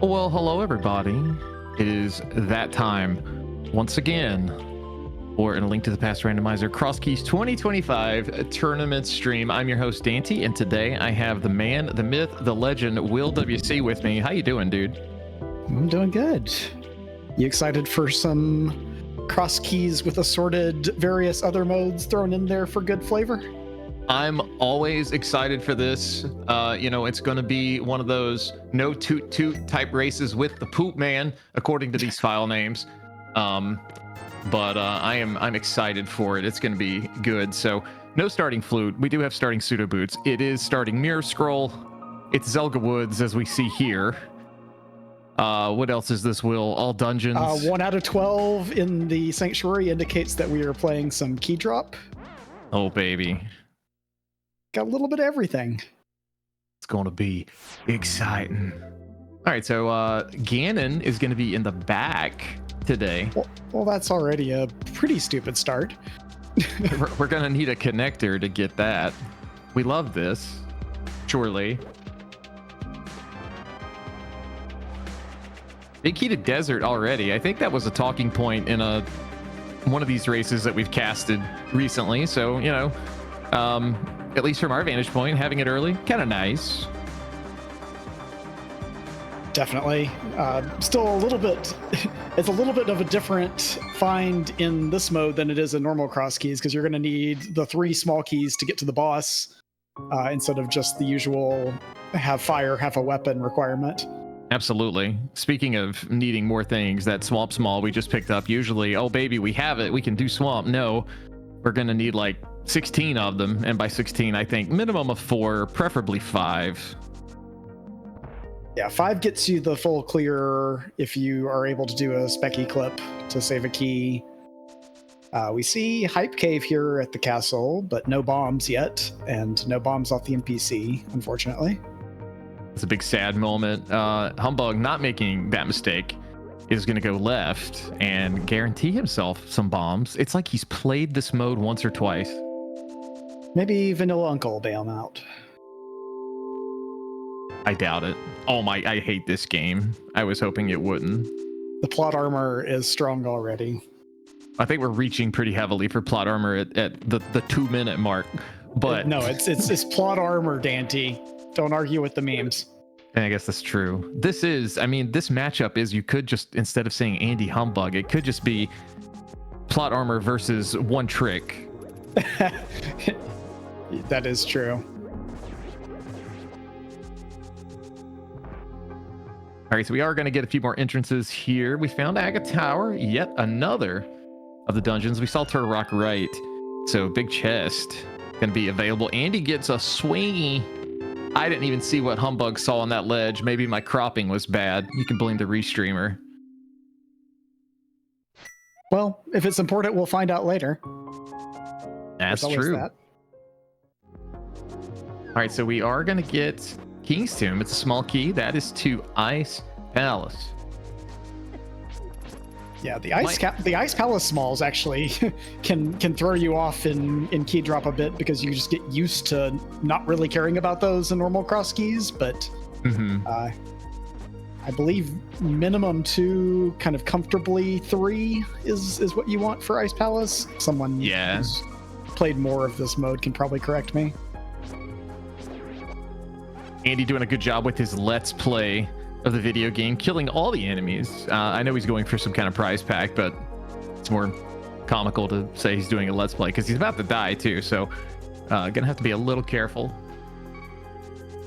Well, hello everybody. It is that time once again for a Link to the Past Randomizer CrossKeys 2025 tournament stream. I'm your host Dante, and today I have the man, the myth, the legend, Will WC with me. How you doing, dude? I'm doing good. You excited for some CrossKeys with assorted various other modes thrown in there for good flavor? I'm always excited for this. It's going to be one of those no toot toot type races with the poop man, according to these file names. I'm excited for it. It's going to be good. So no starting flute. We do have starting pseudo boots. It is starting mirror scroll. It's zelgawoods, as we see here. What else is this, Will? All dungeons. 1 out of 12 in the sanctuary indicates that we are playing some key drop. Oh baby. Got a little bit of everything. It's going to be exciting. All right, so Ganon is going to be in the back today. Well, that's already a pretty stupid start. We're going to need a connector to get that. We love this, surely. Big key to desert already. I think that was a talking point in one of these races that we've casted recently. So, at least from our vantage point, having it early, kind of nice. Definitely. Still a little bit, it's a little bit of a different find in this mode than it is in normal CrossKeys, because you're going to need the 3 small keys to get to the boss instead of just the usual have fire, have a weapon requirement. Absolutely. Speaking of needing more things, that swamp small we just picked up, usually, oh baby, we have it, we can do swamp. No, we're going to need like 16 of them, and by 16 I think minimum of 4, preferably 5. Yeah, 5 gets you the full clear if you are able to do a specky clip to save a key. We see Hype Cave here at the castle, but no bombs yet, and no bombs off the NPC, unfortunately. It's a big sad moment. Humbughh, not making that mistake, is going to go left and guarantee himself some bombs. It's like he's played this mode once or twice. Maybe Vanilla Uncle will bail him out. I doubt it. Oh my, I hate this game. I was hoping it wouldn't. The plot armor is strong already. I think we're reaching pretty heavily for plot armor at the 2-minute mark. But no, it's plot armor, Dante. Don't argue with the memes. And I guess that's true. This matchup is, you could just, instead of saying Andy Humbughh, it could just be plot armor versus one trick. That is true. All right, so we are going to get a few more entrances here. We found Aga Tower, yet another of the dungeons. We saw Turtle Rock right, so big chest going to be available. Andy gets a swingy. I didn't even see what Humbughh saw on that ledge. Maybe my cropping was bad. You can blame the restreamer. Well, if it's important, we'll find out later. That's true. That. All right, so we are going to get King's Tomb. It's a small key. That is to Ice Palace. Yeah, the Ice Palace smalls actually can throw you off in key drop a bit, because you just get used to not really caring about those in normal CrossKeys. But I believe minimum 2, kind of comfortably 3 is what you want for Ice Palace. Someone who's played more of this mode can probably correct me. Andy doing a good job with his Let's Play of the video game, killing all the enemies. I know he's going for some kind of prize pack, but it's more comical to say he's doing a Let's Play because he's about to die too. So gonna have to be a little careful.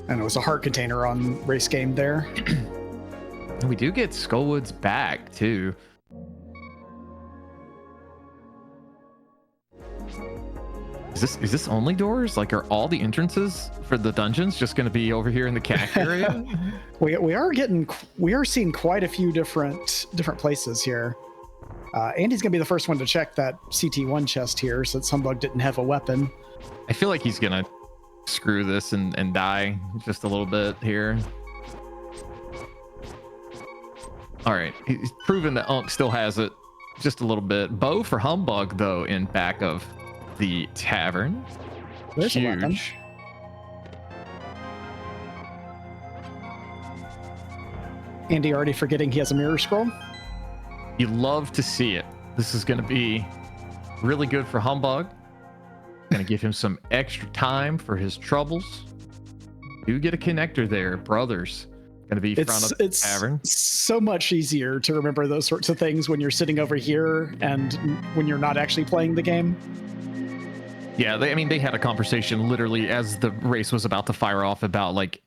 And it was a heart container on race game there. We do get Skullwood's back too. Is this only doors? Like, are all the entrances for the dungeons just going to be over here in the cache area? we are seeing quite a few different places here. Andy's going to be the first one to check that CT1 chest here, since Humbughh didn't have a weapon. I feel like he's going to screw this and die just a little bit here. All right, he's proven that Unk still has it just a little bit. Bow for Humbughh, though, in back of the tavern. There's huge. Andy already forgetting he has a mirror scroll. You love to see it. This is going to be really good for Humbughh. Going to give him some extra time for his troubles. Do get a connector there, brothers. Going to be front of the tavern. It's so much easier to remember those sorts of things when you're sitting over here and when you're not actually playing the game. Yeah, they had a conversation literally as the race was about to fire off about like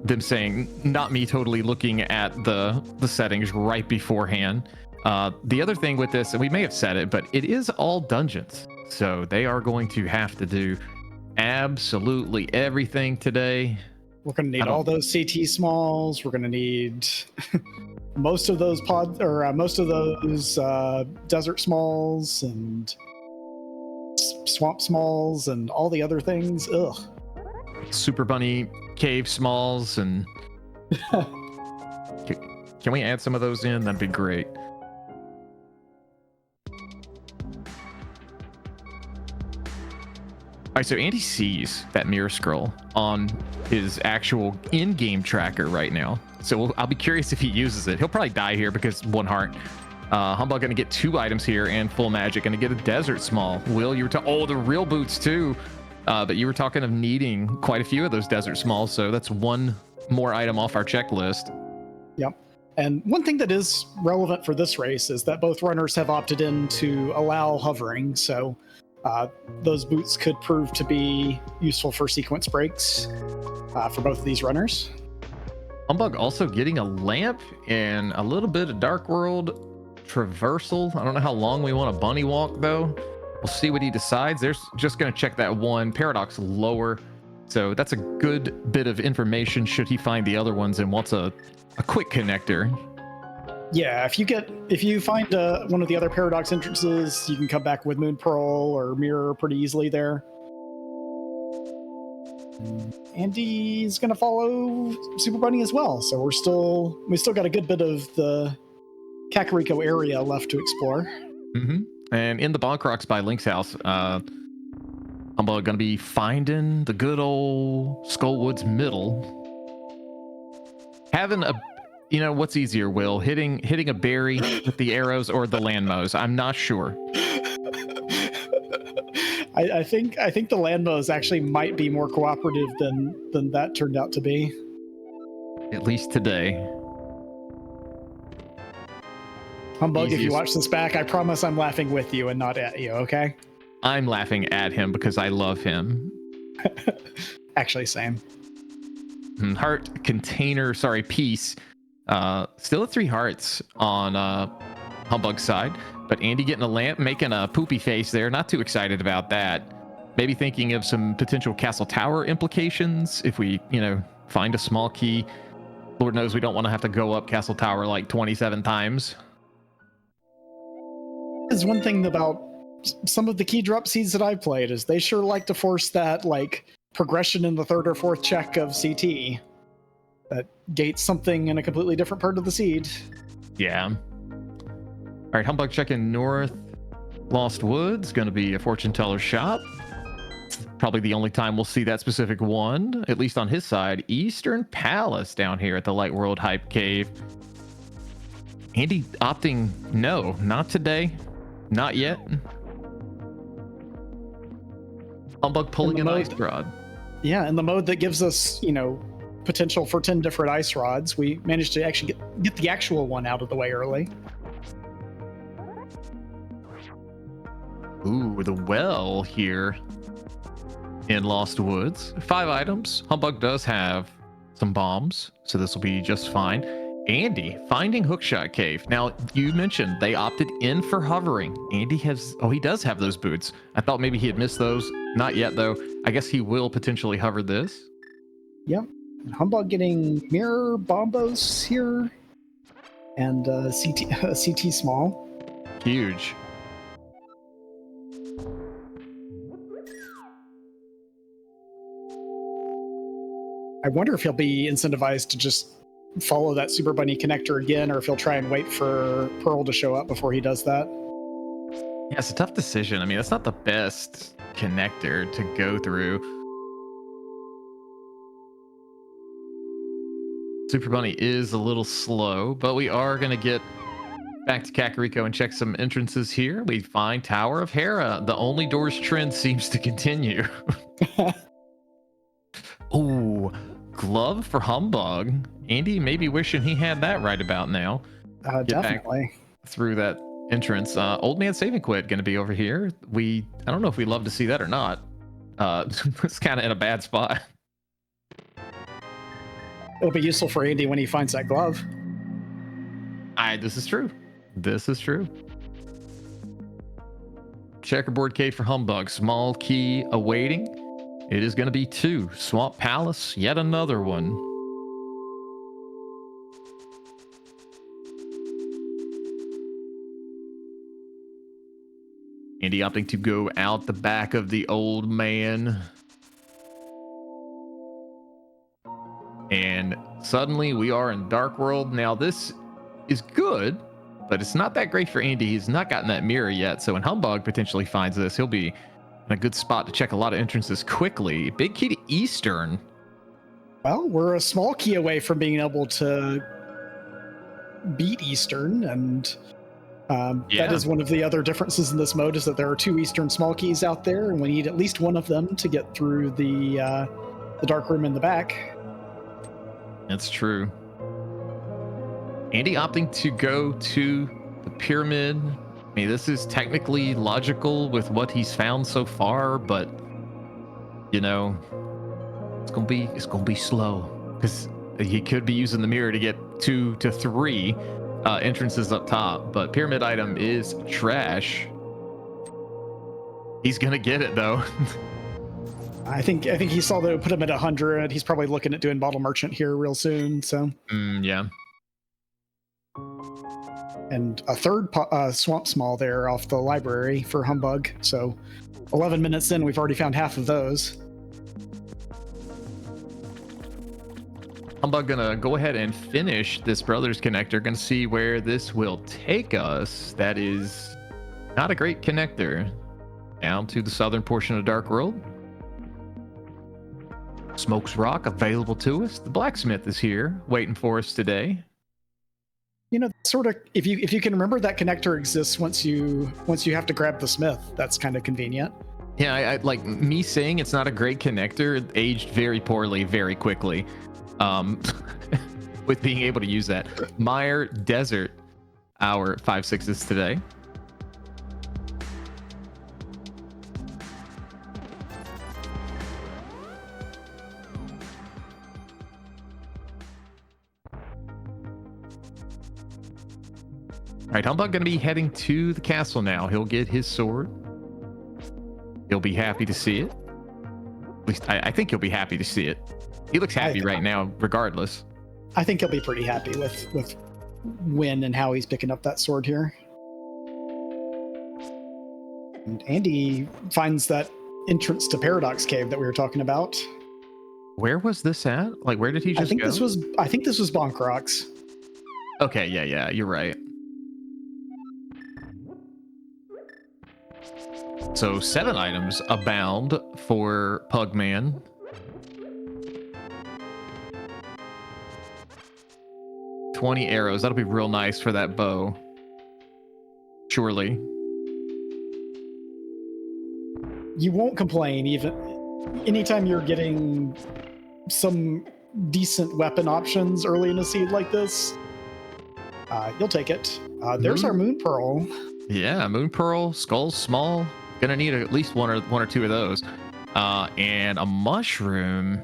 them saying, not me totally looking at the settings right beforehand. The other thing with this, and we may have said it, but it is all dungeons. So they are going to have to do absolutely everything today. We're going to need all those CT smalls. We're going to need most of those desert smalls and swamp smalls and all the other things. Ugh. Super bunny cave smalls and can we add some of those in? That'd be great. All right, so Andy sees that mirror scroll on his actual in-game tracker right now. So I'll be curious if he uses it. He'll probably die here because 1 heart. Humbughh gonna get 2 items here and full magic. Gonna get a desert small. Will, you were the real boots too. But you were talking of needing quite a few of those desert smalls. So that's 1 more item off our checklist. Yep. And one thing that is relevant for this race is that both runners have opted in to allow hovering. So those boots could prove to be useful for sequence breaks for both of these runners. Humbughh also getting a lamp and a little bit of Dark World traversal. I don't know how long we want a bunny walk though. We'll see what he decides. There's just going to check that 1 paradox lower. So that's a good bit of information should he find the other ones and wants a quick connector. Yeah, if you find one of the other paradox entrances, you can come back with Moon Pearl or Mirror pretty easily there. Andy's gonna follow Super Bunny as well, so we still got a good bit of the Kakariko area left to explore. Mm-hmm. And in the Bonkrox by Link's house, Humbughh gonna be finding the good old Skullwoods middle. Having a what's easier, Will? Hitting a berry with the arrows or the landmows? I'm not sure. I think the landmows actually might be more cooperative than that turned out to be. At least today. Humbughh, if you watch this back, I promise I'm laughing with you and not at you, okay? I'm laughing at him because I love him. Actually, same. Heart container, piece. Still at 3 hearts on Humbugh's side, but Andy getting a lamp, making a poopy face there. Not too excited about that. Maybe thinking of some potential castle tower implications if we, find a small key. Lord knows we don't want to have to go up castle tower like 27 times. Is one thing about some of the key drop seeds that I've played is they sure like to force that progression in the 3rd or 4th check of CT. That gates something in a completely different part of the seed. Yeah. All right, Humbughh checking north. Lost Woods, going to be a fortune teller shop. Probably the only time we'll see that specific one, at least on his side. Eastern Palace down here at the Light World Hype Cave. Andy opting, no, not today. Not yet. Humbughh pulling an ice rod. Yeah, in the mode that gives us, potential for 10 different ice rods, we managed to actually get the actual one out of the way early. Ooh, the well here in Lost Woods. 5 items. Humbughh does have some bombs, so this will be just fine. Andy finding Hookshot Cave. Now, you mentioned they opted in for hovering. Andy he does have those boots. I thought maybe he had missed those. Not yet, though. I guess he will potentially hover this. Yep. Humbughh getting mirror bombos here and CT small. Huge. I wonder if he'll be incentivized to just follow that Super Bunny connector again, or if he'll try and wait for Pearl to show up before he does that. Yeah, it's a tough decision. I mean, that's not the best connector to go through. Super Bunny is a little slow, but we are going to get back to Kakariko and check some entrances here. We find Tower of Hera. The only doors trend seems to continue. Oh, glove for Humbug. Andy may be wishing he had that right about now. Get Definitely. back through that entrance. Old man save and quit going to be over here. I don't know if we love to see that or not. It's kind of in a bad spot. It'll be useful for Andy when he finds that glove. This is true. This is true. Checkerboard cave for Humbug. Small key awaiting. It is going to be 2. Swamp Palace, yet another one. Andy opting to go out the back of the old man. And suddenly we are in Dark World. Now this is good, but it's not that great for Andy. He's not gotten that mirror yet. So when Humbug potentially finds this, he'll be in a good spot to check a lot of entrances quickly. Big key to Eastern. Well, we're a small key away from being able to beat Eastern, and that is one of the other differences in this mode, is that there are 2 Eastern small keys out there, and we need at least one of them to get through the dark room in the back. That's true. Andy opting to go to the pyramid. I mean, this is technically logical with what he's found so far, but you know, it's gonna be slow because he could be using the mirror to get 2 to 3 entrances up top. But pyramid item is trash. He's gonna get it though. I think he saw that it would put him at 100. He's probably looking at doing Bottle Merchant here real soon. So yeah. And a third Swamp Small there off the library for Humbug. So 11 minutes in, we've already found half of those. Humbug gonna go ahead and finish this Brothers connector. Gonna see where this will take us. That is not a great connector. Down to the southern portion of Dark World. Smokes Rock available to us. The blacksmith is here waiting for us today. You know, sort of, if you can remember, that connector exists once you have to grab the smith. That's kind of convenient. Yeah, I like me saying it's not a great connector. It aged very poorly, very quickly. With being able to use that. Meyer Desert, our 5/6s today. All right, Humbug going to be heading to the castle now. He'll get his sword. He'll be happy to see it. At least I think he'll be happy to see it. He looks happy right now, regardless. I think he'll be pretty happy with when and how he's picking up that sword here. And Andy finds that entrance to Paradox Cave that we were talking about. Where was this at? Like, where did he just go? I think this was Bonk Rocks. Okay, yeah, you're right. So 7 items abound for Pugman. $20 arrows. That'll be real nice for that bow. Surely. You won't complain even anytime you're getting some decent weapon options early in a seed like this. You'll take it. There's our Moon Pearl. Yeah, Moon Pearl, Skull Small. Gonna need at least one or two of those. And a mushroom.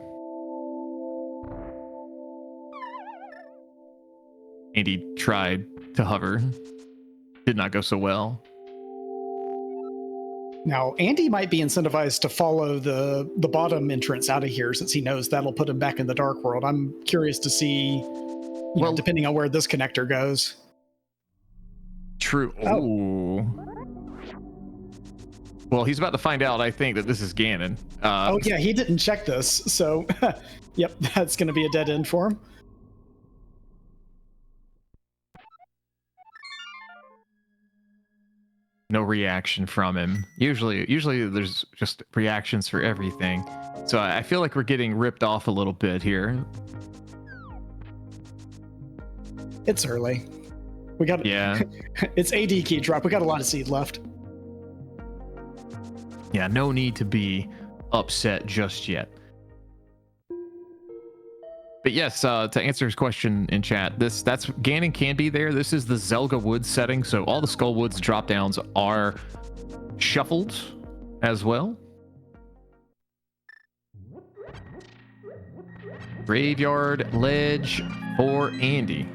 Andy tried to hover. Did not go so well. Now, Andy might be incentivized to follow the bottom entrance out of here, since he knows that'll put him back in the Dark World. I'm curious to see, depending on where this connector goes. True. Oh. Well, he's about to find out, I think, that this is Ganon. Oh, yeah, he didn't check this. So, yep, that's going to be a dead end for him. No reaction from him. Usually there's just reactions for everything. So I feel like we're getting ripped off a little bit here. It's early. We got Yeah. It's AD key drop. We got a lot of seed left. Yeah, no need to be upset just yet. But yes, to answer his question in chat, that's Ganon can be there. This is the Zelgawoods setting, so all the Skullwoods drop downs are shuffled as well. Graveyard ledge for Andy.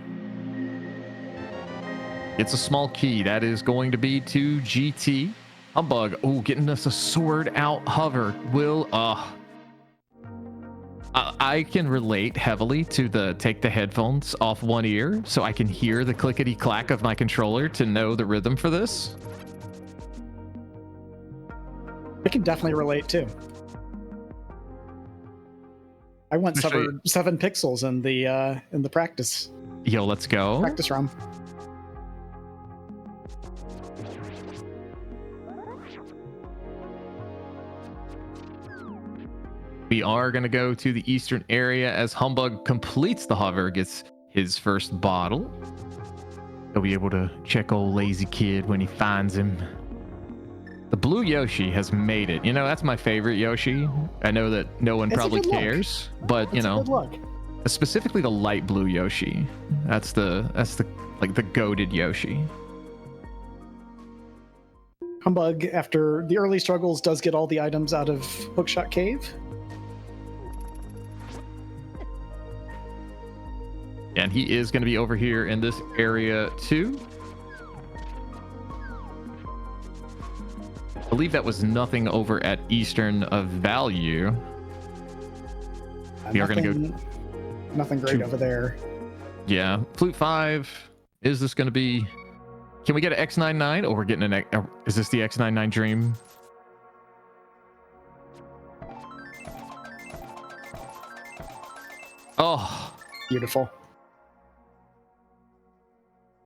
It's a small key. That is going to be to GT. Humbughh. Oh, getting us a sword out hover. I can relate heavily to the take the headphones off one ear so I can hear the clickety clack of my controller to know the rhythm for this. I can definitely relate too. I went Especially- 7 pixels in the practice Yo, let's go. practice run. We are going to go to the eastern area as Humbughh completes the hover, gets his first bottle. He'll be able to check old lazy kid when he finds him. The blue Yoshi has made it. You know, that's my favorite Yoshi. I know that no one It's a probably good look. cares, but That's you a know, good look. specifically the light blue Yoshi. That's the like the goated Yoshi. Humbughh, after the early struggles, does get all the items out of Hookshot Cave. And he is going to be over here in this area too. I believe that was nothing over at Eastern of value. We are going to go. Nothing great to- over there. Yeah, Flute 5. Is this going to be? Can we get an X99? Oh, we're getting an. Is this the X99 Dream? Oh, Beautiful.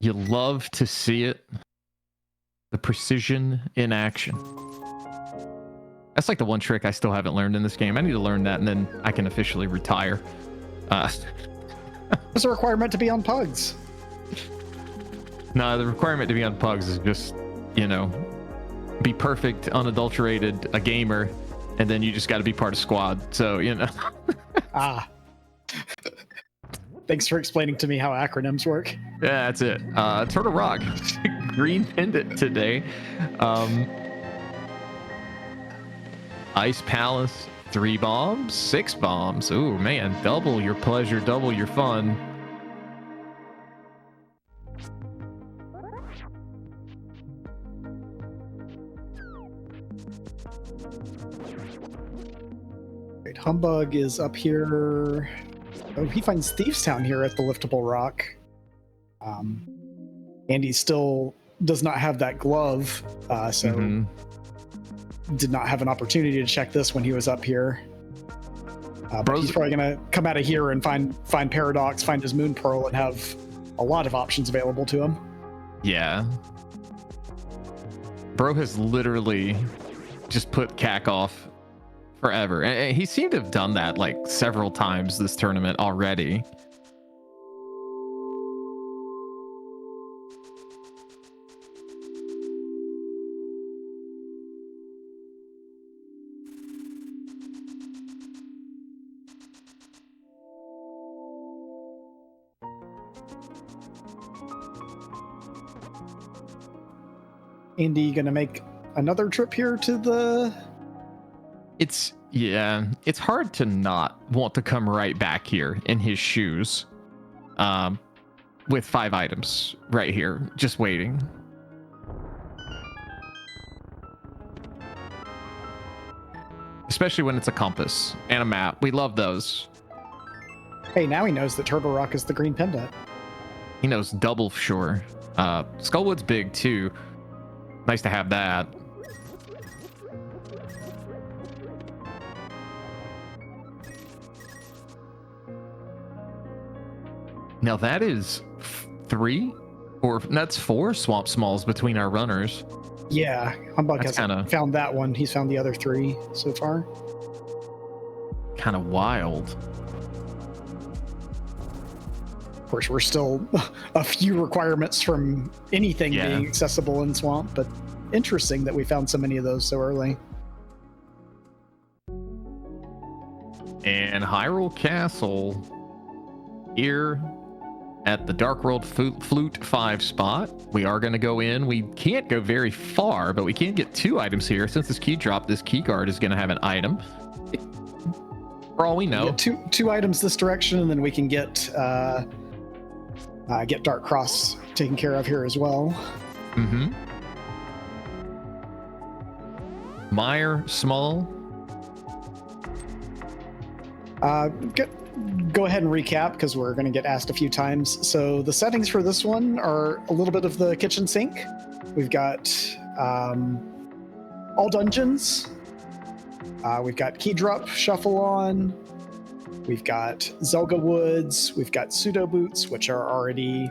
you love to see it. The precision in action. That's like the one trick I still haven't learned in this game. I need to learn that, and then I can officially retire. There's a requirement to be on pugs. No, the requirement to be on pugs is just, you know, be perfect, unadulterated, a gamer, and then you just got to be part of squad. So, you know. Ah. Thanks for explaining to me how acronyms work. Yeah, that's it. Turtle Rock, green pendant today. Ice Palace, 3 bombs, 6 bombs. Ooh, man, double your pleasure, double your fun. Right, Humbughh is up here. Oh, he finds Thieves Town here at the liftable rock. Andy still does not have that glove, so Mhm. did not have an opportunity to check this when he was up here. But Bro's- he's probably gonna come out of here and find Paradox, find his Moon Pearl, and have a lot of options available to him. Yeah. Bro has literally just put Cack off forever. And he seemed to have done that like several times this tournament already. Andy gonna make another trip here to the. It's hard to not want to come right back here in his shoes. With 5 items right here, just waiting. Especially when it's a compass and a map. We love those. Hey, now he knows that Turtle Rock is the green pendant. He knows double for sure. Skullwood's big too. Nice to have that. Now that is 3 or that's 4 swamp smalls between our runners. Yeah, Humbughh That's hasn't kinda- found that one. He's found the other 3 so far. Kind of wild. Of course, we're still a few requirements from anything being accessible in Swamp, but interesting that we found so many of those so early. And Hyrule Castle here at the Dark World Flute 5 spot. We are going to go in. We can't go very far, but we can get 2 items here. Since this key drop, this key card is going to have an item. For all we know. Two items this direction, and then we can get Dark Cross taken care of here as well. Mm-hmm. Meyer, Small. Go ahead and recap because we're going to get asked a few times. So the settings for this one are a little bit of the kitchen sink. We've got all dungeons. We've got key drop shuffle on. We've got zelgawoods. We've got pseudo boots, which are already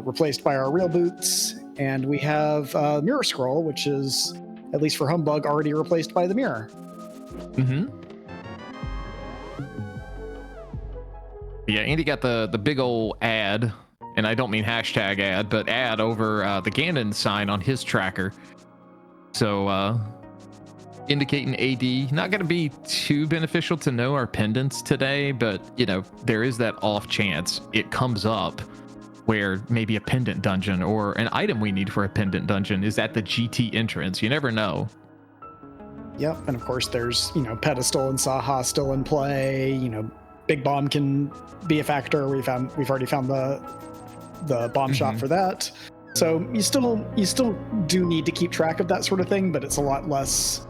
replaced by our real boots. And we have mirror scroll, which is, at least for Humbughh, already replaced by the mirror. Mm-hmm. Yeah, Andy got the big old ad, and I don't mean hashtag ad, but ad over the Ganon sign on his tracker. So, indicating AD, not going to be too beneficial to know our pendants today, but, you know, there is that off chance it comes up where maybe a pendant dungeon or an item we need for a pendant dungeon is at the GT entrance. You never know. Yep, and of course there's, Pedestal and Saha still in play, Big Bomb can be a factor. We've already found the bomb shot for that. So you still do need to keep track of that sort of thing, but it's a lot less.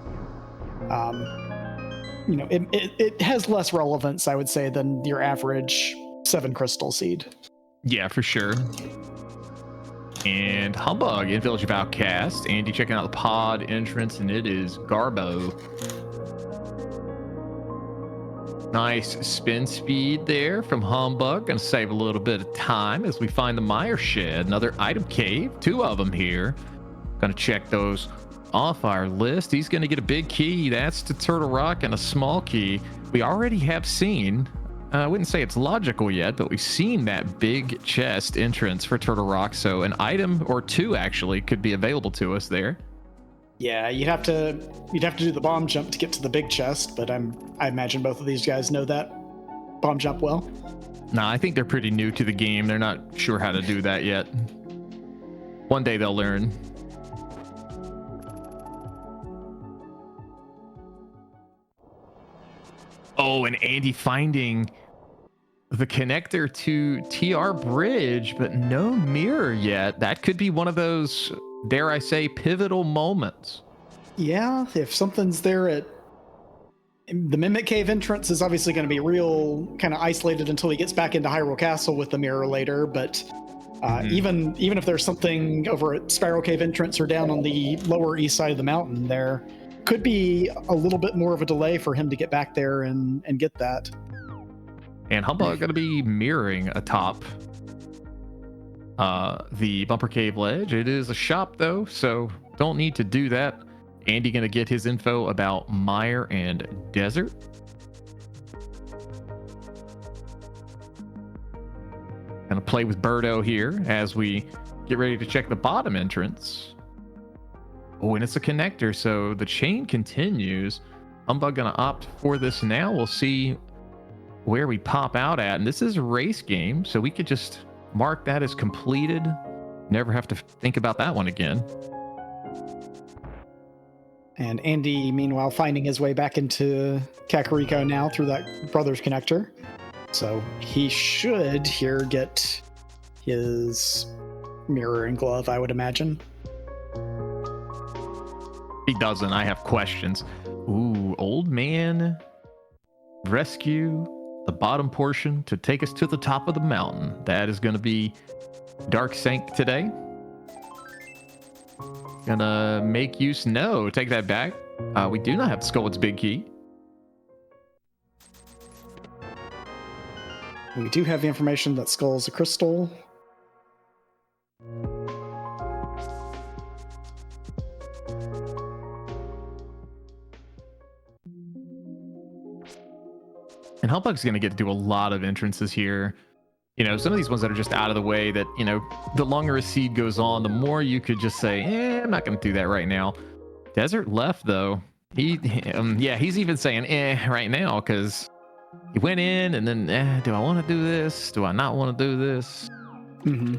It has less relevance, I would say, than your average 7 crystal seed. Yeah, for sure. And Humbughh in Village of Outcast. Andy checking out the pod entrance, and it is Garbo. Nice spin speed there from Humbughh. Gonna save a little bit of time as we find the Meyer Shed. Another item cave. 2 of them here. Gonna check those off our list. He's gonna get a big key. That's to Turtle Rock, and a small key. We already have seen, I wouldn't say it's logical yet, but we've seen that big chest entrance for Turtle Rock. So an item or 2 actually could be available to us there. Yeah, you'd have to do the bomb jump to get to the big chest, but I imagine both of these guys know that bomb jump well. Nah, I think they're pretty new to the game. They're not sure how to do that yet. One day they'll learn. Oh, and Andy finding the connector to TR Bridge, but no mirror yet. That could be one of those, dare I say, pivotal moments. Yeah, if something's there at the Mimic Cave entrance is obviously going to be real kind of isolated until he gets back into Hyrule Castle with the mirror later, but even if there's something over at Spiral Cave entrance or down on the lower east side of the mountain, there could be a little bit more of a delay for him to get back there and get that. And Humbughh going to be mirroring atop the Bumper Cave ledge. It is a shop though, so don't need to do that. Andy going to get his info about Meyer and Desert. Going to play with Birdo here as we get ready to check the bottom entrance. Oh, and it's a connector, so the chain continues. Humbughh going to opt for this now. We'll see where we pop out at. And this is a race game, so we could just mark that as completed. Never have to think about that one again. And Andy, meanwhile, finding his way back into Kakariko now through that Brothers connector. So he should here get his mirror and glove, I would imagine. He doesn't. I have questions. Ooh, old man rescue the bottom portion to take us to the top of the mountain. That is going to be Dark Sank today. Gonna make use. No, take that back. We do not have Skullwood's big key. We do have the information that Skull's a crystal. And Humbugh's going to get to do a lot of entrances here. some of these ones that are just out of the way that, the longer a seed goes on, the more you could just say, I'm not going to do that right now. Desert left, though. He's even saying, right now, because he went in and then, do I want to do this? Do I not want to do this? Mm-hmm.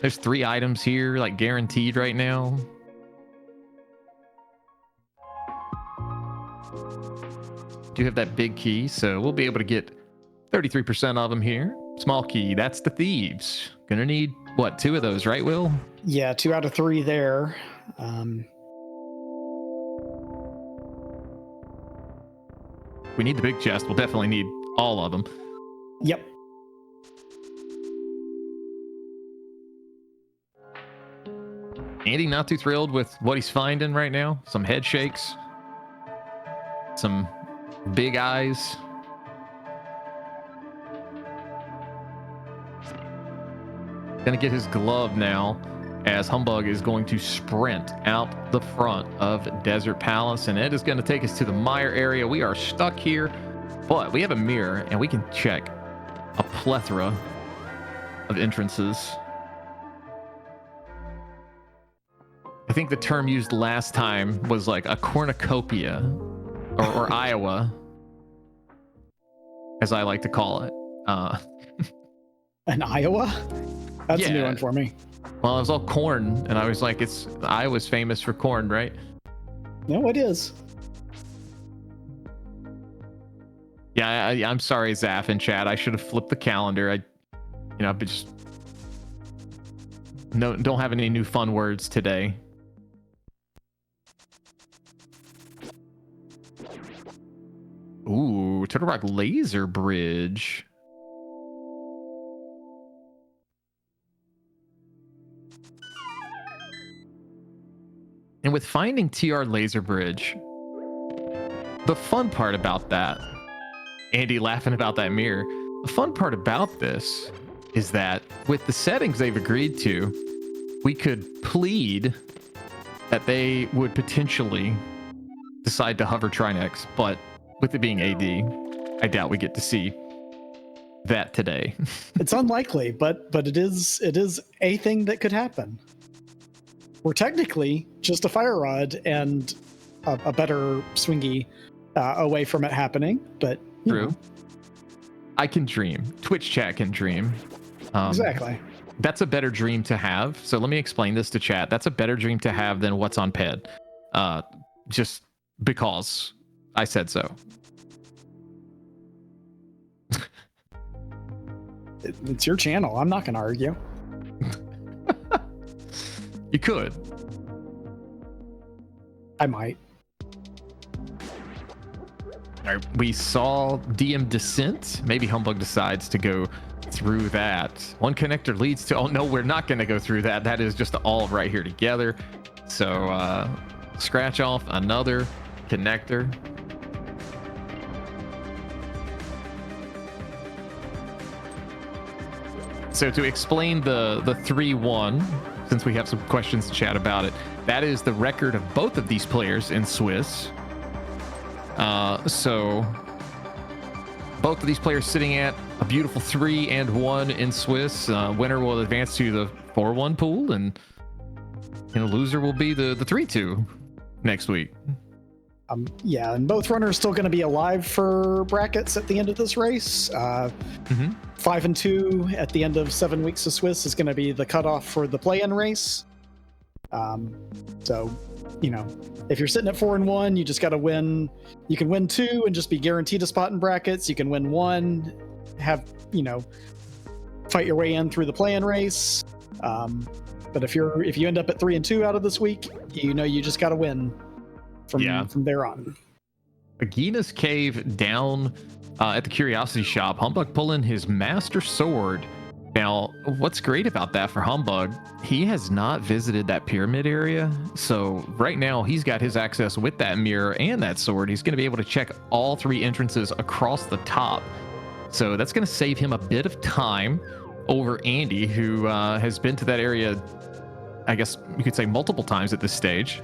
There's 3 items here, like guaranteed right now. Do have that big key, so we'll be able to get 33% of them here. Small key, that's the thieves. Gonna need, 2 of those, right, Will? Yeah, 2 out of 3 there. We need the big chest. We'll definitely need all of them. Yep. Andy not too thrilled with what he's finding right now. Some head shakes. Some big eyes. Gonna get his glove now, as Humbughh is going to sprint out the front of Desert Palace, and it is going to take us to the mire area. We are stuck here, but we have a mirror, and we can check a plethora of entrances. I think the term used last time was like a cornucopia, or Iowa, as I like to call it. An Iowa? That's a new one for me. Well, it was all corn, and I was like, Iowa's famous for corn, right? No, it is. Yeah, I'm sorry, Zaf and Chad. I should have flipped the calendar. But just don't have any new fun words today. Ooh, Turtle Rock Laser Bridge. And with finding TR Laser Bridge, the fun part about that, Andy laughing about that mirror, the fun part about this is that with the settings they've agreed to, we could plead that they would potentially decide to hover Trinex, but with it being AD, I doubt we get to see that today. It's unlikely, but it is a thing that could happen. We're technically just a fire rod and a better swingy away from it happening, but true. I can dream. Twitch chat can dream. Exactly. That's a better dream to have. So let me explain this to chat. That's a better dream to have than what's on PED. Just because I said so. It's your channel. I'm not going to argue. You could. I might. All right, we saw DM Descent. Maybe Humbughh decides to go through that. One connector leads to... Oh, no, we're not going to go through that. That is just all right here together. So, scratch off another connector. So to explain the 3-1, since we have some questions to chat about it, that is the record of both of these players in Swiss. So both of these players sitting at a beautiful 3-1 in Swiss. Winner will advance to the 4-1 pool, and loser will be the 3-2 next week. Yeah, and both runners still going to be alive for brackets at the end of this race. 5-2 at the end of 7 weeks of Swiss is going to be the cutoff for the play-in race. So, if you're sitting at 4-1, you just got to win. You can win 2 and just be guaranteed a spot in brackets. You can win 1, have, fight your way in through the play-in race. But if you end up at 3-2 out of this week, you just got to win from there on. Agina's Cave down at the Curiosity Shop. Humbughh pulling his Master Sword. Now, what's great about that for Humbughh, he has not visited that pyramid area. So right now he's got his access with that mirror and that sword. He's going to be able to check all 3 entrances across the top. So that's going to save him a bit of time over Andy, who has been to that area, I guess you could say, multiple times at this stage.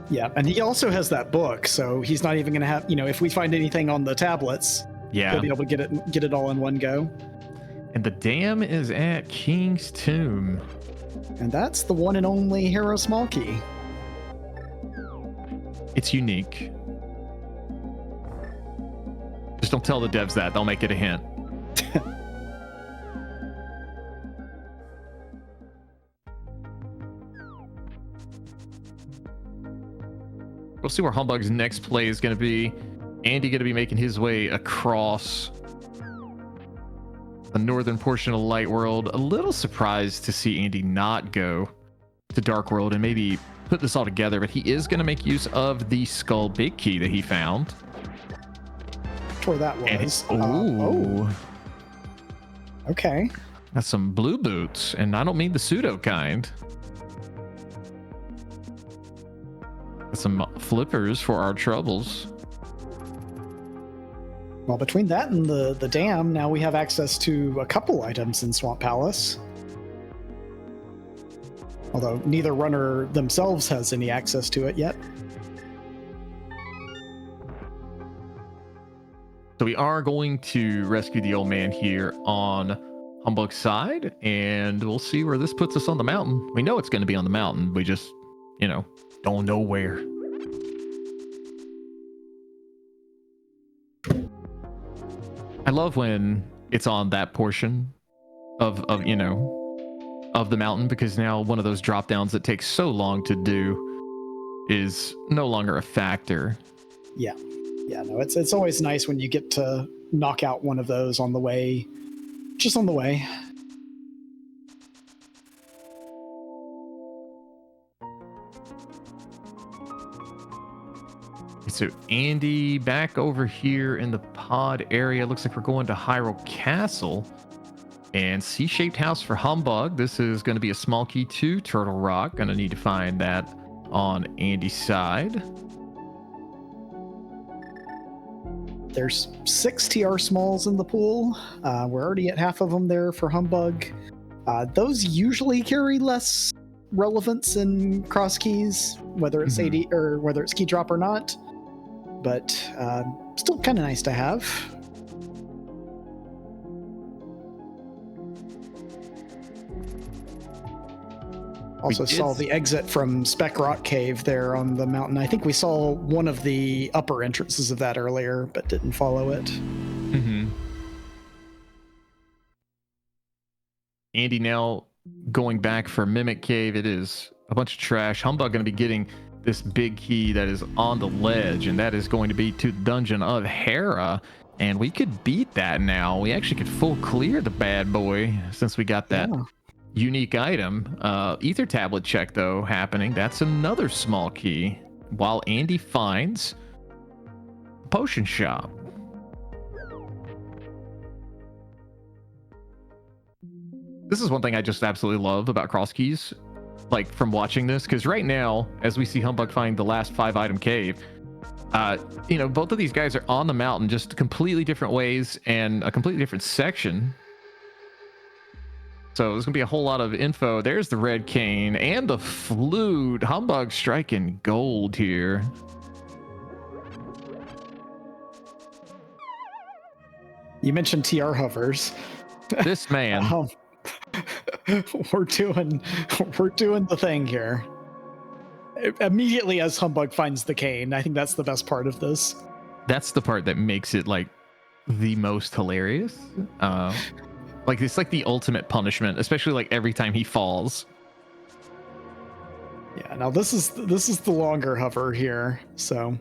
Yeah, and he also has that book, so he's not even going to have, if we find anything on the tablets, he'll be able to get it all in one go. And the dam is at King's Tomb. And that's the one and only hero small key. It's unique. Just don't tell the devs that. They'll make it a hint. We'll see where Humbugh's next play is going to be. Andy going to be making his way across the northern portion of Light World. A little surprised to see Andy not go to Dark World and maybe put this all together, but he is going to make use of the Skull Big Key that he found. Where that was. Oh. Okay. That's some blue boots, and I don't mean the pseudo kind. Some flippers for our troubles. Well, between that and the dam, now we have access to a couple items in Swamp Palace. Although neither runner themselves has any access to it yet. So we are going to rescue the old man here on Humbugh's side, and we'll see where this puts us on the mountain. We know it's going to be on the mountain. We just, don't know where. I love when it's on that portion of the mountain, because now one of those drop downs that takes so long to do is no longer a factor. Yeah. Yeah, no, it's always nice when you get to knock out one of those on the way, just on the way. So Andy back over here in the pod area. Looks like we're going to Hyrule Castle and C-shaped house for Humbughh. This is going to be a small key to Turtle Rock. Going to need to find that on Andy's side. There's 6 TR smalls in the pool. We're already at half of them there for Humbughh. Those usually carry less relevance in CrossKeys, whether it's AD or whether it's key drop or not. But still kind of nice to have. Also saw the exit from Speck Rock Cave there on the mountain. I think we saw one of the upper entrances of that earlier, but didn't follow it. Andy now going back for Mimic Cave. It is a bunch of trash. Humbughh going to be getting this big key that is on the ledge, and that is going to be to the Dungeon of Hera. And we could beat that now. We actually could full clear the bad boy since we got that unique item. Ether tablet check though happening. That's another small key while Andy finds a potion shop. This is one thing I just absolutely love about CrossKeys, like from watching this, because right now as we see Humbughh find the last 5 item cave, both of these guys are on the mountain, just completely different ways and a completely different section. So there's gonna be a whole lot of info. There's the red cane and the flute. Humbughh striking gold here. You mentioned TR hovers. This man. We're doing the thing here. Immediately as Humbughh finds the cane, I think that's the best part of this. That's the part that makes it like the most hilarious. Like it's like the ultimate punishment, especially like every time he falls. Yeah, now this is the longer hover here, so.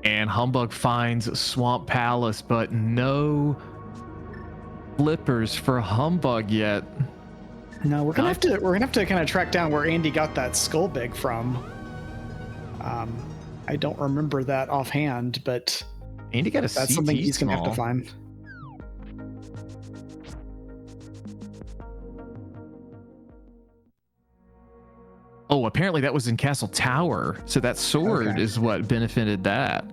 And Humbughh finds Swamp Palace, but no flippers for Humbughh yet. No, we're gonna have to kind of track down where Andy got that skull big from. I don't remember that offhand, but Andy got that's CT something he's gonna have to small. find. Oh, apparently that was in Castle Tower. So that sword is what benefited that.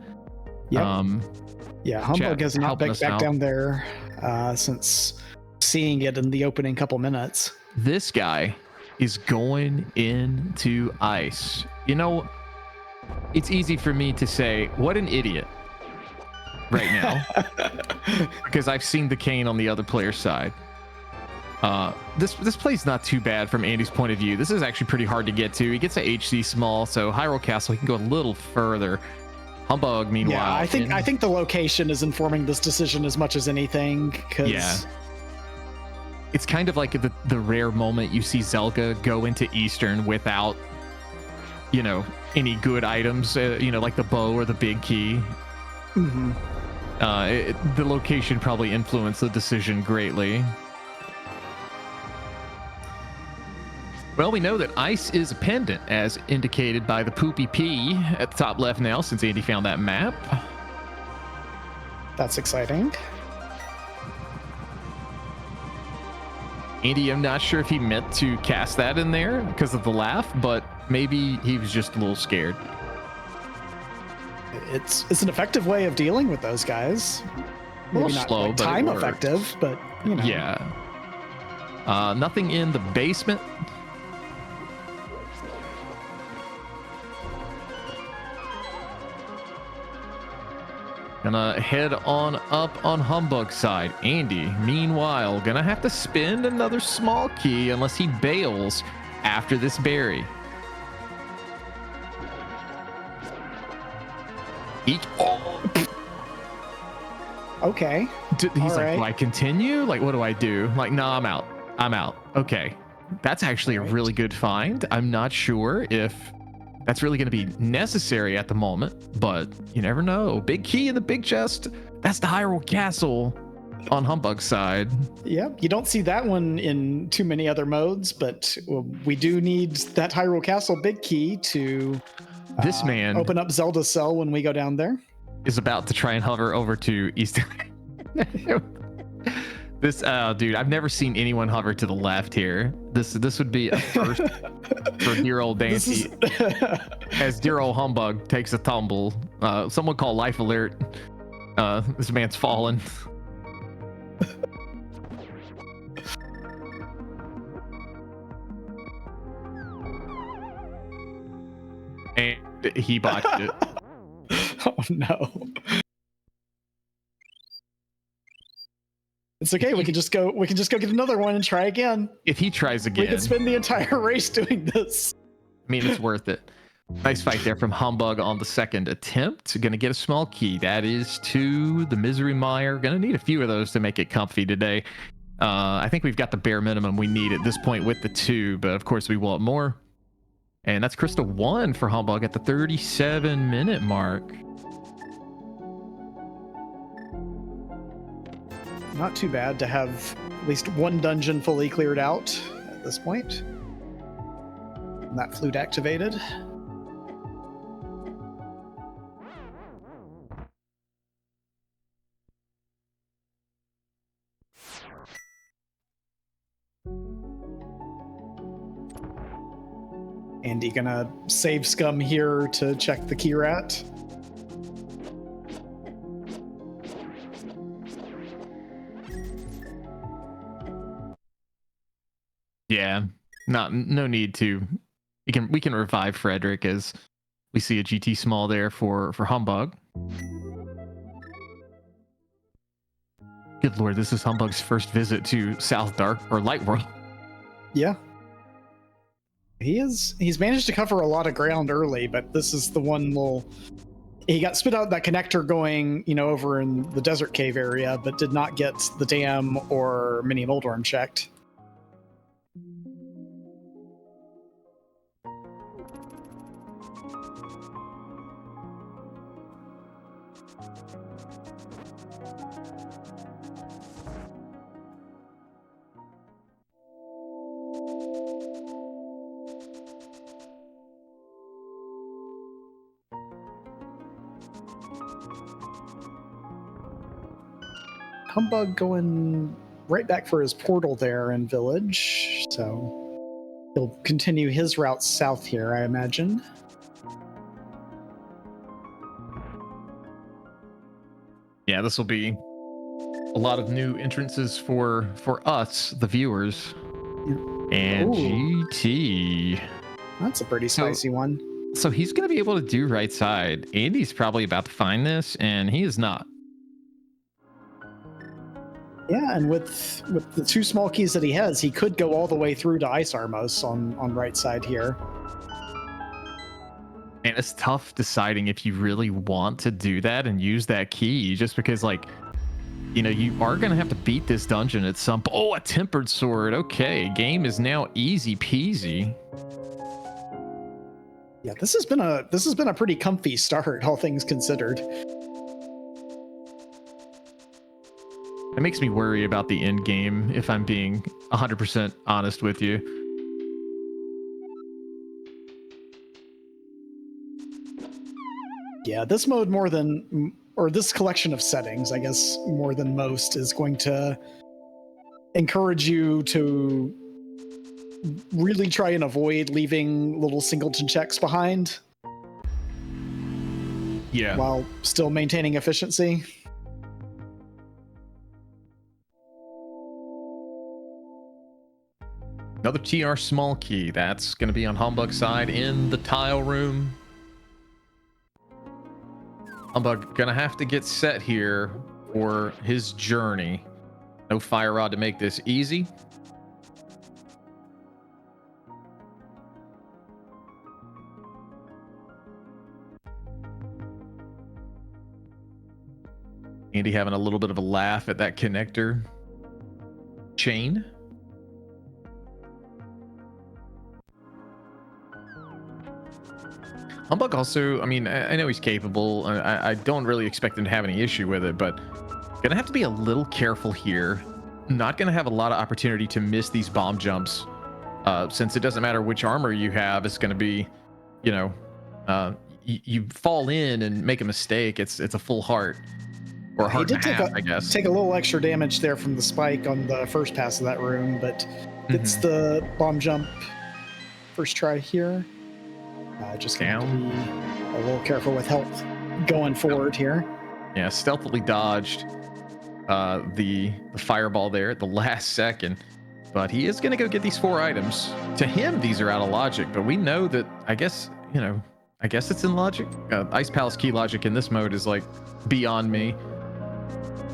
Yep. Yeah, Humbughh has not been back out down there since seeing it in the opening couple minutes. This guy is going into ice. It's easy for me to say, what an idiot. right now because I've seen the cane on the other player's side. This play's not too bad from Andy's point of view. This is actually pretty hard to get to. He gets a HC small, so Hyrule Castle, he can go a little further. Humbughh, meanwhile, yeah, I think the location is informing this decision as much as anything. Yeah, it's kind of like the rare moment you see Zelda go into Eastern without, you know, any good items, you know, like the bow or the big key. Mm-hmm. The location probably influenced the decision greatly. Well, we know that ice is a pendant, as indicated by the poopy P at the top left now, since Andy found that map. That's exciting. Andy, I'm not sure if he meant to cast that in there because of the laugh, but maybe he was just a little scared. It's an effective way of dealing with those guys. Maybe not slow, like but time effective, but you know. Yeah. Nothing in the basement. Gonna head on up on Humbugh's side. Andy, meanwhile, gonna have to spend another small key unless he bails after this berry. Okay. He's like, do I continue? Like, what do I do? Like, no, I'm out. I'm out. Okay. That's actually a really good find. I'm not sure if that's really going to be necessary at the moment, but you never know. Big key in the big chest. That's the Hyrule Castle on Humbugh's side. Yeah, you don't see that one in too many other modes, but we do need that Hyrule Castle big key to this man open up Zelda's cell when we go down there. Is about to try and hover over to East. This dude, I've never seen anyone hover to the left here. This would be a first for dear old Daaanty. As dear old Humbughh takes a tumble. Someone call life alert. This man's fallen. And he botched it. Oh no. It's okay. We can just go get another one and try again. If he tries again, we can spend the entire race doing this. I mean, it's worth it. Nice fight there from Humbughh on the second attempt. Gonna get a small key. That is to the Misery Mire. Gonna need a few of those to make it comfy today. I think we've got the bare minimum we need at this point with the 2, but of course we want more. And that's Crystal 1 for Humbughh at the 37-minute mark. Not too bad to have at least one dungeon fully cleared out at this point. And that flute activated. Andy gonna save scum here to check the key rat. Yeah, no need to. We can revive Frederick as we see a GT small there for Humbughh. Good lord, this is Humbugh's first visit to South Dark or Light World. Yeah. He's managed to cover a lot of ground early, but this is the one little he got spit out that connector going, you know, over in the desert cave area, but did not get the dam or Mini Moldworm checked. Humbughh going right back for his portal there in Village, so he'll continue his route south here, I imagine. Yeah, this will be a lot of new entrances for us, the viewers. And Ooh. GT. That's a pretty spicy one. So he's going to be able to do right side. Andy's probably about to find this, and he is not. Yeah, and with the two small keys that he has, he could go all the way through to Ice Armos on right side here. And it's tough deciding if you really want to do that and use that key, just because, like, you know, you are going to have to beat this dungeon at some. Oh, a tempered sword. Okay, game is now easy peasy. Yeah, this has been a pretty comfy start, all things considered. It makes me worry about the end game, if I'm being 100% honest with you. Yeah, this mode or this collection of settings, I guess, more than most, is going to encourage you to really try and avoid leaving little singleton checks behind. Yeah. While still maintaining efficiency. Another TR small key. That's going to be on Humbugh's side in the tile room. Humbughh going to have to get set here for his journey. No fire rod to make this easy. Andy having a little bit of a laugh at that connector chain. Humbughh also, I mean, I know he's capable. I don't really expect him to have any issue with it, but gonna have to be a little careful here. Not gonna have a lot of opportunity to miss these bomb jumps, since it doesn't matter which armor you have. It's gonna be, you know, you fall in and make a mistake. It's a full heart. Or a heart and a half, I guess. Take a little extra damage there from the spike on the first pass of that room, but it's the bomb jump first try here. Just going to be a little careful with health going forward here. Yeah, stealthily dodged the fireball there at the last second, but he is going to go get these 4 items. To him, these are out of logic, but we know that, I guess, you know, I guess it's in logic. Ice Palace key logic in this mode is like beyond me.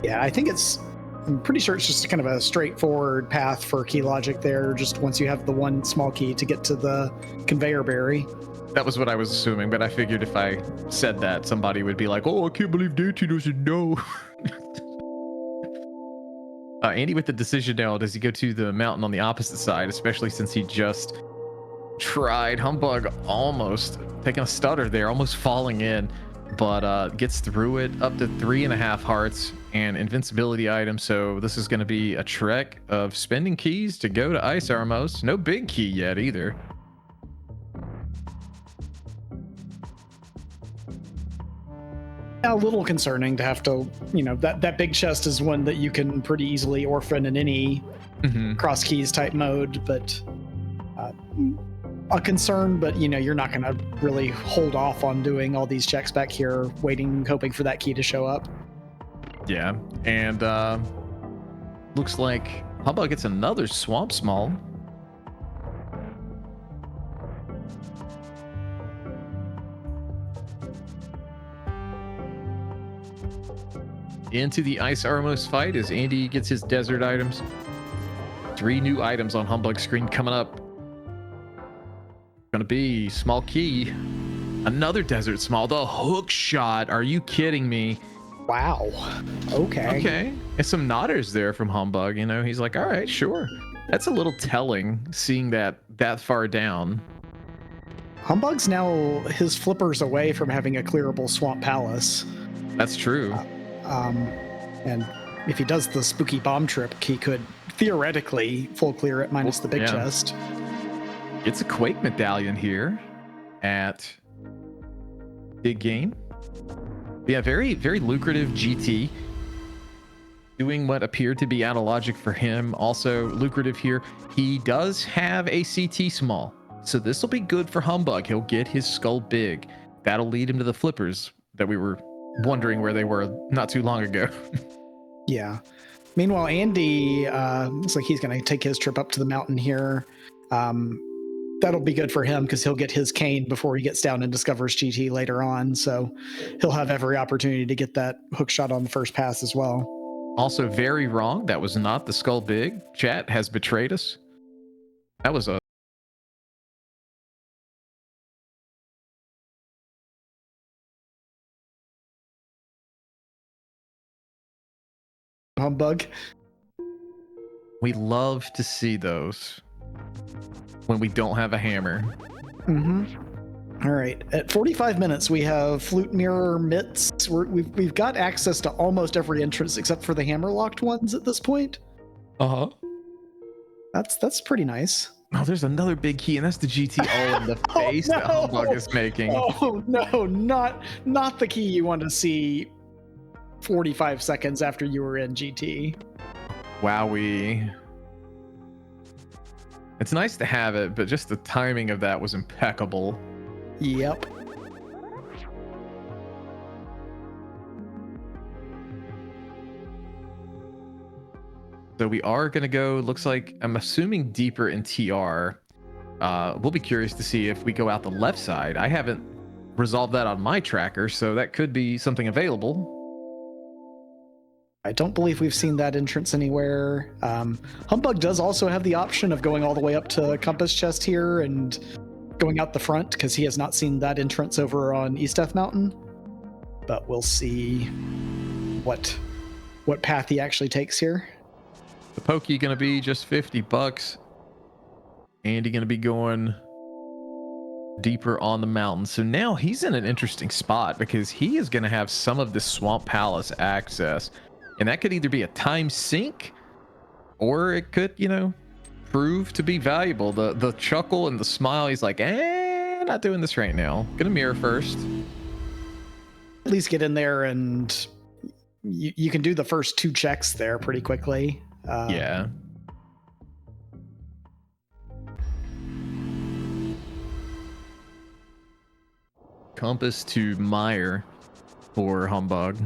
Yeah, I'm pretty sure it's just kind of a straightforward path for key logic there. Just once you have the one small key to get to the conveyor berry. That was what I was assuming, but I figured if I said that, somebody would be like, "Oh, I can't believe daaanty doesn't know." Andy with the decision now. Does he go to the mountain on the opposite side, especially since he just tried? Humbughh almost taking a stutter there, almost falling in, but gets through it up to 3.5 hearts and invincibility item. So this is going to be a trek of spending keys to go to Ice Armos. No big key yet either. A little concerning to have to, you know, that big chest is one that you can pretty easily orphan in any CrossKeys type mode, but a concern. But you know, you're not going to really hold off on doing all these checks back here, waiting, hoping for that key to show up. Yeah, and looks like Humbughh gets another swamp small. Into the Ice Armos fight as Andy gets his desert items. 3 new items on Humbugh's screen coming up. Gonna be small key, another desert small, the hook shot. Are you kidding me? Wow. Okay. And some nodders there from Humbughh. You know, he's like, all right, sure. That's a little telling, seeing that far down. Humbugh's now his flippers away from having a clearable swamp palace. That's true. And if he does the spooky bomb trip, he could theoretically full clear it minus the big chest. It's a Quake medallion here at Big Game. Yeah, very, very lucrative GT. Doing what appeared to be out of logic for him. Also lucrative here. He does have a CT small. So this will be good for Humbughh. He'll get his skull big. That'll lead him to the flippers that we were wondering where they were not too long ago. Yeah. Meanwhile, Andy looks like he's going to take his trip up to the mountain here. That'll be good for him because he'll get his cane before he gets down and discovers GT later on. So he'll have every opportunity to get that hook shot on the first pass as well. Also very wrong. That was not the skull big. Chat has betrayed us. That was a Humbug. we love to see those when we don't have a hammer. All right. At 45 minutes, we have flute mirror mitts. We've got access to almost every entrance except for the hammer locked ones at this point. Uh-huh. That's pretty nice. Oh, there's another big key, and that's the GTO in the face that Humbug is making. Oh no, not the key you want to see 45 seconds after you were in GT. Wowie. It's nice to have it, but just the timing of that was impeccable. Yep. So we are going to go, looks like, I'm assuming deeper in TR. We'll be curious to see if we go out the left side. I haven't resolved that on my tracker, so that could be something available. I don't believe we've seen that entrance anywhere. Humbug does also have the option of going all the way up to Compass Chest here and going out the front because he has not seen that entrance over on East Death Mountain. But we'll see what path he actually takes here. The pokey going to be just $50. Andy going to be going deeper on the mountain. So now he's in an interesting spot because he is going to have some of the Swamp Palace access. And that could either be a time sink or it could, prove to be valuable. The chuckle and the smile, he's like, not doing this right now. Gonna mirror first. At least get in there and you can do the first 2 checks there pretty quickly. Yeah. Compass to Meyer for Humbug.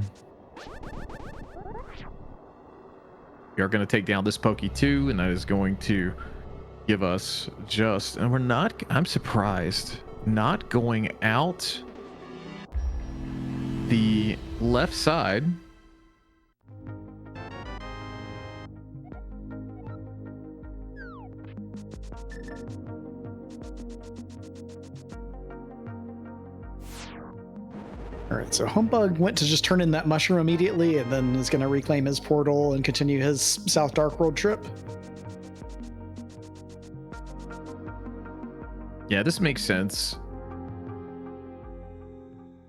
We are going to take down this pokey too, and that is going to give us just, and we're not, I'm surprised, not going out the left side. All right, so Humbug went to just turn in that mushroom immediately and then is going to reclaim his portal and continue his South Dark World trip. Yeah, this makes sense.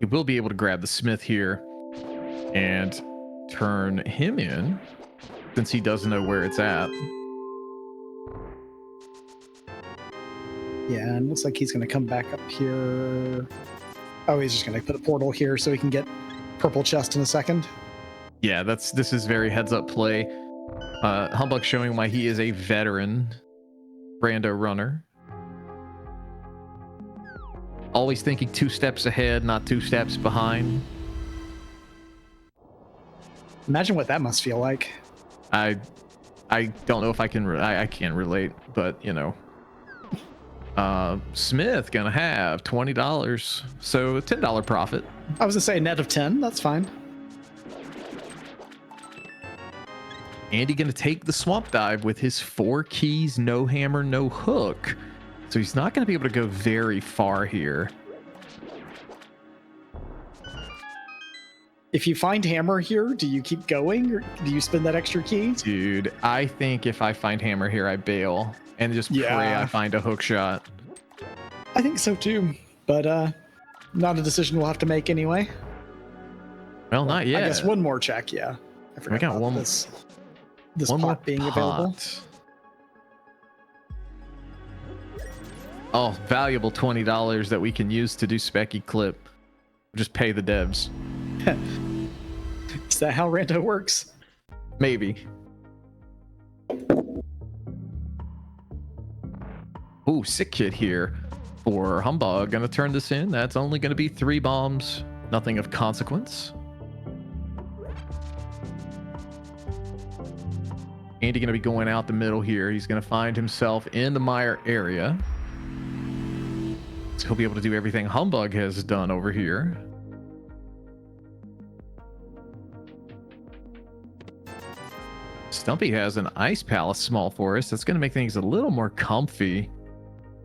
We will be able to grab the smith here and turn him in since he doesn't know where it's at. Yeah, and looks like he's going to come back up here. Oh, he's just going to put a portal here so he can get purple chest in a second. Yeah, this is very heads up play. Humbug showing why he is a veteran Brando runner. Always thinking 2 steps ahead, not 2 steps behind. Imagine what that must feel like. I don't know if I can I can't relate, but Smith gonna have $20, so a $10 profit. I was gonna say net of 10. That's fine. Andy gonna take the swamp dive with his 4 keys, no hammer, no hook, so he's not gonna be able to go very far here. If you find hammer here, do you keep going or do you spend that extra key? Dude, I think if I find hammer here, I bail and just pray I find a hook shot. I think so too, but not a decision we'll have to make anyway. Well, not yet. I guess one more check, yeah. I forgot we got about one this one more pot being available. Oh, valuable $20 that we can use to do Specky Clip. Just pay the devs. Is that how Rando works? Maybe. Ooh, sick kit here for Humbug. Gonna turn this in. That's only gonna be 3 bombs. Nothing of consequence. Andy gonna be going out the middle here. He's gonna find himself in the Meyer area. So he'll be able to do everything Humbug has done over here. Stumpy has an ice palace small forest. That's going to make things a little more comfy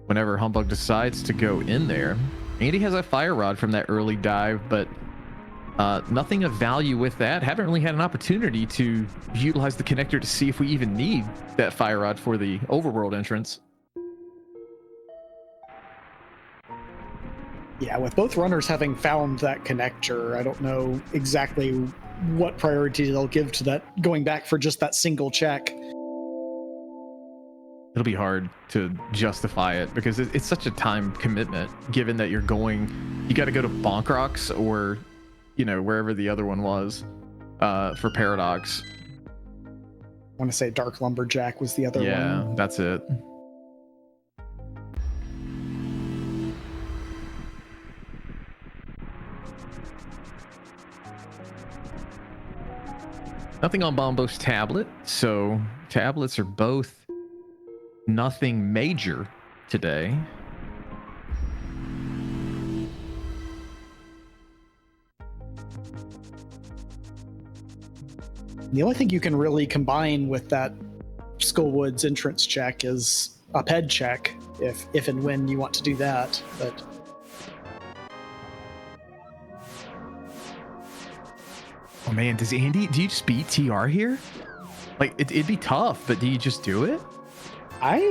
whenever Humbughh decides to go in there. Andy has a fire rod from that early dive, but nothing of value with that. Haven't really had an opportunity to utilize the connector to see if we even need that fire rod for the overworld entrance. Yeah, with both runners having found that connector, I don't know exactly what priority they'll give to that, going back for just that single check. It'll be hard to justify it because it's such a time commitment, given that you got to go to Bonk Rocks or, wherever the other one was for Paradox. I want to say Dark Lumberjack was the other one. Yeah, that's it. Nothing on Bombo's tablet, so tablets are both nothing major today. The only thing you can really combine with that Skullwoods entrance check is a ped check, if and when you want to do that. But oh man, do you just beat TR here? Like it'd be tough, but do you just do it? I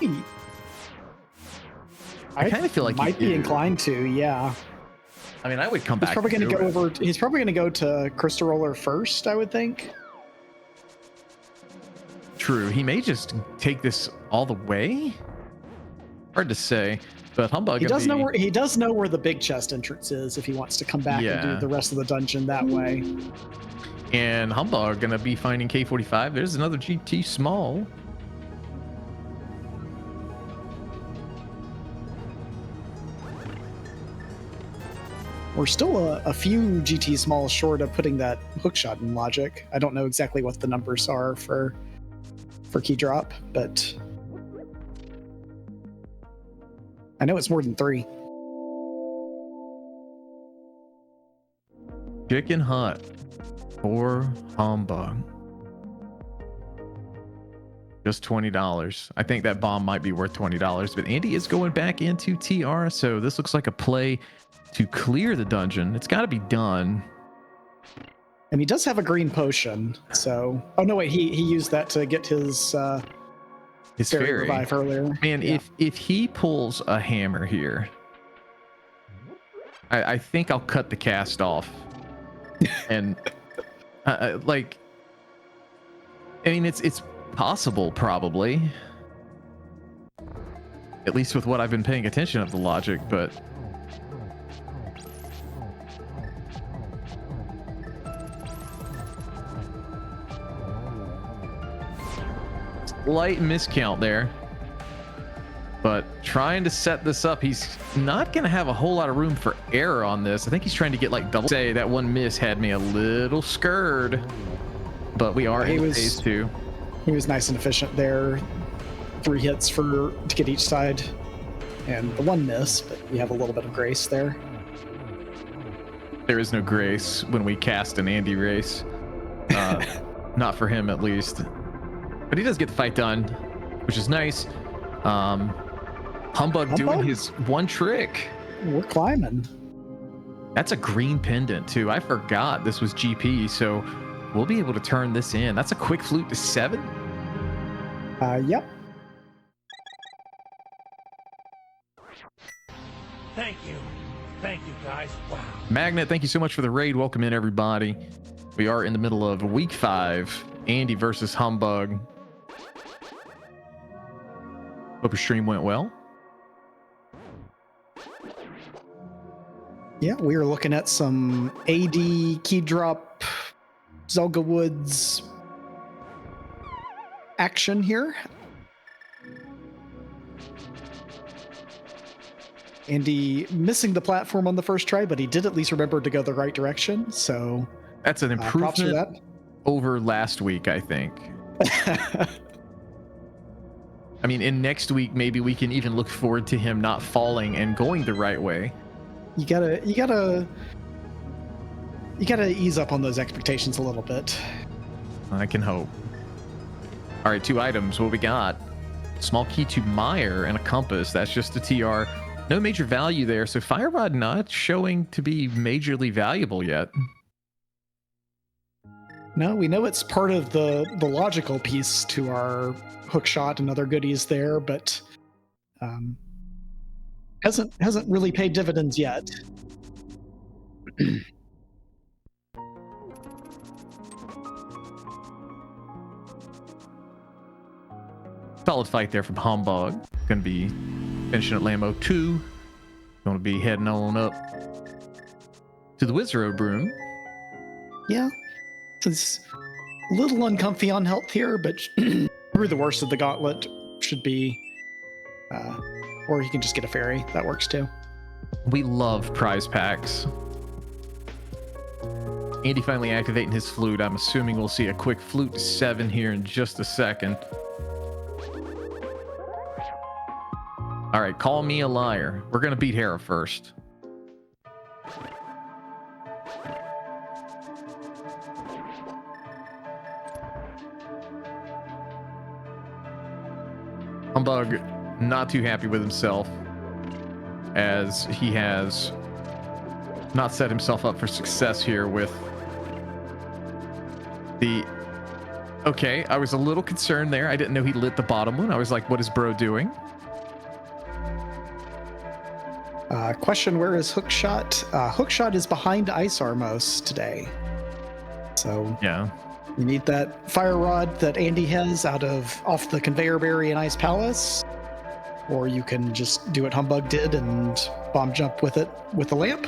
kind of feel like might be inclined to, yeah. I mean, I would come back. He's probably going to go to Crystal Roller first, I would think. True. He may just take this all the way. Hard to say, but Humbughh. He does know where the big chest entrance is if he wants to come back and do the rest of the dungeon that way. And Humbughh gonna be finding K45. There's another GT small. We're still a few GT smalls short of putting that hookshot in logic. I don't know exactly what the numbers are for key drop, but I know it's more than 3. Chicken Hut for Humbughh. Just $20. I think that bomb might be worth $20, but Andy is going back into TR, so this looks like a play to clear the dungeon. It's got to be done. And he does have a green potion, so... Oh, no, wait, he used that to get his fairy revive earlier. Man, yeah. If he pulls a hammer here, I think I'll cut the cast off. And, I mean, it's possible, probably. At least with what I've been paying attention of the logic, but... Light miscount there, but trying to set this up. He's not going to have a whole lot of room for error on this. I think he's trying to get like double. Say that one miss had me a little scared, but we are in phase 2. He was nice and efficient there. 3 hits to get each side, and the 1 miss, but we have a little bit of grace there. There is no grace when we cast an Andy race. Not for him, at least. But he does get the fight done, which is nice. Humbughh doing his one trick. We're climbing. That's a green pendant, too. I forgot this was GP, so we'll be able to turn this in. That's a quick flute to 7? Yep. Thank you, guys. Wow. Magnet, thank you so much for the raid. Welcome in, everybody. We are in the middle of week 5. Andy versus Humbughh. Hope your stream went well. Yeah, we are looking at some AD key drop Zelgawoods action here. Andy missing the platform on the first try, but he did at least remember to go the right direction. So that's an improvement over last week, I think. I mean, in next week, maybe we can even look forward to him not falling and going the right way. You gotta ease up on those expectations a little bit. I can hope. All right, 2 items. What we got? Small key to Meyer and a compass. That's just a TR. No major value there. So fire rod not showing to be majorly valuable yet. No, we know it's part of the logical piece to our hook shot and other goodies there, but hasn't really paid dividends yet. Solid fight there from Humbughh. Going to be finishing at Lambo 2. Going to be heading on up to the Wizard Broom. Yeah, it's a little uncomfy on health here, but through the worst of the gauntlet should be, or you can just get a fairy. That works too. We love prize packs. Andy finally activating his flute. I'm assuming we'll see a quick flute 7 here in just a second. All right, call me a liar. We're going to beat Hera first. Humbughh not too happy with himself, as he has not set himself up for success here with the... Okay, I was a little concerned there. I didn't know he lit the bottom one. I was like, what is bro doing? Question, where is Hookshot? Hookshot is behind Ice Armos today. So Yeah. you need that fire rod that Andy has off the conveyor berry in Ice Palace, or you can just do what Humbughh did and bomb jump with it with the lamp,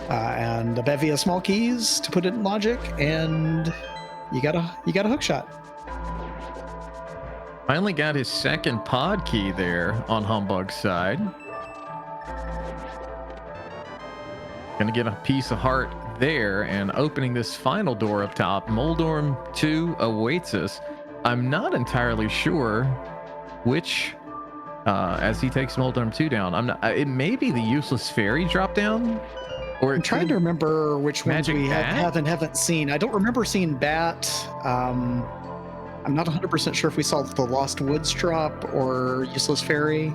and a bevy of small keys to put it in logic, and you got a hook shot. Finally got his second pod key there on Humbugh's side. Gonna get a piece of heart there, and opening this final door up top. Moldorm 2 awaits us. I'm not entirely sure which, as he takes Moldorm 2 down. I'm not. It may be the useless fairy drop down, or I'm trying to remember which ones Magic we Bat? haven't seen. I don't remember seeing Bat. I'm not 100% sure if we saw the Lost Woods drop or Useless Fairy.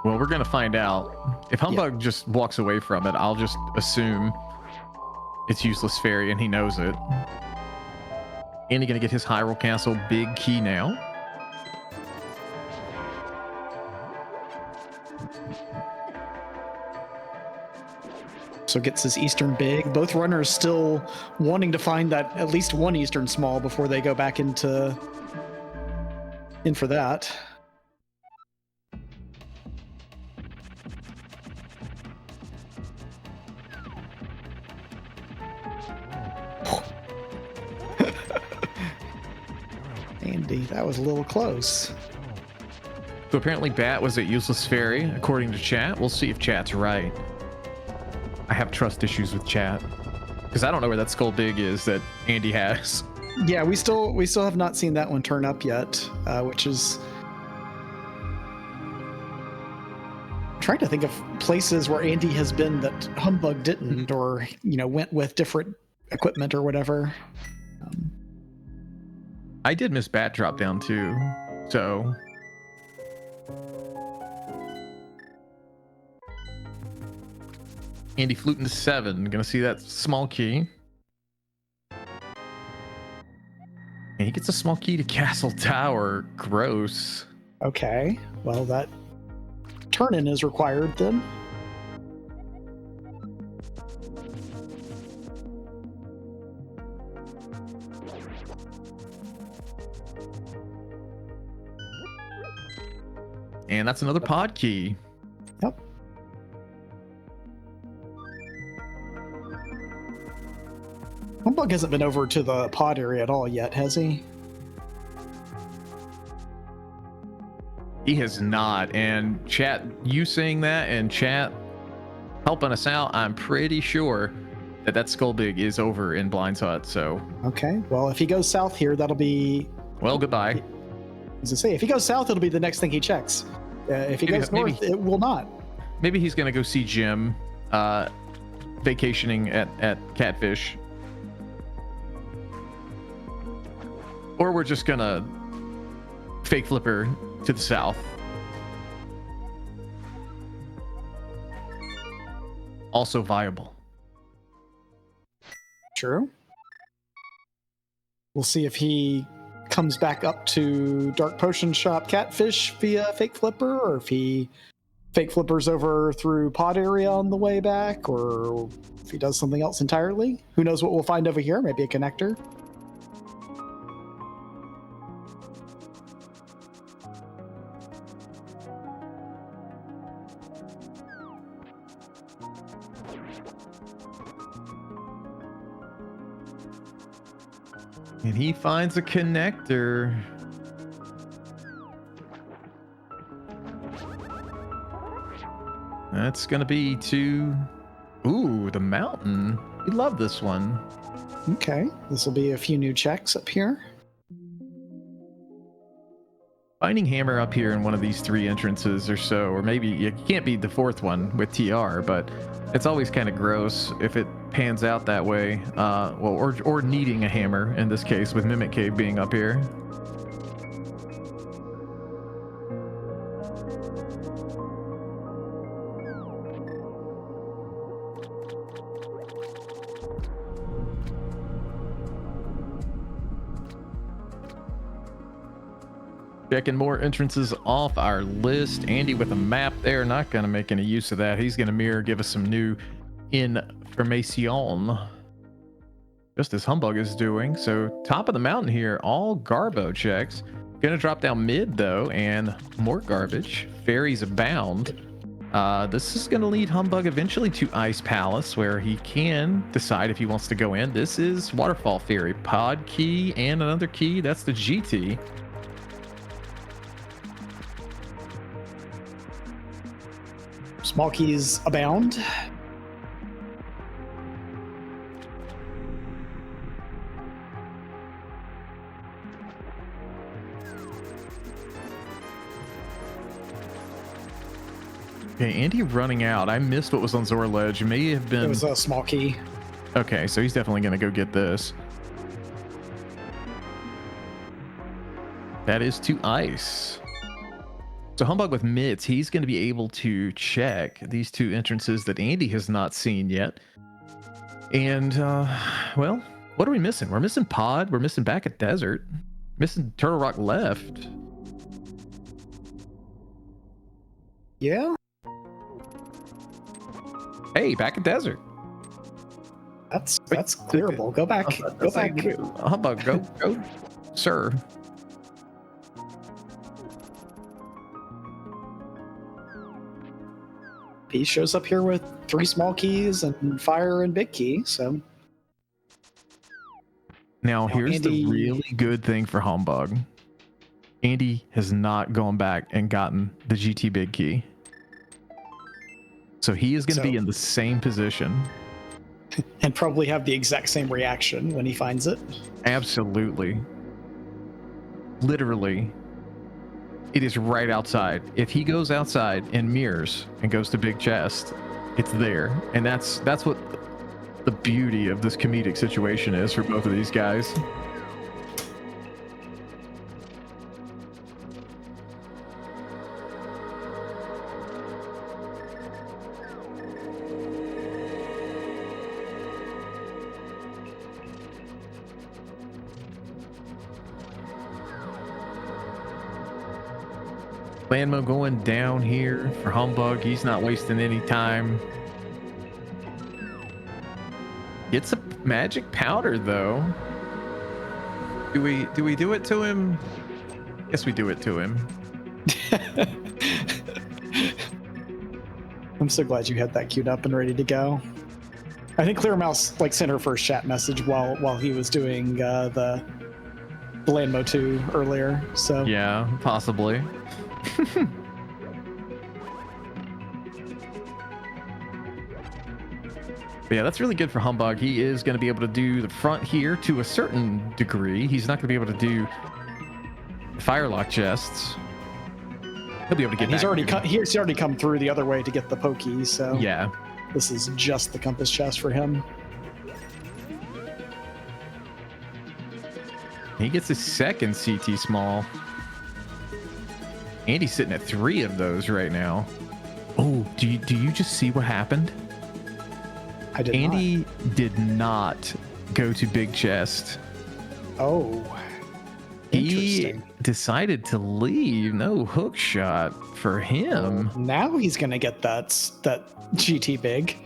Well, we're gonna find out. If Humbughh just walks away from it, I'll just assume it's useless fairy, and he knows it. And he's gonna get his Hyrule Castle big key now. So gets his Eastern big. Both runners still wanting to find that at least one Eastern small before they go back in for that. Andy, that was a little close. So apparently Bat was at useless fairy, according to chat. We'll see if chat's right. I have trust issues with chat because I don't know where that skull big is that Andy has. Yeah, we still have not seen that one turn up yet, which is... I'm trying to think of places where Andy has been that Humbughh didn't, or went with different equipment or whatever. I did miss Bat drop down too, so Andy fluting to 7. Gonna see that small key. And he gets a small key to Castle Tower. Gross. Okay, well, that turn-in is required then. And that's another pod key. Yep. Humbughh hasn't been over to the pod area at all yet, has he? He has not. And chat, you saying that and chat helping us out, I'm pretty sure that skull big is over in Blind's Hut. So Okay, well, if he goes south here, that'll be... well, goodbye. As I say, if he goes south, it'll be the next thing he checks. If he goes north, it will not. Maybe he's gonna go see Jim. vacationing at Catfish. Or we're just gonna fake flipper to the south. Also viable. True. We'll see if he comes back up to Dark Potion Shop Catfish via fake flipper, or if he fake flippers over through pod area on the way back, or if he does something else entirely. Who knows what we'll find over here? Maybe a connector. And he finds a connector. That's gonna be to, ooh, the mountain. We love this one. Okay, this will be a few new checks up here. Finding hammer up here in one of these 3 entrances or so, or maybe it can't be the 4th one with TR, but it's always kind of gross if it pans out that way. Or needing a hammer in this case, with Mimic Cave being up here. Checking more entrances off our list. Andy with a map there, not going to make any use of that. He's going to mirror, give us some new information, just as Humbughh is doing. So top of the mountain here, all Garbo checks. Going to drop down mid though, and more garbage. Fairies abound. This is going to lead Humbughh eventually to Ice Palace, where he can decide if he wants to go in. This is Waterfall Fairy. Pod key and another key. That's the GT. Small keys abound. Okay, Andy running out. I missed what was on Zor Ledge. It may have been... It was a small key. Okay, so he's definitely going to go get this. That is to Ice. So Humbughh with mitts, he's going to be able to check these 2 entrances that Andy has not seen yet. And, well, what are we missing? We're missing Pod. We're missing back at Desert. Missing Turtle Rock left. Yeah. Hey, back at Desert. That's clearable. Go back. Go back. Humbughh, go, sir. He shows up here with 3 small keys and fire and big key, so. Now, here's Andy... the really good thing for Humbughh. Andy has not gone back and gotten the GT big key. So he is going to be in the same position. And probably have the exact same reaction when he finds it. Absolutely. Literally. It is right outside. If he goes outside and mirrors and goes to big chest, it's there. And that's what the beauty of this comedic situation is for both of these guys. Landmo going down here for Humbughh. He's not wasting any time. Gets a magic powder though. Do we do it to him? Yes, we do it to him. I'm so glad you had that queued up and ready to go. I think Clear Mouse sent her first chat message while he was doing the Landmo 2 earlier. So yeah, possibly. But yeah, that's really good for Humbughh. He is going to be able to do the front here to a certain degree. He's not going to be able to do firelock chests. He'll be able to get. He's already come through the other way to get the pokey. So yeah, This is just the compass chest for him. He gets his second CT small. Andy's sitting at 3 of those right now. Oh, do you just see what happened? I did Andy not. did not go to big chest. Oh, He interesting. decided to leave. No hook shot for him. Now he's gonna get that GT big.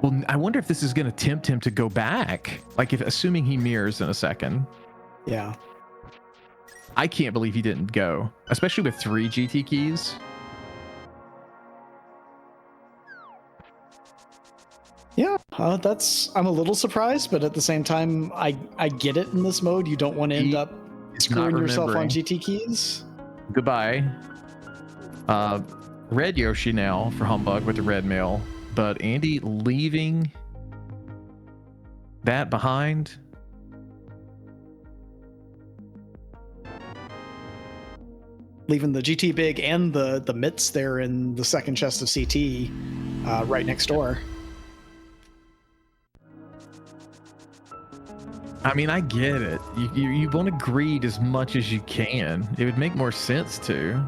Well, I wonder if this is going to tempt him to go back. Like, if assuming he mirrors in a second. Yeah. I can't believe he didn't go, especially with 3 GT keys. Yeah, I'm a little surprised, but at the same time, I get it in this mode. You don't want to end up screwing yourself on GT keys. Goodbye. Red Yoshi now for Humbughh with the red mail, but Andy leaving that behind. Leaving the GT big and the mitts there in the second chest of CT right next door. I mean, I get it. You want to greed as much as you can. It would make more sense to.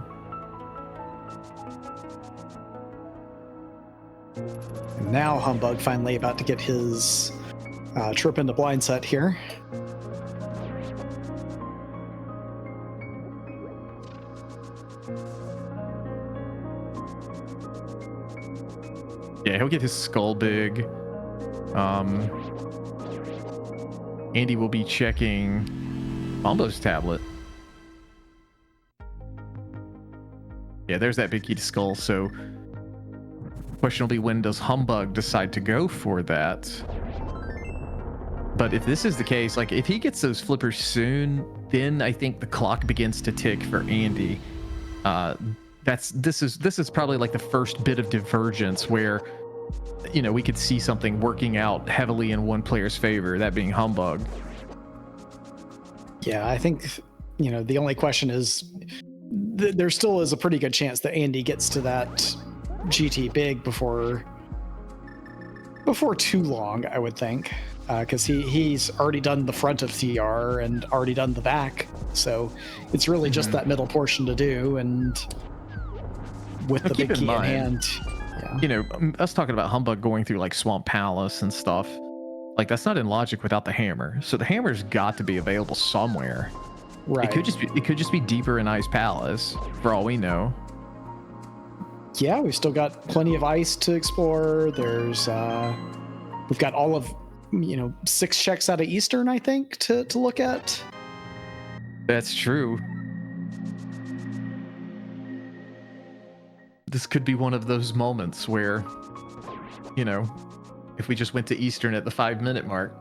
And now Humbughh finally about to get his trip into blind set here. Yeah, he'll get his skull big. Andy will be checking Bombo's tablet. Yeah, there's that big key to skull. So, question will be, when does Humbughh decide to go for that? But if this is the case, like if he gets those flippers soon, then I think the clock begins to tick for Andy. This is probably like the first bit of divergence where, you know, we could see something working out heavily in one player's favor, that being Humbughh. Yeah, I think, you know, the only question is there still is a pretty good chance that Andy gets to that GT big before too long, I would think, because he's already done the front of TR and already done the back, so it's really just that middle portion to do, and with the big key in hand. Yeah. You know, us talking about Humbughh going through like Swamp Palace and stuff, like that's not in logic without the hammer. So the hammer's got to be available somewhere. Right. It could just be deeper in Ice Palace, for all we know. Yeah, we've still got plenty of ice to explore. There's we've got all of, you know, 6 checks out of Eastern, I think, to look at. That's true. This could be one of those moments where, you know, if we just went to Eastern at the 5-minute mark.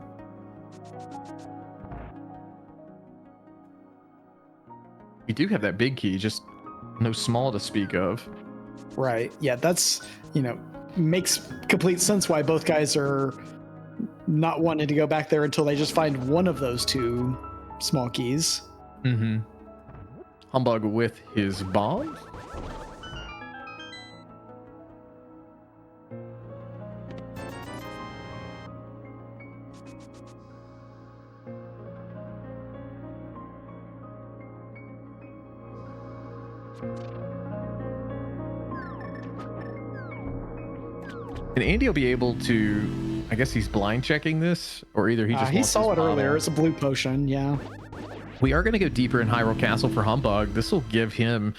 We do have that big key, just no small to speak of. Right. Yeah, that's, you know, makes complete sense why both guys are not wanting to go back there until they just find one of those 2 small keys. Mm-hmm. Humbughh with his bomb. And Andy will be able to, I guess he's blind checking this, or either he just he wants saw his it earlier. model. It's a blue potion, yeah. We are going to go deeper in Hyrule Castle for Humbughh. This will give him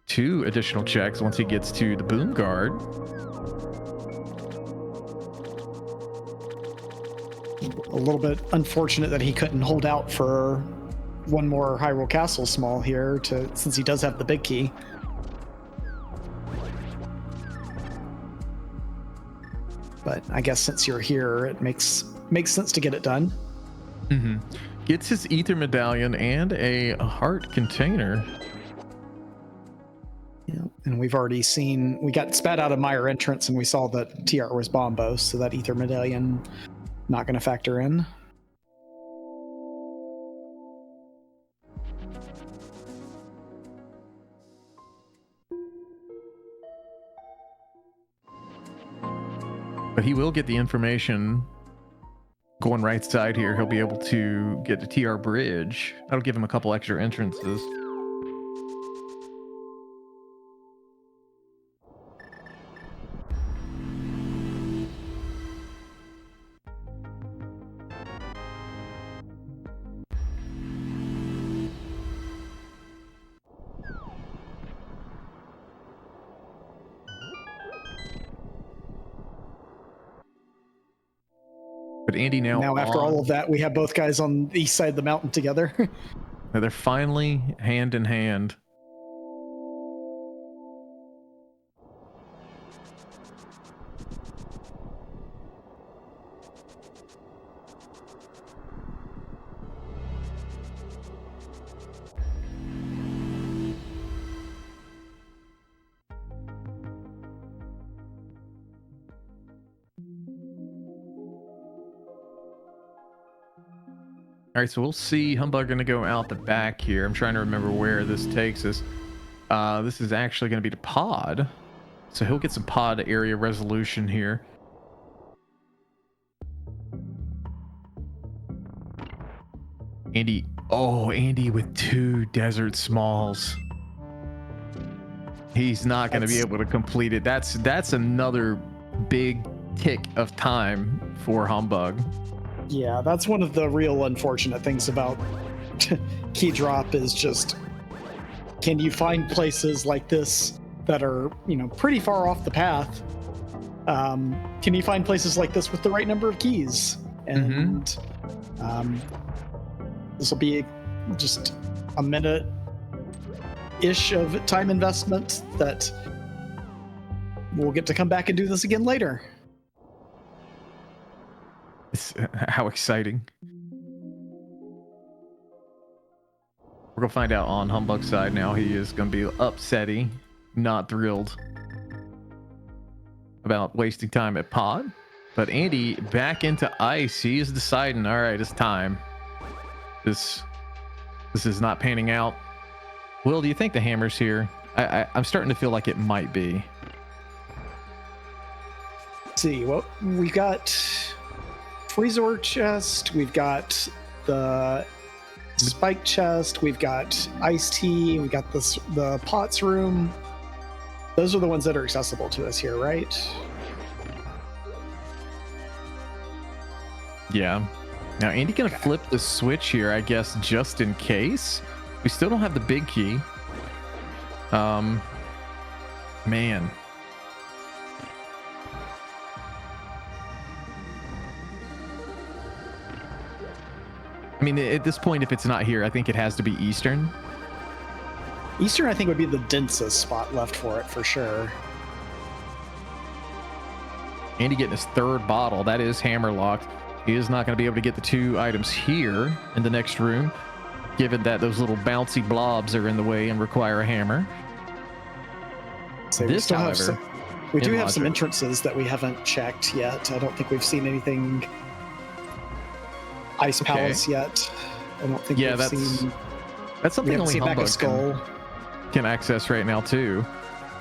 2 additional checks once he gets to the Boom Guard. A little bit unfortunate that he couldn't hold out for one more Hyrule Castle small here, since he does have the big key. But I guess since you're here, it makes sense to get it done. Mm-hmm. Gets his Ether Medallion and a heart container. Yeah, and we've already seen, we got spat out of Meyer entrance and we saw that TR was Bombo, so that Ether Medallion not going to factor in. But he will get the information going right side here. He'll be able to get to TR Bridge. That'll give him a couple extra entrances. But Andy Now after all of that, we have both guys on the east side of the mountain together. They're finally hand in hand. All right, so we'll see Humbughh going to go out the back here. I'm trying to remember where this takes us. This is actually going to be to pod. So he'll get some pod area resolution here. Andy. Oh, Andy with 2 desert smalls. He's not going to be able to complete it. That's another big tick of time for Humbughh. Yeah, that's one of the real unfortunate things about key drop is just, can you find places like this that are, you know, pretty far off the path? Can you find places like this with the right number of keys? And this will be just a minute-ish of time investment that we'll get to come back and do this again later. How exciting. We're gonna find out on Humbugh's side now. He is gonna be upsetty, not thrilled about wasting time at pod. But Andy back into ice. He is deciding, all right, it's time. This is not panning out. Will, do you think the hammer's here? I'm starting to feel like it might be. Let's see, well, we've got Freezor chest, we've got the spike chest, we've got iced tea, we've got the pots room. Those are the ones that are accessible to us here, right? Yeah. Now Andy gonna flip the switch here, I guess, just in case. We still don't have the big key. Man. I mean, at this point, if it's not here, I think it has to be Eastern. Eastern, I think, would be the densest spot left for it, for sure. Andy getting his 3rd bottle. That is hammer locked. He is not going to be able to get the 2 items here in the next room, given that those little bouncy blobs are in the way and require a hammer. So this, however, we do have some entrances that we haven't checked yet. I don't think we've seen anything Ice Palace yet. I don't think we've seen. That's something only Humbughh can access right now too.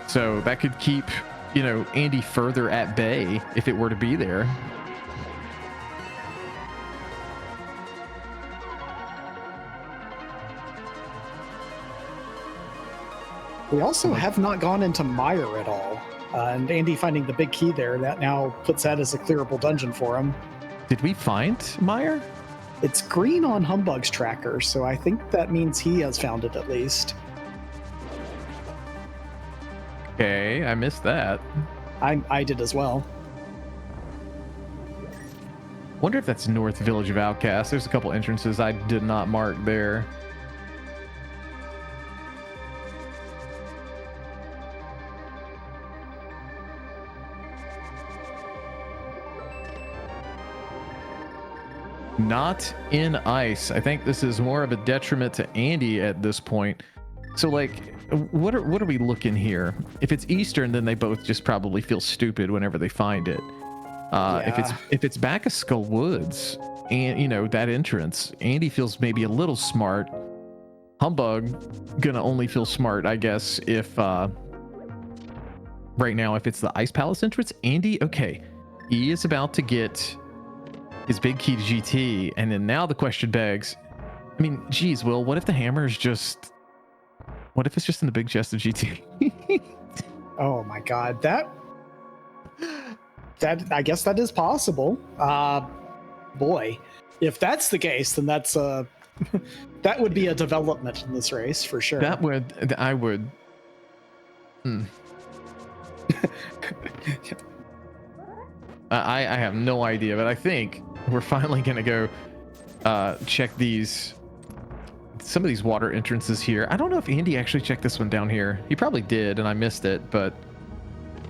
So that could keep, you know, Andy further at bay if it were to be there. We also have not gone into Mire at all. And Andy finding the big key there, that now puts that as a clearable dungeon for him. Did we find Mire? It's green on Humbugh's tracker, so I think that means he has found it at least. Okay, I missed that. I did as well. Wonder if that's North Village of Outcasts. There's a couple entrances I did not mark there. Not in ice. I think this is more of a detriment to Andy at this point. So like, what are we looking here? If it's Eastern, then they both just probably feel stupid whenever they find it. If it's back of Skull Woods and, you know, that entrance, Andy feels maybe a little smart. Humbughh gonna only feel smart, I guess, if right now if it's the Ice Palace entrance. Andy, okay, E is about to get his big key to GT, and then now the question begs, I mean, geez, Will, what if the hammer is just... What if it's just in the big chest of GT? Oh my god, that I guess that is possible. Boy, if that's the case, then that's that would be a development in this race for sure. That would, I would. I have no idea, but I think we're finally gonna go check some of these water entrances here. I don't know if Andy actually checked this one down here. He probably did, and I missed it. But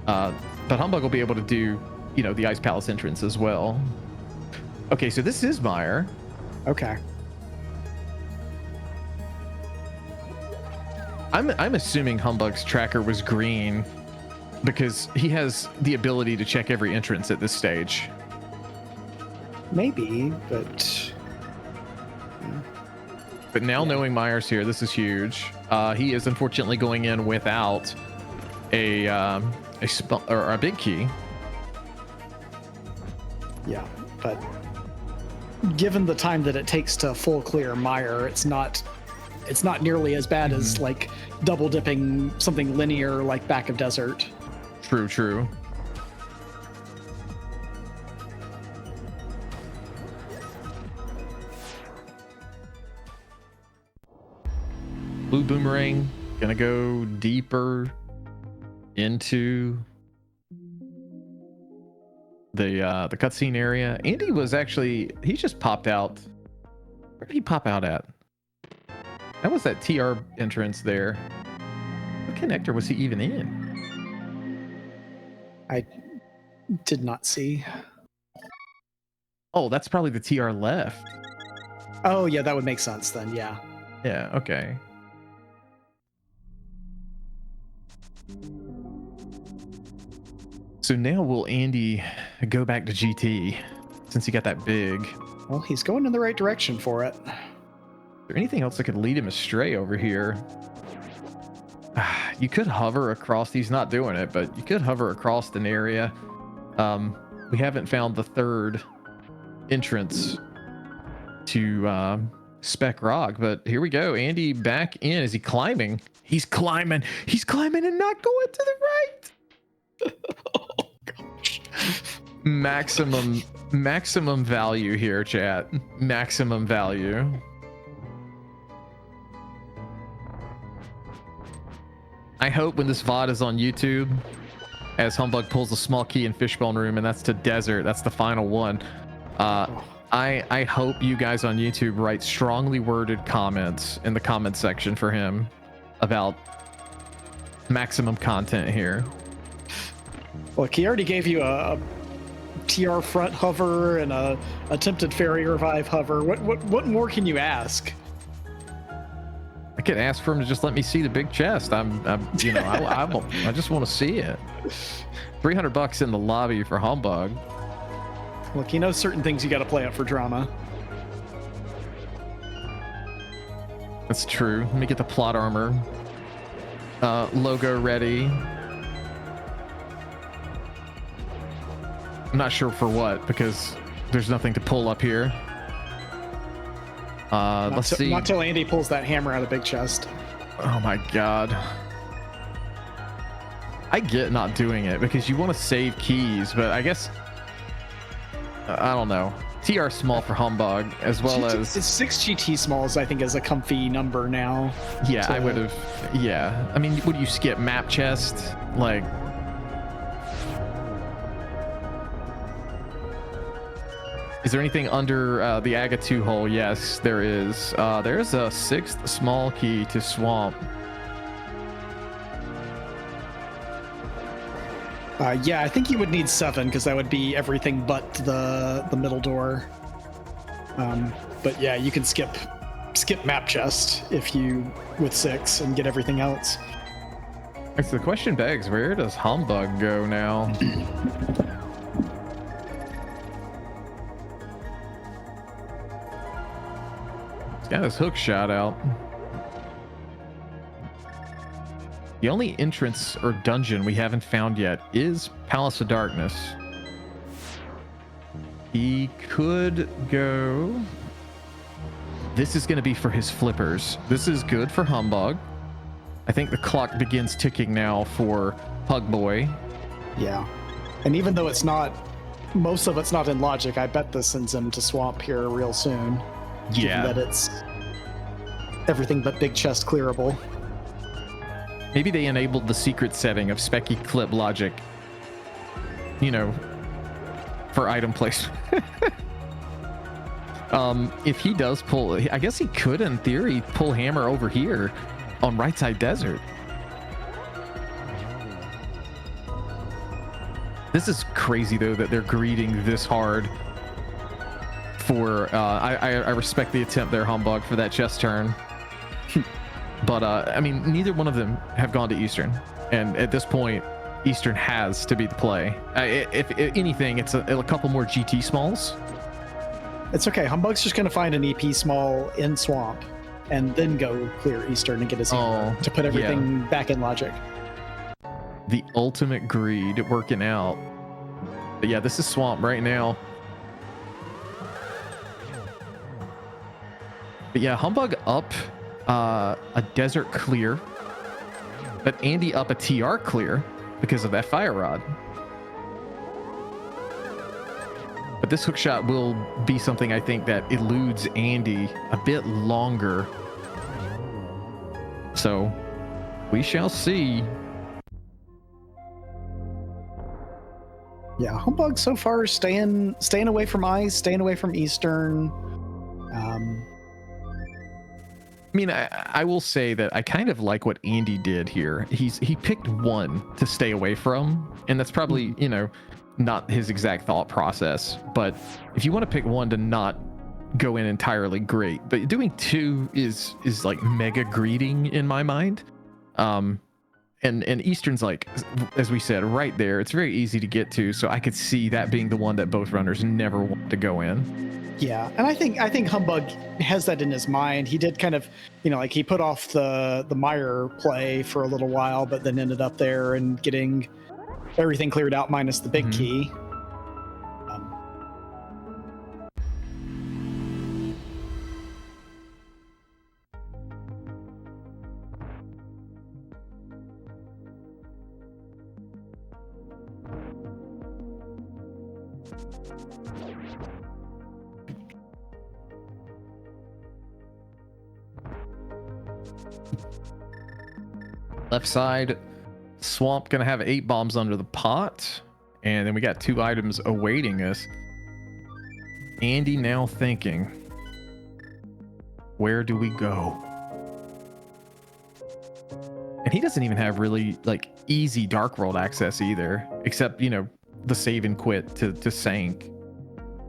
Humbughh will be able to do, the Ice Palace entrance as well. Okay, so this is Meyer. Okay. I'm assuming Humbugh's tracker was green because he has the ability to check every entrance at this stage. Maybe, but now knowing Meyer's here, this is huge. He is unfortunately going in without a big key. Yeah, but given the time that it takes to full clear Meyer, it's not nearly as bad as like double dipping something linear like Back of Desert. True. Blue Boomerang gonna go deeper into the cutscene area. Andy was actually, he just popped out. Where did he pop out at? That was that TR entrance there. What connector was he even in? I did not see. Oh, that's probably the TR left. Oh yeah, that would make sense then. Yeah. Yeah, okay. So now will Andy go back to GT since he got that big? Well, he's going in the right direction for it. Is there anything else that could lead him astray over here? You could hover across. He's not doing it, but you could hover across an area. We haven't found the third entrance to Spec Rock, but here we go. Andy back in. Is he climbing? He's climbing. He's climbing and not going to the right. Oh gosh. Maximum value here, chat. Maximum value. I hope when this VOD is on YouTube, as Humbughh pulls a small key in Fishbone Room, and that's to Desert, that's the final one. I hope you guys on YouTube write strongly worded comments in the comment section for him about maximum content here. Look, he already gave you a TR front hover and a attempted fairy revive hover. What more can you ask? I could ask for him to just let me see the big chest. I just want to see it. $300 in the lobby for Humbughh. Look, he knows certain things you got to play up for drama. That's true. Let me get the plot armor logo ready. I'm not sure for what, because there's nothing to pull up here. Let's see. Not till Andy pulls that hammer out of the big chest. Oh my god. I get not doing it because you want to save keys, but I guess I don't know. TR small for Humbughh as well as it's 6 GT smalls. I think is a comfy number now. Yeah, I would have. Yeah, I mean, would you skip map chest? Like, is there anything under the Aga 2 hole? Yes, there is. There's a 6th small key to Swamp. Yeah, I think you would need 7 because that would be everything but the middle door. But yeah, you can skip map chest if you with 6 and get everything else. So the question begs, where does Humbughh go now? He's got his hook shot out. The only entrance or dungeon we haven't found yet is Palace of Darkness. He could go. This is going to be for his flippers. This is good for Humbughh. I think the clock begins ticking now for Pug Boy. Yeah. And even though it's not, most of it's not in logic, I bet this sends him to swamp here real soon. Yeah. Given that it's everything but big chest clearable. Maybe they enabled the secret setting of Specky Clip logic, you know, for item placement. If he does pull, I guess he could, in theory, pull Hammer over here on right side desert. This is crazy, though, that they're greeting this hard for, I respect the attempt there, Humbughh, for that chest turn. But, I mean, neither one of them have gone to Eastern. And at this point, Eastern has to be the play. If anything, it's a couple more GT smalls. It's okay. Humbugh's just going to find an EP small in swamp and then go clear Eastern and get his hammer to put everything back in logic. The ultimate greed working out. But yeah, this is swamp right now. But yeah, Humbughh up a desert clear, but Andy up a TR clear because of that fire rod. But this hook shot will be something I think that eludes Andy a bit longer. So we shall see. Yeah, Humbughh so far staying away from ice, staying away from Eastern. I mean, I will say that I kind of like what Andy did here. He picked one to stay away from, and that's probably, you know, not his exact thought process. But if you want to pick one to not go in entirely, great. But doing two is like mega greeting in my mind. And Eastern's, like, as we said, right there. It's very easy to get to, so I could see that being the one that both runners never want to go in. Yeah, and I think Humbughh has that in his mind. He did kind of, you know, like he put off the Meyer play for a little while, but then ended up there and getting everything cleared out minus the big key. Left side, swamp gonna have 8 bombs under the pot, and then we got 2 items awaiting us. Andy now thinking, where do we go? And he doesn't even have really, like, easy Dark World access either, except, you know, the save and quit to Sank.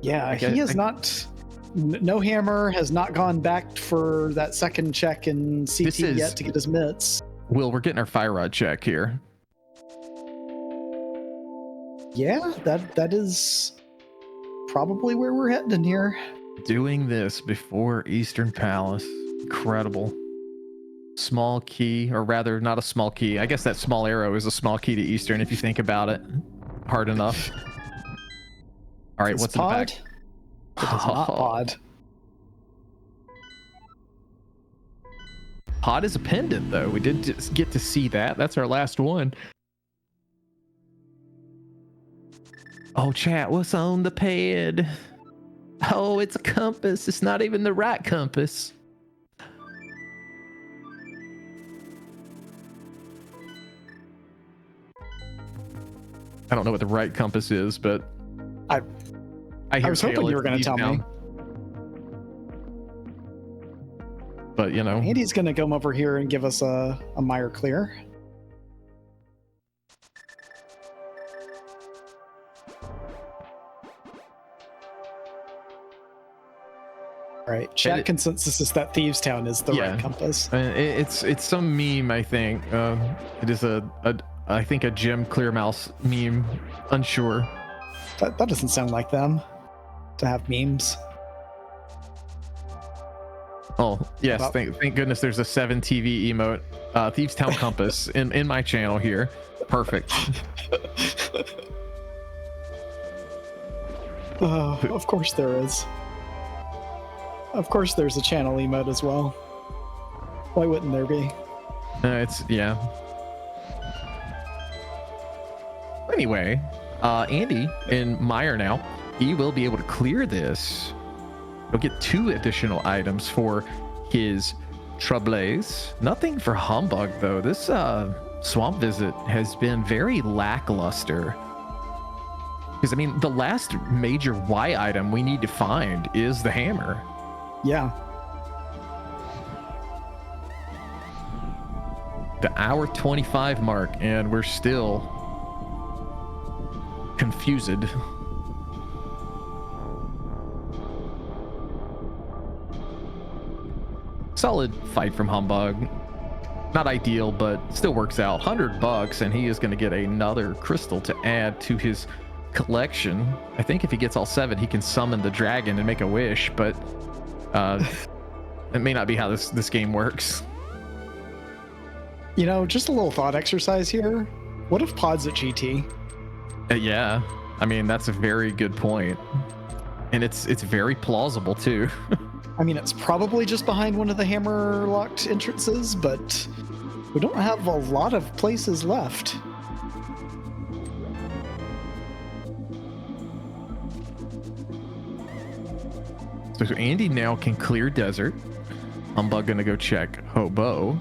Yeah, he has not. No hammer, has not gone back for that second check in CT yet to get his mitts. Will, we're getting our fire rod check here. Yeah, that is probably where we're heading here. Doing this before Eastern Palace. Incredible. Small key, or rather not a small key. I guess that small arrow is a small key to Eastern if you think about it hard enough. All right, what's in the back? It is not pod. Pod is a pendant, though. We did just get to see that. That's our last one. Oh, chat, what's on the pad? Oh, it's a compass. It's not even the right compass. I don't know what the right compass is, but I was hoping you were going to tell me. But, you know, Andy's going to come over here and give us a Meyer clear. All right, chat consensus is that Thieves Town is the right compass. It's some meme, I think. It is I think a Jim Clearmouse meme. Unsure. That doesn't sound like them to have memes. Oh, yes. Thank goodness there's a 7 TV emote. Thieves Town Compass in my channel here. Perfect. Of course there is. Of course there's a channel emote as well. Why wouldn't there be? Yeah. Anyway, Andy in Meyer now, he will be able to clear this. He'll get 2 additional items for his troubles. Nothing for Humbughh, though. This swamp visit has been very lackluster. Because, I mean, the last major Y item we need to find is the hammer. Yeah. The hour 25 mark, and we're still confused. Solid fight from Humbughh. Not ideal, but still works out. $100, and he is going to get another crystal to add to his collection. I think if he gets all 7, he can summon the dragon and make a wish, but it may not be how this game works. You know, just a little thought exercise here. What if Pod's at GT? Yeah, I mean, that's a very good point. And it's very plausible, too. I mean, it's probably just behind one of the hammer-locked entrances, but we don't have a lot of places left. So Andy now can clear desert. Humbughh gonna go check Hobo.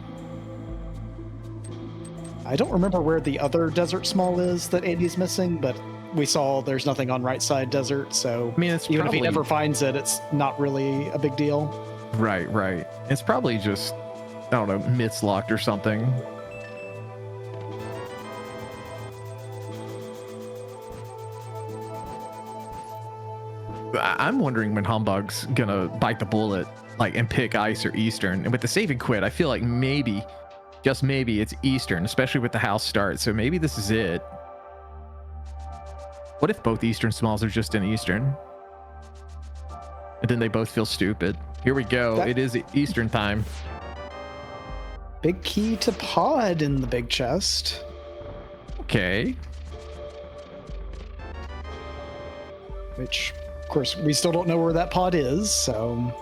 I don't remember where the other desert small is that Andy's missing, but we saw there's nothing on right side desert, so I mean, it's even probably, if he never finds it, it's not really a big deal. Right. It's probably just, I don't know, myths locked or something. I'm wondering when Humbugh's gonna bite the bullet, like, and pick Ice or Eastern. And with the save and quit, I feel like maybe, just maybe, it's Eastern, especially with the house start. So maybe this is it. What if both Eastern smalls are just in Eastern? And then they both feel stupid. Here we go. It is Eastern time. Big key to Pod in the big chest. Okay. Which, of course, we still don't know where that pod is, so...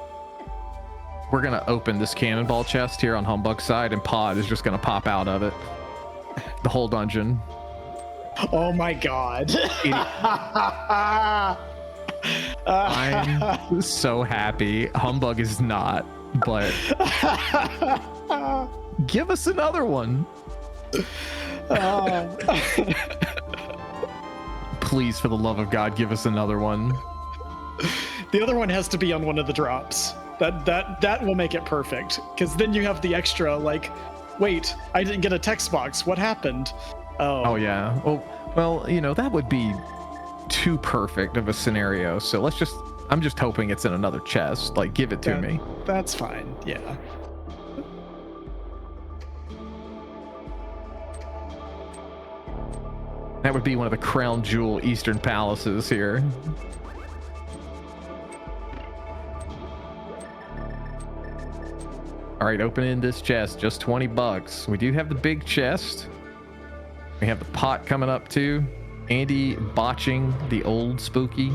We're going to open this cannonball chest here on Humbugh's side, and Pod is just going to pop out of it. The whole dungeon. Oh my god. I'm so happy. Humbughh is not, but give us another one. Please, for the love of God, give us another one. The other one has to be on one of the drops. That will make it perfect, because then you have the extra, like, wait, I didn't get a text box. What happened? Oh yeah. Well, you know, that would be too perfect of a scenario. So I'm just hoping it's in another chest. Like, give it to me. That's fine. Yeah. That would be one of the crown jewel Eastern palaces here. All right, opening this chest, just $20. We do have the big chest. We have the pot coming up too. Andy botching the old spooky.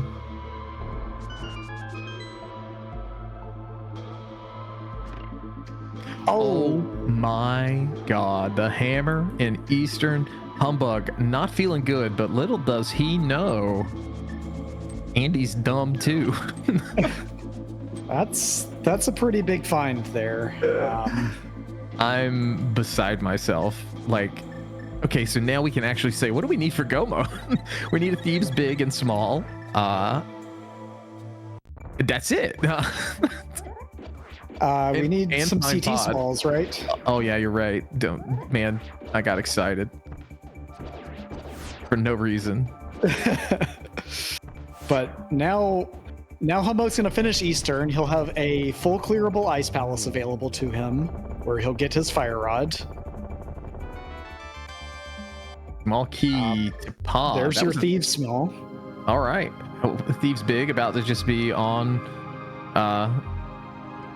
Oh my God, the hammer in Eastern. Humbughh not feeling good, but little does he know, Andy's dumb too. That's a pretty big find there. I'm beside myself. Like, okay, so now we can actually say, what do we need for Gomo? We need a thieves big and small. That's it. We need some CT pod. smalls, right? Oh yeah, you're right. Man, I got excited for no reason. But now Humbugh's going to finish Eastern. He'll have a full clearable ice palace available to him, where he'll get his fire rod. Small key to pod. There's your thieves small. All right. Oh, thieves big about to just be on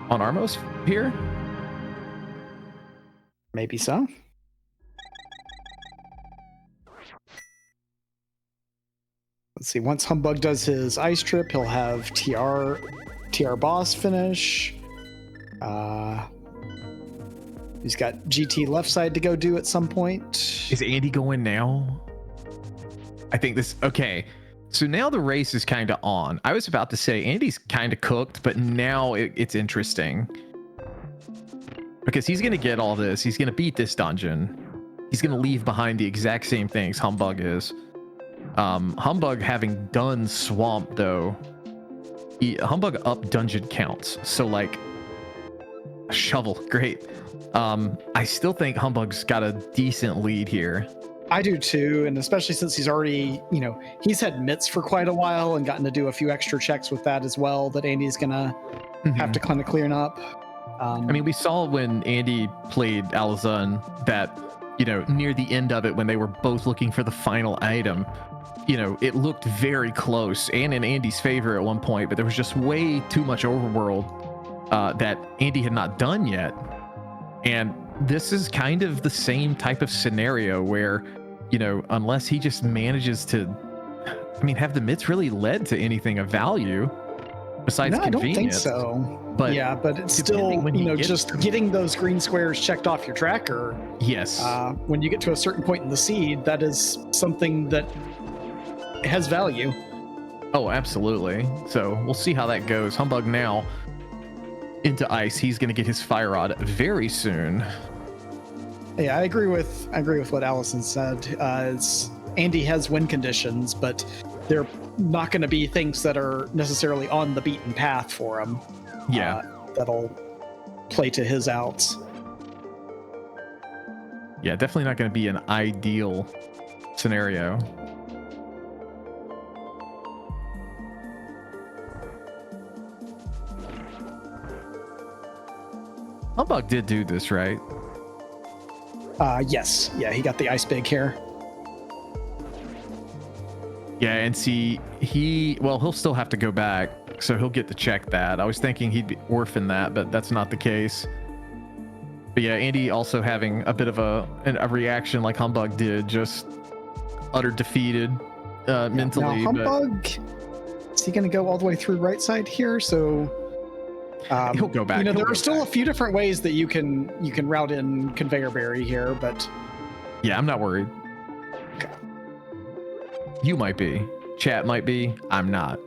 Armos here. Maybe so. Let's see. Once Humbughh does his ice trip, he'll have TR boss finish. He's got GT left side to go do at some point. Is Andy going now? I think this. Okay. So now the race is kind of on. I was about to say Andy's kind of cooked, but now it's interesting. Because he's going to get all this. He's going to beat this dungeon. He's going to leave behind the exact same things Humbughh is. Humbughh having done Swamp, though, Humbughh up dungeon counts. So, like, a shovel, great. I still think Humbugh's got a decent lead here. I do too, and especially since he's already, he's had mitts for quite a while and gotten to do a few extra checks with that as well that Andy's gonna have to kind of clean up. I mean, we saw when Andy played Alazun that, near the end of it, when they were both looking for the final item, it looked very close and in Andy's favor at one point, but there was just way too much overworld that Andy had not done yet. And this is kind of the same type of scenario where, unless he just manages to, have the mitts really led to anything of value besides convenience? I don't think so. But yeah, but it's still, just getting those green squares checked off your tracker. Yes. When you get to a certain point in the seed, that is something that has value. Oh, absolutely. So we'll see how that goes. Humbughh now into ice. He's going to get his fire rod very soon. Yeah, I agree with what Allison said. Andy has win conditions, but they're not going to be things that are necessarily on the beaten path for him. Yeah, that'll play to his outs. Yeah, definitely not going to be an ideal scenario. Humbughh did do this, right? Yes. Yeah, he got the ice big here. Yeah, and see, he'll still have to go back, so he'll get to check that. I was thinking he'd be orphan that, but that's not the case. But yeah, Andy also having a bit of a reaction like Humbughh did, just utter defeated mentally. Now, Humbughh, is he going to go all the way through right side here? So he'll go back. There are still a few different ways that you can route in Conveyor Berry here, but yeah, I'm not worried. Okay. You might be. Chat might be. I'm not.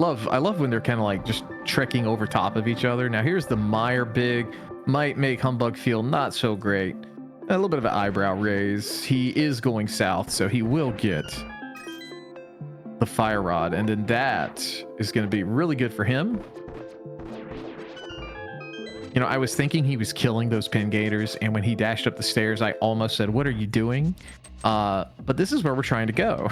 I love when they're kind of like just trekking over top of each other. Now here's the Meyer big. Might make Humbughh feel not so great. A little bit of an eyebrow raise. He is going south, so he will get the fire rod, and then that is going to be really good for him. I was thinking he was killing those pin gators, and when he dashed up the stairs, I almost said, "What are you doing?" But this is where we're trying to go.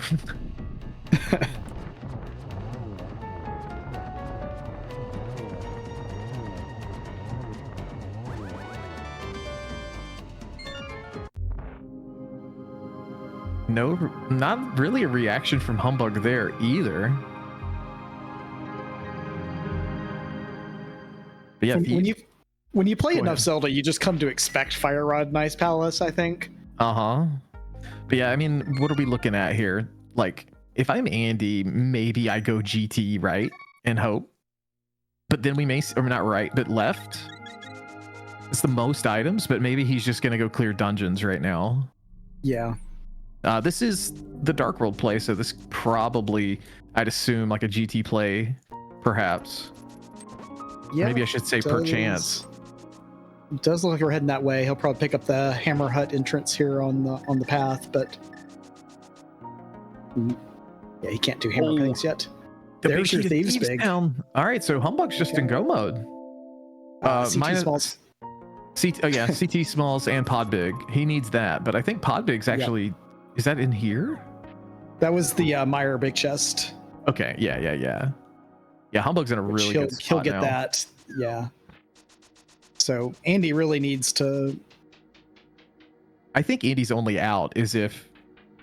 No, not really a reaction from Humbughh there either. But yeah, when you play enough Zelda, you just come to expect Fire Rod and Ice Palace, I think. But yeah, what are we looking at here? Like, if I'm Andy, maybe I go GT right and hope. But then we may, or not right, but left. It's the most items, but maybe he's just going to go clear dungeons right now. Yeah. This is the Dark World play, so this probably, I'd assume, like a GT play, perhaps. Yeah, maybe I should say perchance. It does look like we're heading that way. He'll probably pick up the Hammer Hut entrance here on the path, but yeah, he can't do Hammer Pigs yet. There's your Thieves Big. All right, so Humbugh's just in go mode. CT Smalls. CT Smalls and Pod Big. He needs that, but I think Pod Big's actually... Yep. Is that in here? That was the Meyer Big Chest. Okay, yeah. Yeah, Humbugh's in a really good spot he'll get now. that, yeah. So Andy really needs to... I think Andy's only out is if,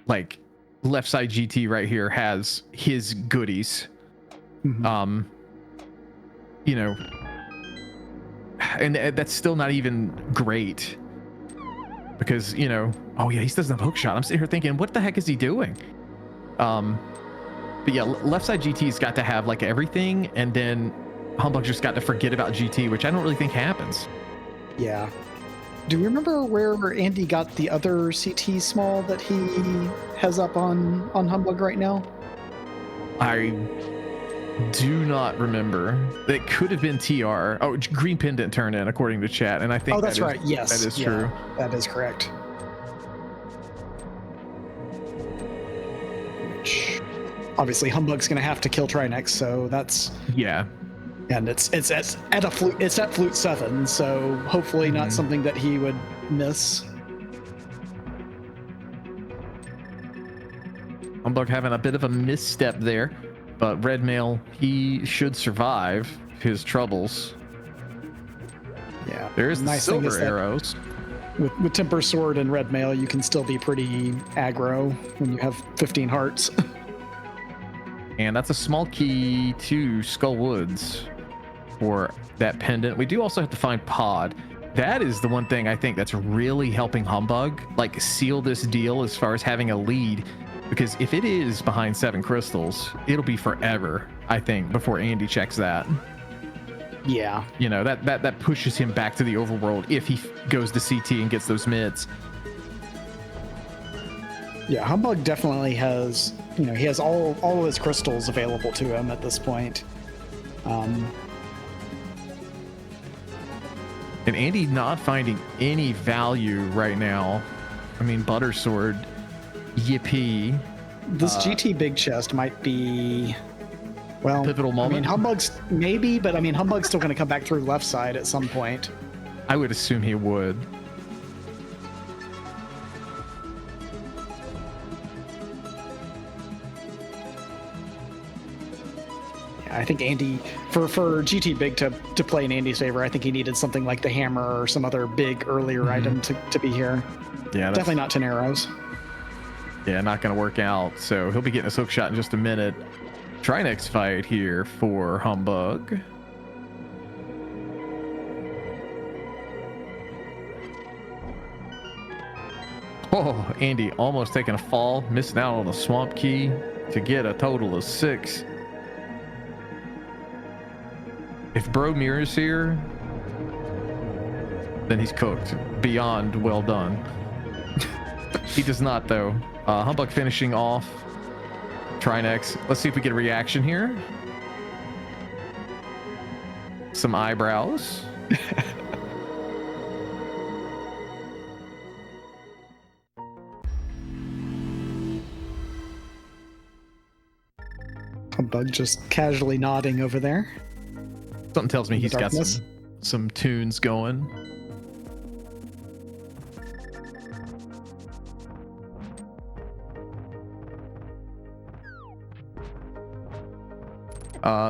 like, left side GT right here has his goodies. Mm-hmm. you know, and that's still not even great because, you know, oh yeah, he doesn't have hook shot. I'm sitting here thinking, what the heck is he doing? But yeah, left side GT's got to have like everything, and then Humbugh's just got to forget about GT, which I don't really think happens. Yeah. Do you remember where Andy got the other CT small that he has up on Humbughh right now? I do not remember. It could have been TR. Oh, green pin didn't turn in according to chat, and I think that's right. Yes, that is true. That is correct. Which obviously Humbugh's going to have to kill Trinex, so that's and it's at a flute. It's at flute 7, so hopefully not something that he would miss. Humbug having a bit of a misstep there, but Red Mail, he should survive his troubles. Yeah, there's the silver arrows. With Temper Sword and Red Mail, you can still be pretty aggro when you have 15 hearts. And that's a small key to Skull Woods for that pendant. We do also have to find Pod. That is the one thing I think that's really helping Humbug like seal this deal as far as having a lead, because if it is behind 7 crystals, it'll be forever, I think, before Andy checks that. Yeah, you know, that pushes him back to the overworld if he goes to CT and gets those mids. Yeah, Humbug definitely has, you know, he has all of his crystals available to him at this point. And Andy not finding any value right now. I mean, Butter Sword, yippee. This GT big chest might be, well, pivotal moment. I mean, Humbug's maybe, but I mean, Humbug's still going to come back through left side at some point. I would assume he would. I think Andy, for GT Big to play in Andy's favor, I think he needed something like the hammer or some other big earlier item to be here. Yeah, definitely not 10 arrows. Yeah, not going to work out. So he'll be getting his hook shot in just a minute. Trinex fight here for Humbughh. Oh, Andy almost taking a fall, missing out on the swamp key to get a total of 6. If Bro Mirror's here, then he's cooked. Beyond well done. He does not, though. Humbugh finishing off Trinex. Let's see if we get a reaction here. Some eyebrows. Humbugh just casually nodding over there. Something tells me he's got some tunes going.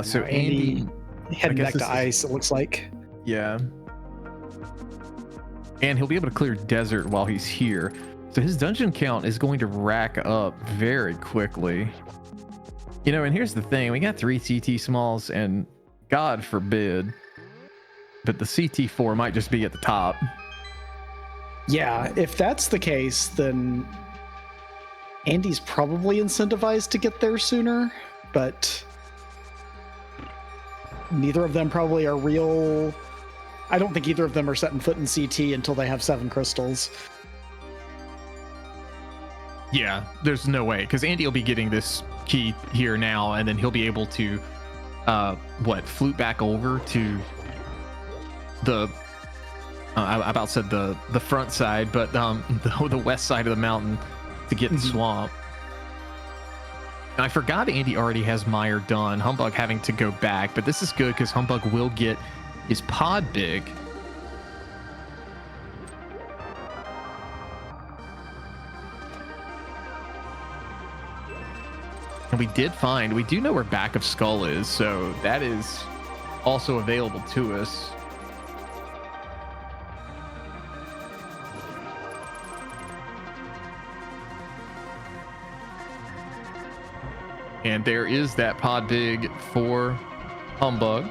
So Andy heading back to ice, it looks like. Yeah. And he'll be able to clear desert while he's here. So his dungeon count is going to rack up very quickly. You know, and here's the thing. We got 3 CT smalls, and God forbid, but the CT4 might just be at the top. Yeah, if that's the case, then Andy's probably incentivized to get there sooner, but neither of them probably are real. I don't think either of them are setting foot in CT until they have 7 crystals. Yeah, there's no way, because Andy will be getting this key here now, and then he'll be able to flute back over to the I about said the front side, but the west side of the mountain to get in swamp. And I forgot Andy already has Mire done. Humbugh having to go back, but this is good because Humbugh will get his pod big. And we do know where Back of Skull is, so that is also available to us. And there is that pod big for Humbughh.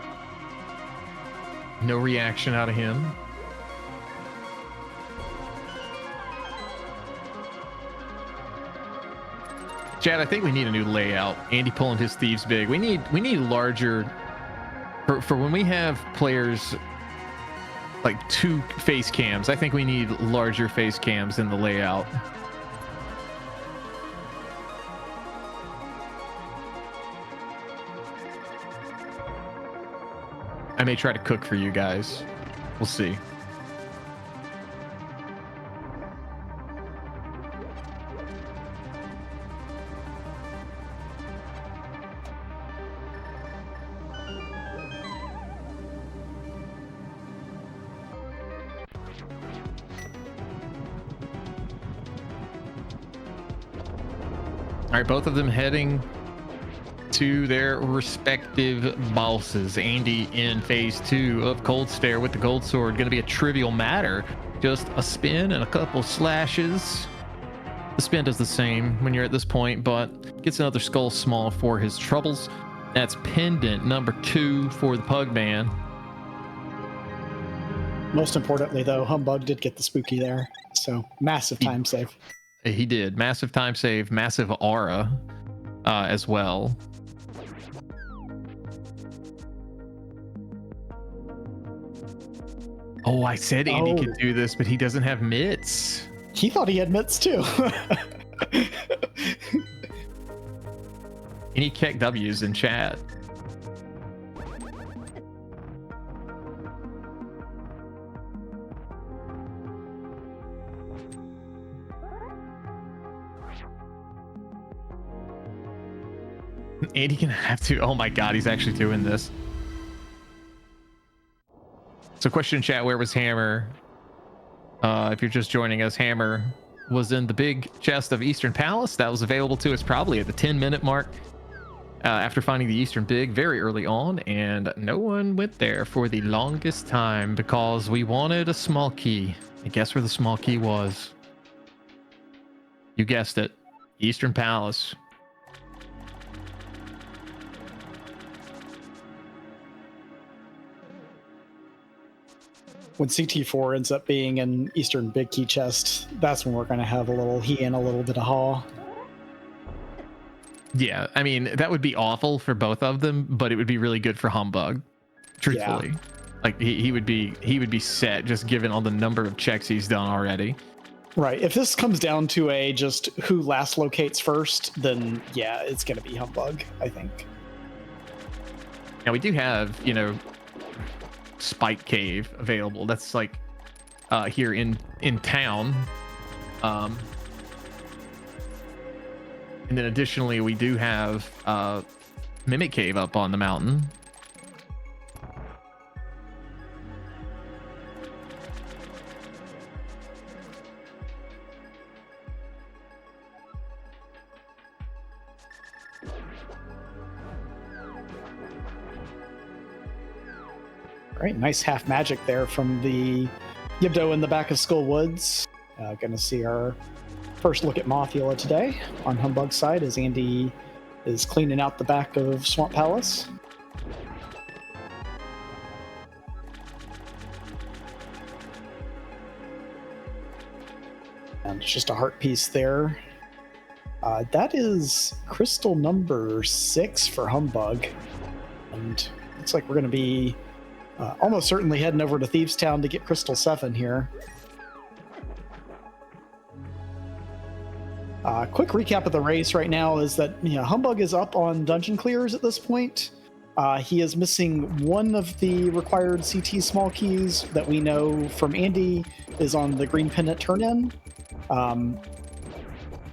No reaction out of him. Chad, I think we need a new layout. Andy pulling his thieves big. We need larger for when we have players like 2 face cams. I think we need larger face cams in the layout. I may try to cook for you guys. We'll see. All right, both of them heading to their respective bosses. Andy in phase 2 of Cold Stare with the gold sword. Going to be a trivial matter. Just a spin and a couple slashes. The spin does the same when you're at this point, but gets another skull small for his troubles. That's pendant number 2 for the Pug Man. Most importantly, though, Humbughh did get the spooky there. So massive time save. He did. Massive time save, massive aura as well. Oh, I said Andy could do this, but he doesn't have mitts. He thought he had mitts too. Any Keck W's in chat? Andy can have to. Oh my god, he's actually doing this. So question in chat, where was Hammer? If you're just joining us, Hammer was in the big chest of Eastern Palace. That was available to us probably at the 10-minute mark after finding the Eastern Big very early on, and no one went there for the longest time because we wanted a small key. And guess where the small key was? You guessed it. Eastern Palace. When CT4 ends up being an Eastern Big Key chest, that's when we're going to have a little he and a little bit of haw. Yeah, I mean, that would be awful for both of them, but it would be really good for Humbughh, truthfully. Yeah. Like he would be set just given all the number of checks he's done already. Right. If this comes down to a just who last locates first, then yeah, it's going to be Humbughh, I think. Now we do have, Spike Cave available. That's like here in town. And then additionally we do have Mimic Cave up on the mountain. Right, nice half magic there from the Yibdo in the back of Skull Woods. Gonna see our first look at Mothula today on Humbugh's side as Andy is cleaning out the back of Swamp Palace. And it's just a heart piece there. That is crystal number 6 for Humbughh. And looks like we're gonna be almost certainly heading over to Thieves Town to get Crystal 7 here. Quick recap of the race right now is that Humbughh is up on dungeon clears at this point. He is missing one of the required CT small keys that we know from Andy is on the green pendant turn-in.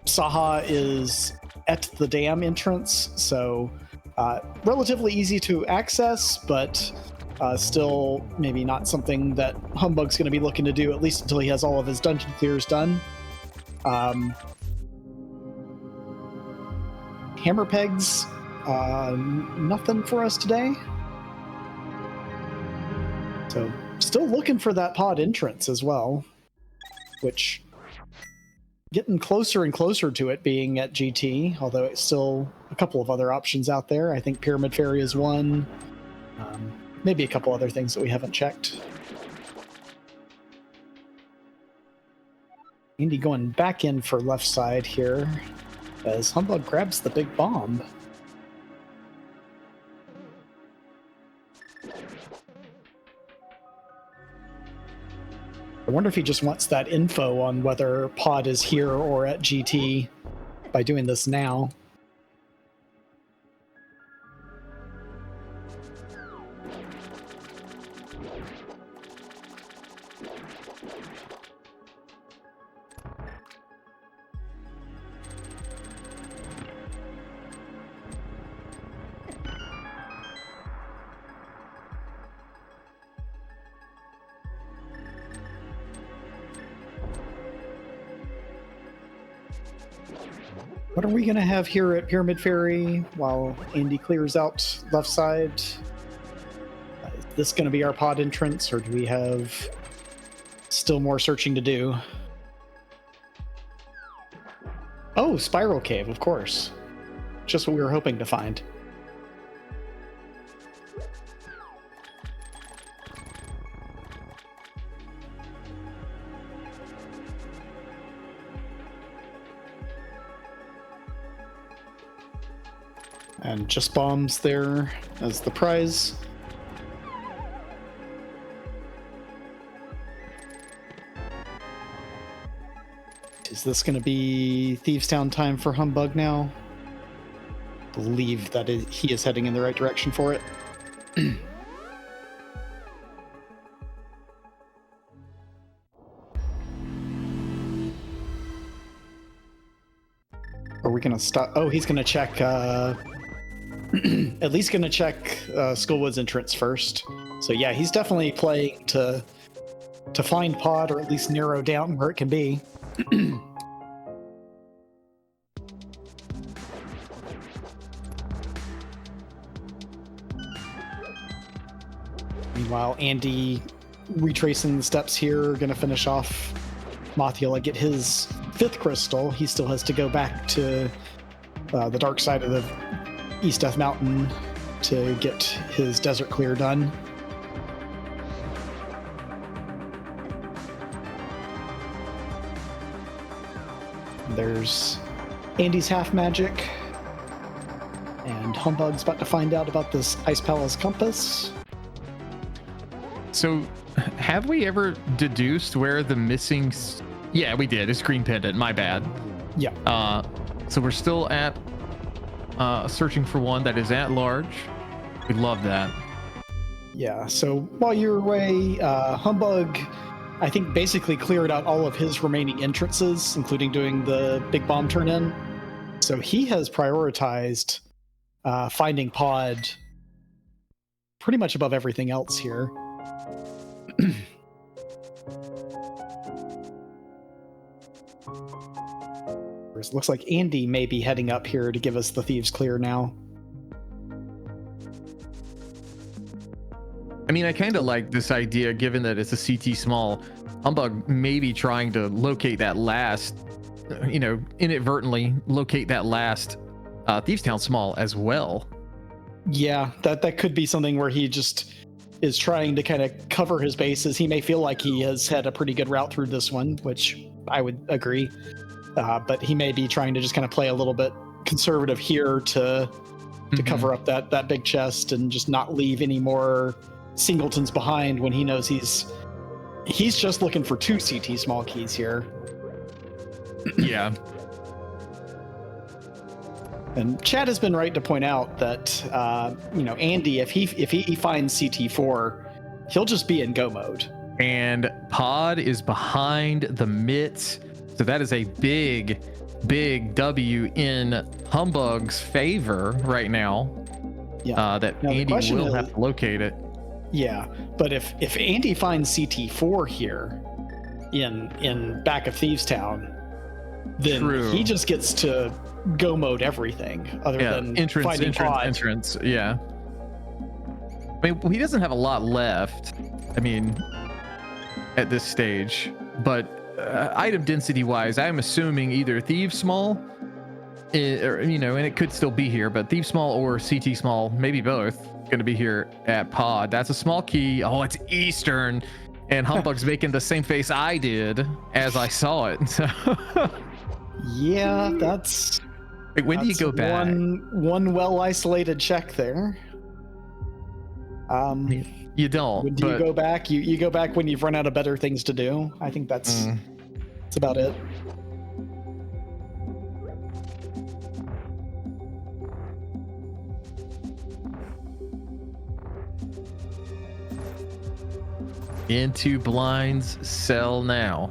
Saha is at the dam entrance, so relatively easy to access, but still maybe not something that Humbugh's going to be looking to do, at least until he has all of his dungeon clears done. Hammer pegs, nothing for us today. So still looking for that pod entrance as well, which getting closer and closer to it being at GT, although it's still a couple of other options out there. I think Pyramid Ferry is one. maybe a couple other things that we haven't checked. Andy going back in for left side here as Humbughh grabs the big bomb. I wonder if he just wants that info on whether pod is here or at GT by doing this now. What are we going to have here at Pyramid Ferry while Andy clears out left side? Is this going to be our pod entrance, or do we have still more searching to do? Oh, Spiral Cave, of course. Just what we were hoping to find. And just bombs there as the prize. Is this going to be Thieves Town time for Humbughh now? Believe that he is heading in the right direction for it. Are we going to stop? Oh, he's going to check... at least gonna check Skullwood's entrance first. So yeah, he's definitely playing to find pod, or at least narrow down where it can be. Meanwhile, Andy retracing the steps here, gonna finish off Mothula, get his 5th crystal. He still has to go back to the dark side of the East Death Mountain to get his desert clear done. There's Andy's half magic, and Humbugh's about to find out about this Ice Palace compass. So, have we ever deduced where the missing? Yeah, we did. It's green pendant. My bad. Yeah. So we're still at searching for one that is at large. We love that. Yeah. So while you're away, Humbughh, I think, basically cleared out all of his remaining entrances, including doing the big bomb turn in. So he has prioritized finding pod pretty much above everything else here. It looks like Andy may be heading up here to give us the thieves clear now. I mean, I kind of like this idea, given that it's a CT small. Humbughh may be trying to locate that last, inadvertently locate that last Thieves Town small as well. Yeah, that could be something where he just is trying to kind of cover his bases. He may feel like he has had a pretty good route through this one, which I would agree. But he may be trying to just kind of play a little bit conservative here to cover up that big chest and just not leave any more singletons behind when he knows he's just looking for 2 CT small keys here. Yeah. And Chad has been right to point out that Andy, if he finds CT4, he'll just be in go mode. And pod is behind the mitts. So that is a big W in Humbugh's favor right now. Yeah. That now, Andy will have to locate it. Yeah, but if Andy finds CT4 here in back of Thieves Town, then he just gets to go mode everything other than entrance. Yeah. I mean, he doesn't have a lot left. I mean, at this stage, but item density wise, I'm assuming either Thieves Small, and it could still be here, but Thieves Small or CT Small, maybe both, going to be here at Pod. That's a small key. Oh, it's Eastern. And Humbugh's making the same face I did as I saw it. So Yeah, that's... like, when do you go back? One well-isolated check there. You don't. When do you go back? You go back when you've run out of better things to do. I think that's about it. Into Blind's cell now.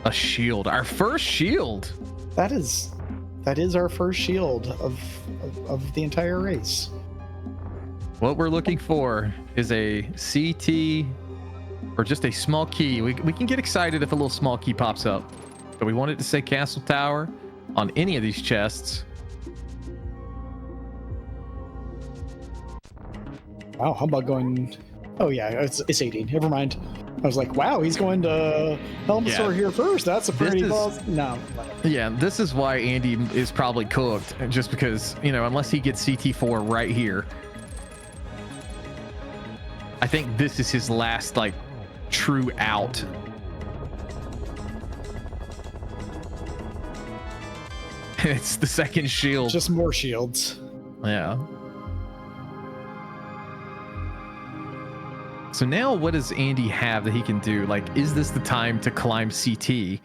A shield. Our first shield. That is our first shield of the entire race. What we're looking for is a CT or just a small key. We can get excited if a little small key pops up. But we want it to say Castle Tower on any of these chests. Wow, Humbug going... Oh yeah, it's 18. Never mind. I was like, wow, he's going to Helmsor here first. That's a pretty boss. No. Yeah, this is why Andy is probably cooked. Just because, you know, unless he gets CT4 right here. I think this is his last, like, true out. It's the second shield. Just more shields. Yeah. So now what does Andy have that he can do? Like, is this the time to climb CT?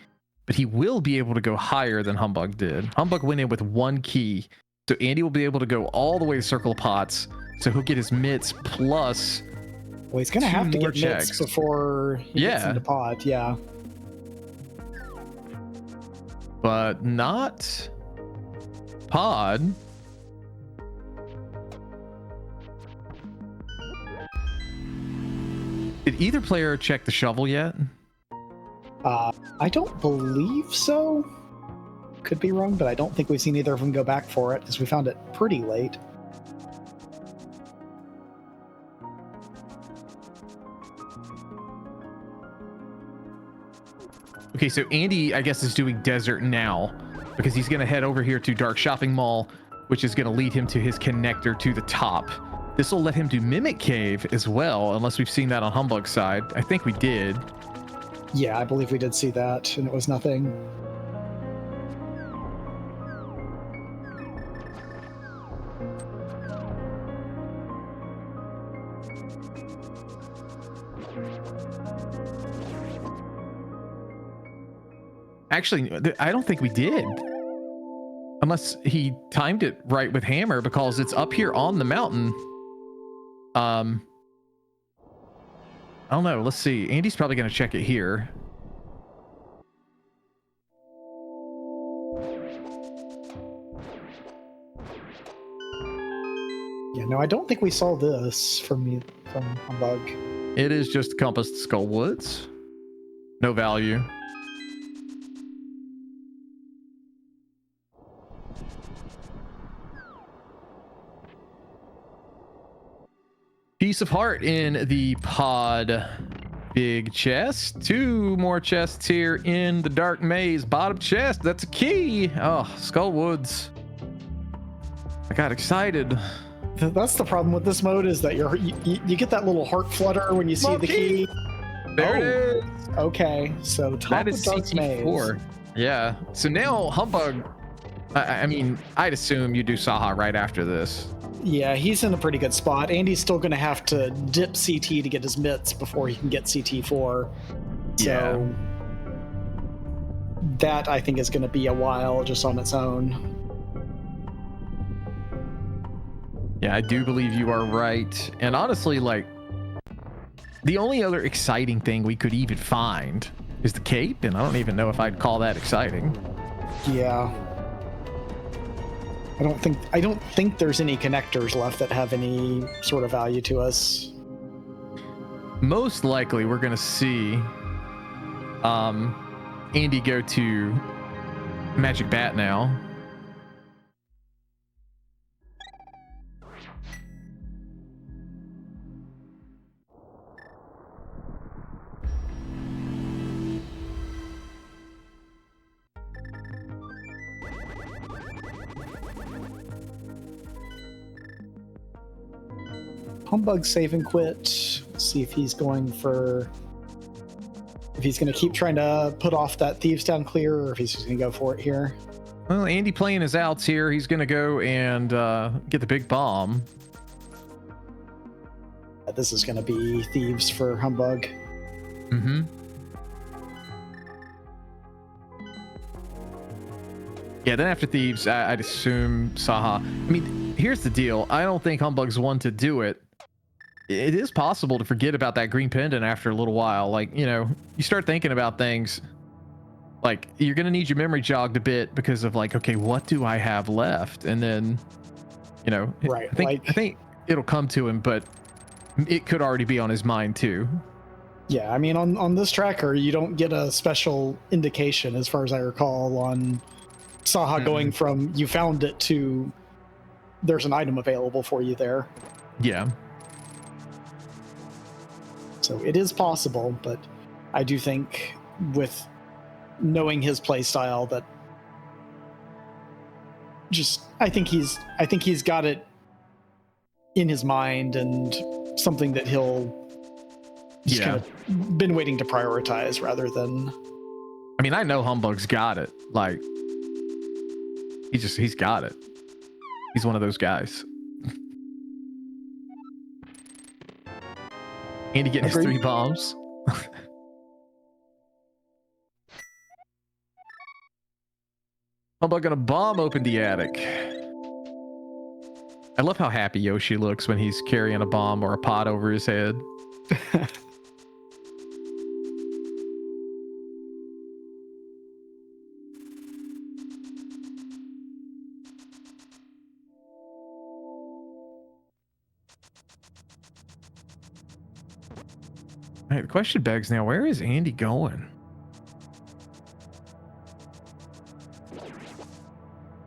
But he will be able to go higher than Humbughh did. Humbughh went in with one key. So Andy will be able to go all the way to Circle of Pots. So he'll get his mitts plus... Well, he's going to have to get checks mitts before he gets into Pod. Yeah. But not Pod. Did either player check the shovel yet? I don't believe so. Could be wrong, but I don't think we've seen either of them go back for it because we found it pretty late. Okay, so Andy, I guess, is doing desert now because he's going to head over here to Dark Shopping Mall, which is going to lead him to his connector to the top. This will let him do Mimic Cave as well, unless we've seen that on Humbugh's side. I think we did. Yeah, I believe we did see that, and it was nothing. Actually, I don't think we did. Unless he timed it right with Hammer, because it's up here on the mountain. I don't know. Let's see. Andy's probably going to check it here. Yeah, no, I don't think we saw this from Humbughh. It is just Compassed Skullwoods. No value. Piece of heart in the pod. Big chest. Two more chests here in the dark maze. Bottom chest. That's a key. Oh, Skullwoods. I got excited. That's the problem with this mode is that you get that little heart flutter when you see the key. There it is. Okay, so top That of is dark maze. CT4. Yeah. So now Humbughh. I mean, I'd assume you do Saha right after this. Yeah, he's in a pretty good spot. Andy's still going to have to dip CT to get his mitts before he can get CT4. So that, I think, is going to be a while just on its own. Yeah, I do believe you are right. And honestly, like, the only other exciting thing we could even find is the cape, and I don't even know if I'd call that exciting. Yeah. I don't think there's any connectors left that have any sort of value to us. Most likely we're gonna see Andy go to Magic Bat now. Humbughh save and quit. Let's see if he's going to keep trying to put off that Thieves Town clear, or if he's just going to go for it here. Well, Andy playing his outs here. He's going to go and get the big bomb. This is going to be Thieves for Humbughh. Mm-hmm. Yeah, then after Thieves, I'd assume Saha. I mean, here's the deal. I don't think Humbugh's one to do it. It is possible to forget about that green pendant after a little while. Like, you know, you start thinking about things. Like, you're going to need your memory jogged a bit because of like, okay, what do I have left? And then, you know, right. I think it'll come to him, but it could already be on his mind too. Yeah, I mean, on this tracker, you don't get a special indication, as far as I recall, on Saha going from you found it to there's an item available for you there. Yeah. So it is possible, but I do think with knowing his play style that I think he's got it in his mind and something that he'll just kind of been waiting to prioritize rather than. I mean, I know Humbugh's got it. Like, he's got it. He's one of those guys. Andy getting his 3 bombs. Humbug gonna bomb open the attic. I love how happy Yoshi looks when he's carrying a bomb or a pot over his head. All right, the question begs now, where is Andy going?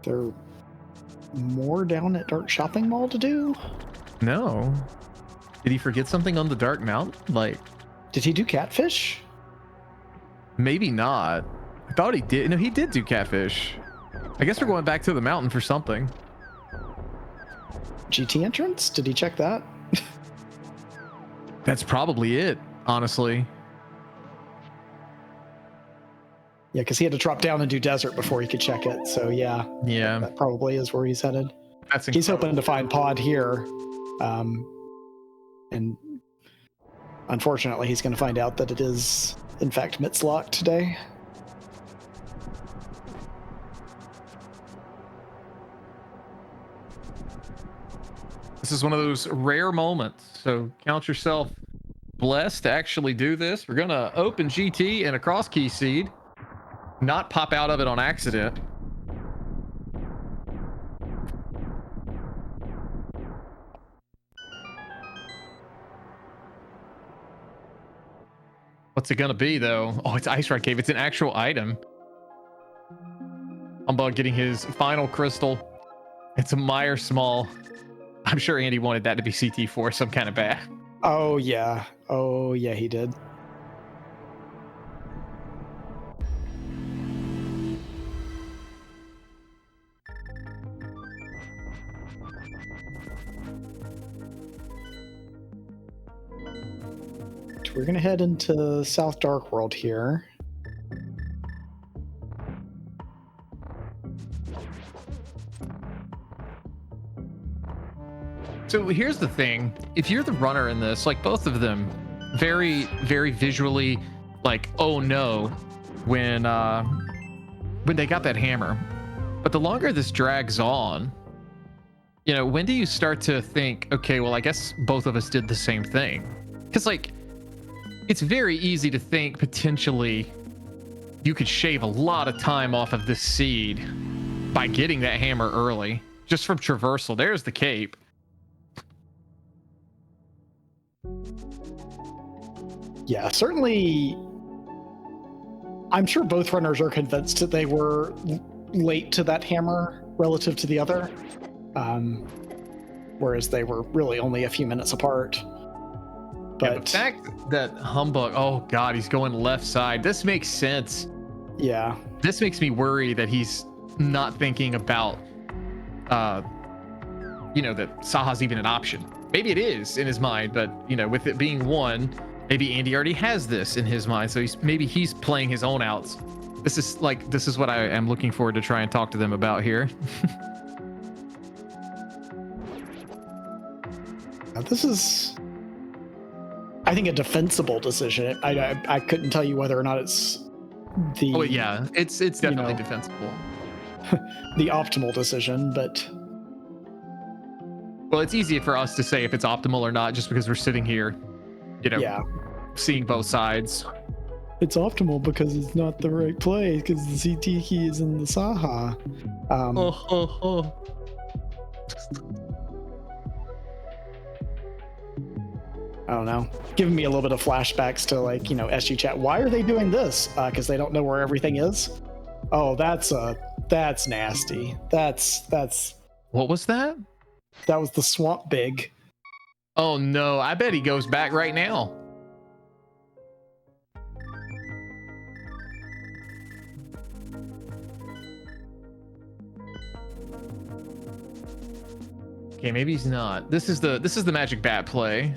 There more down at Dark Shopping Mall to do? No. Did he forget something on the Dark Mountain? Like, did he do Catfish? Maybe not. I thought he did. No, he did do Catfish. I guess we're going back to the mountain for something. GT entrance? Did he check that? That's probably it, honestly. Yeah, because he had to drop down and do desert before he could check it. So yeah, that probably is where he's headed. He's hoping to find Pod here, and unfortunately, he's going to find out that it is in fact Mitzlock today. This is one of those rare moments, so count yourself blessed to actually do this. We're going to open GT and a CrossKey seed. Not pop out of it on accident. What's it gonna be though? Oh, it's Ice Rod Cave. It's an actual item. Humbug getting his final crystal. It's a Meyer Small. I'm sure Andy wanted that to be CT4 some kind of bad. Oh yeah, he did. We're gonna head into South Dark World here. So here's the thing. If you're the runner in this, like both of them, very, very visually, like, oh no, when they got that hammer. But the longer this drags on, you know, when do you start to think, okay, well, I guess both of us did the same thing? Because like, it's very easy to think potentially you could shave a lot of time off of this seed by getting that hammer early, just from traversal. There's the cape. Yeah, certainly. I'm sure both runners are convinced that they were late to that hammer relative to the other, whereas they were really only a few minutes apart. But yeah, the fact that Humbughh, oh god, he's going left side. This makes sense. Yeah. This makes me worry that he's not thinking about, you know, that Saha's even an option. maybe it is in his mind, but you know, with it being 1, maybe Andy already has this in his mind, so maybe he's playing his own outs. This is what I am looking forward to try and talk to them about here. Now, this is, I think, a defensible decision. I couldn't tell you whether or not it's the it's definitely defensible. the optimal decision, but well, it's easy for us to say if it's optimal or not just because we're sitting here, seeing both sides. It's optimal because it's not the right play because the CT key is in the Saha. I don't know. Giving me a little bit of flashbacks to SG chat. Why are they doing this? Because they don't know where everything is. Oh, that's nasty. That's. What was that? That was the swamp big. Oh no! I bet he goes back right now. Okay, maybe he's not. This is the magic bat play.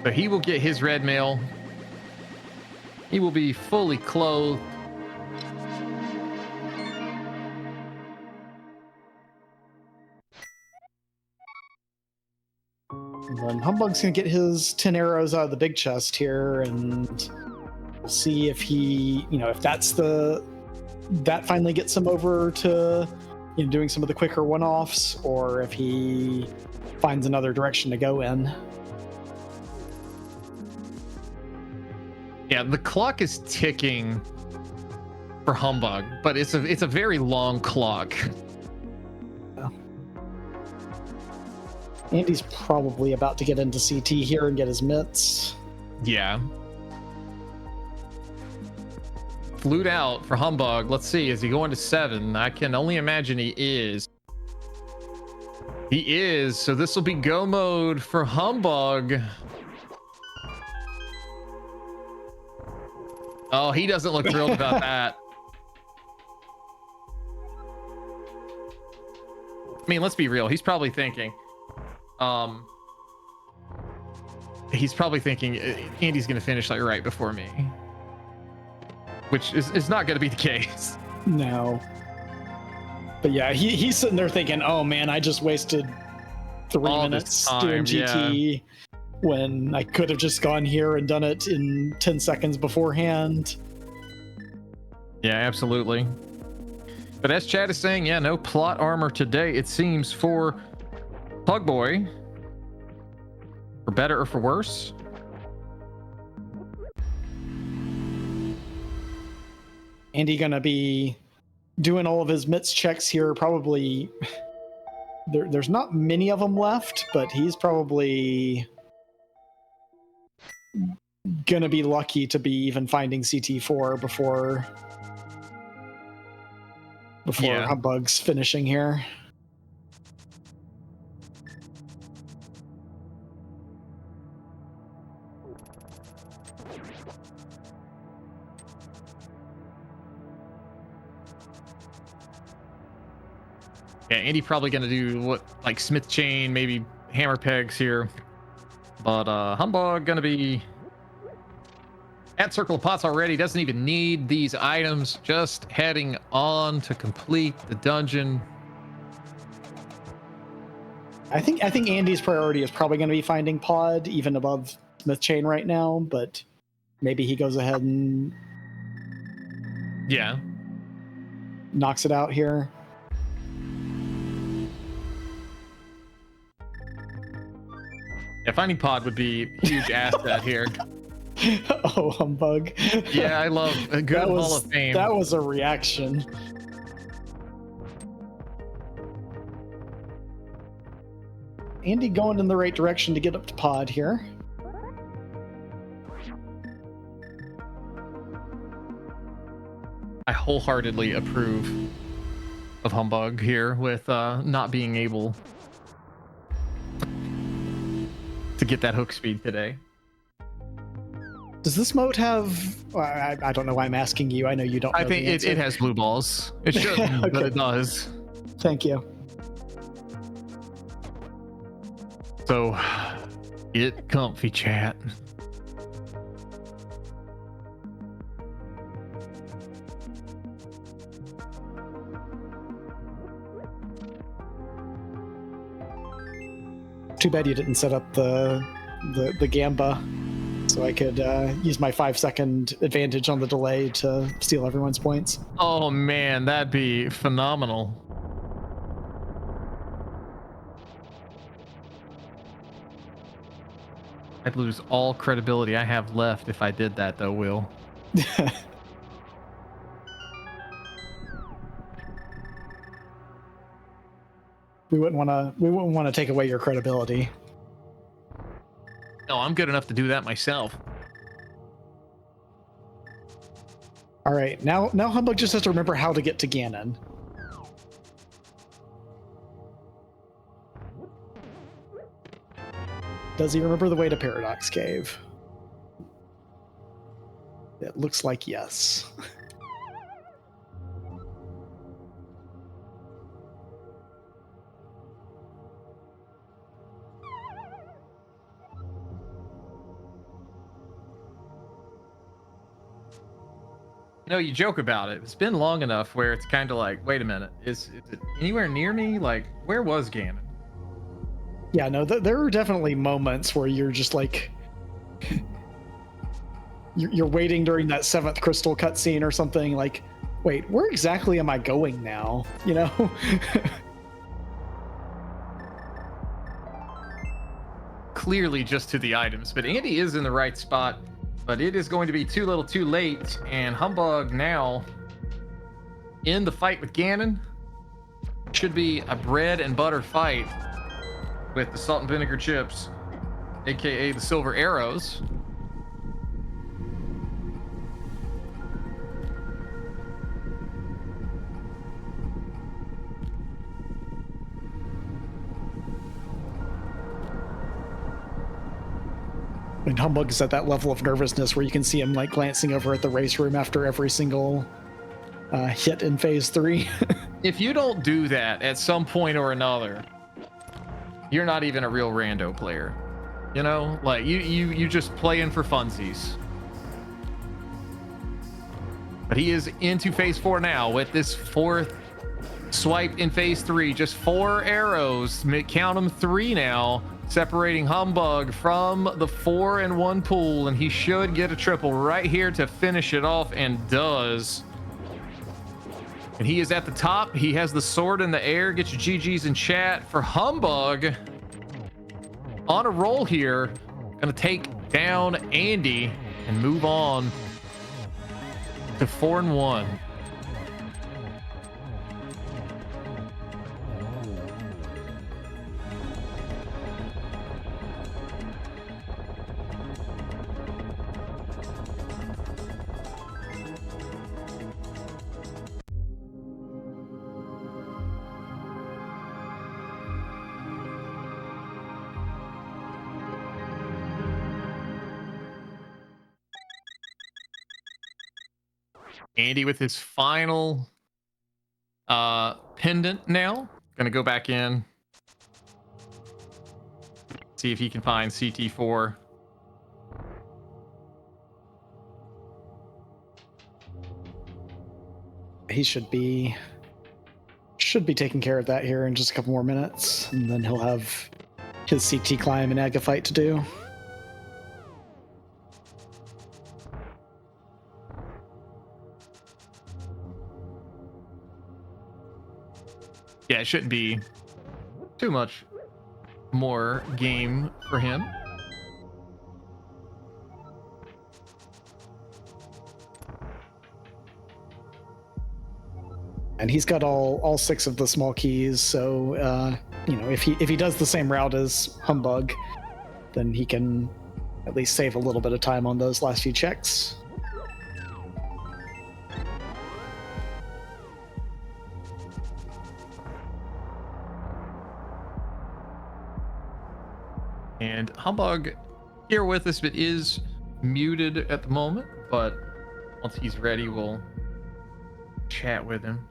So he will get his red mail. He will be fully clothed. And then Humbugh's gonna get his 10 arrows out of the big chest here, and we'll see if he, if that finally gets him over to, doing some of the quicker one-offs, or if he finds another direction to go in. Yeah, the clock is ticking for Humbughh, but it's a very long clock. Yeah. Andy's probably about to get into CT here and get his mitts. Yeah. Flute out for Humbughh. Let's see, is he going to 7? I can only imagine he is. He is, so this will be go mode for Humbughh. Oh, he doesn't look thrilled about that. I mean, let's be real. He's probably thinking, Andy's going to finish like right before me, which is not going to be the case. No. But yeah, he's sitting there thinking, oh man, I just wasted 3 minutes doing GT. Yeah. When I could have just gone here and done it in 10 seconds beforehand. Yeah, absolutely. But as Chad is saying, yeah, no plot armor today, it seems, for Pugboy. For better or for worse. Andy gonna be doing all of his mitts checks here. Probably there's not many of them left, but he's probably gonna be lucky to be even finding CT4 before Humbugh's finishing here. Yeah, Andy probably gonna do like smith chain, maybe hammer pegs here. But Humbughh gonna be at Circle of Pots already. Doesn't even need these items. Just heading on to complete the dungeon. I think Andy's priority is probably going to be finding Pod, even above Smith Chain right now. But maybe he goes ahead and knocks it out here. Yeah, finding Pod would be a huge asset here. Oh, Humbughh. Yeah, I love a good Hall of Fame. That was a reaction. Andy going in the right direction to get up to Pod here. I wholeheartedly approve. of Humbug here with not being able to get that hook speed today. Does this mode have? I don't know why I'm asking you. I know you don't know I think the it answer. has blue balls. It shouldn't, but Okay. it does. Thank you. So, get comfy, chat. Too bad you didn't set up the gamba, so I could use my 5-second advantage on the delay to steal everyone's points. Oh man, that'd be phenomenal. I'd lose all credibility I have left if I did that, though, Will. We wouldn't want to take away your credibility. No, I'm good enough to do that myself. All right, now Humbug just has to remember how to get to Ganon. Does he remember the way to Paradox Cave? It looks like yes. You know, you joke about it. It's been long enough where it's kind of like, wait a minute, is it anywhere near me? Like, where was Ganon? Yeah, no, there are definitely moments where you're just like, you're waiting during that 7th crystal cutscene or something. Like, wait, where exactly am I going now? You know. Clearly just to the items, but Andy is in the right spot. But it is going to be too little too late, and Humbug now in the fight with Ganon. Should be a bread and butter fight with the salt and vinegar chips, aka the silver arrows. And Humbug is at that level of nervousness where you can see him like glancing over at the race room after every single hit in phase 3. If you don't do that at some point or another, you're not even a real rando player. You know, like you just playing for funsies. But he is into phase 4 now with this 4th swipe in phase 3. Just 4 arrows, count them 3 now, separating Humbug from the 4 and 1 pool, and he should get a triple right here to finish it off, and does. And he is at the top. He has the sword in the air. Get your GGs in chat for Humbug. On a roll here. Gonna take down Andy and move on to 4 and 1. Andy with his final pendant now. Gonna go back in. See if he can find CT4. He should be taking care of that here in just a couple more minutes, and then he'll have his CT climb and Aga fight to do. Yeah, it shouldn't be too much more game for him. And he's got all 6 of the small keys, so you know, if he does the same route as Humbug, then he can at least save a little bit of time on those last few checks. And Humbug here with us, but is muted at the moment. But once he's ready, we'll chat with him.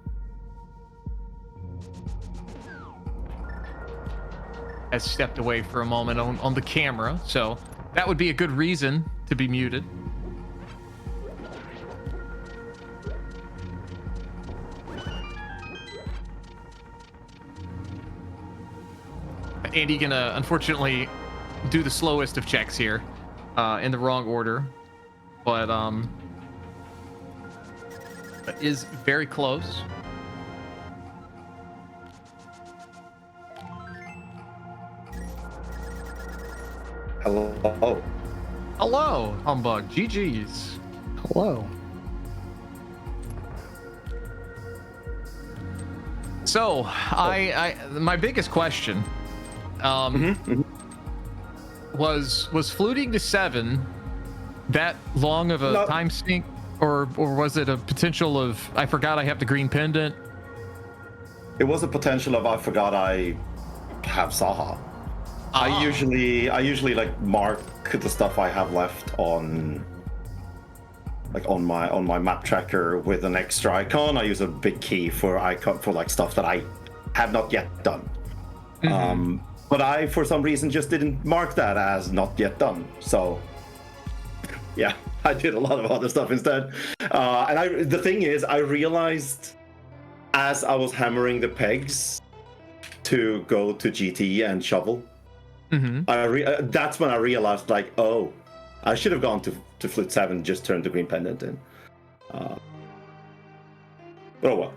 Has stepped away for a moment on the camera, so that would be a good reason to be muted. Andy gonna unfortunately do the slowest of checks here, in the wrong order, but is very close. Hello. Hello, Humbug. GG's. Hello. So, I my biggest question, was fluting to 7 that long of a No. time sink, or was it a potential of I forgot I have the green pendant? It was a potential of I forgot I have Saha. I usually like mark the stuff I have left on my map tracker with an extra icon. I use a big key for icon for like stuff that I have not yet done. But I for some reason just didn't mark that as not yet done. So yeah, I did a lot of other stuff instead. And the thing is, I realized as I was hammering the pegs to go to GT and shovel, that's when I realized, like, oh, I should have gone to flute 7, just turned the green pendant in. But oh well.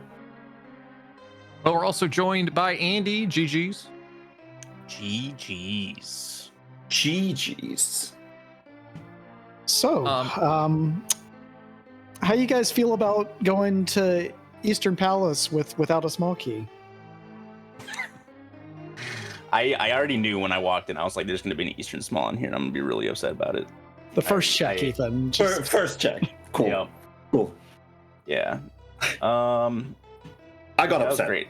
Well, we're also joined by Andy. GG's. GG's. GG's. So, how you guys feel about going to Eastern Palace without a small key? I already knew when I walked in. I was like, "There's going to be an Eastern Small in here, and I'm going to be really upset about it." The first check, Ethan. First check. Cool. Yep. Cool. Yeah. I got that was upset. great.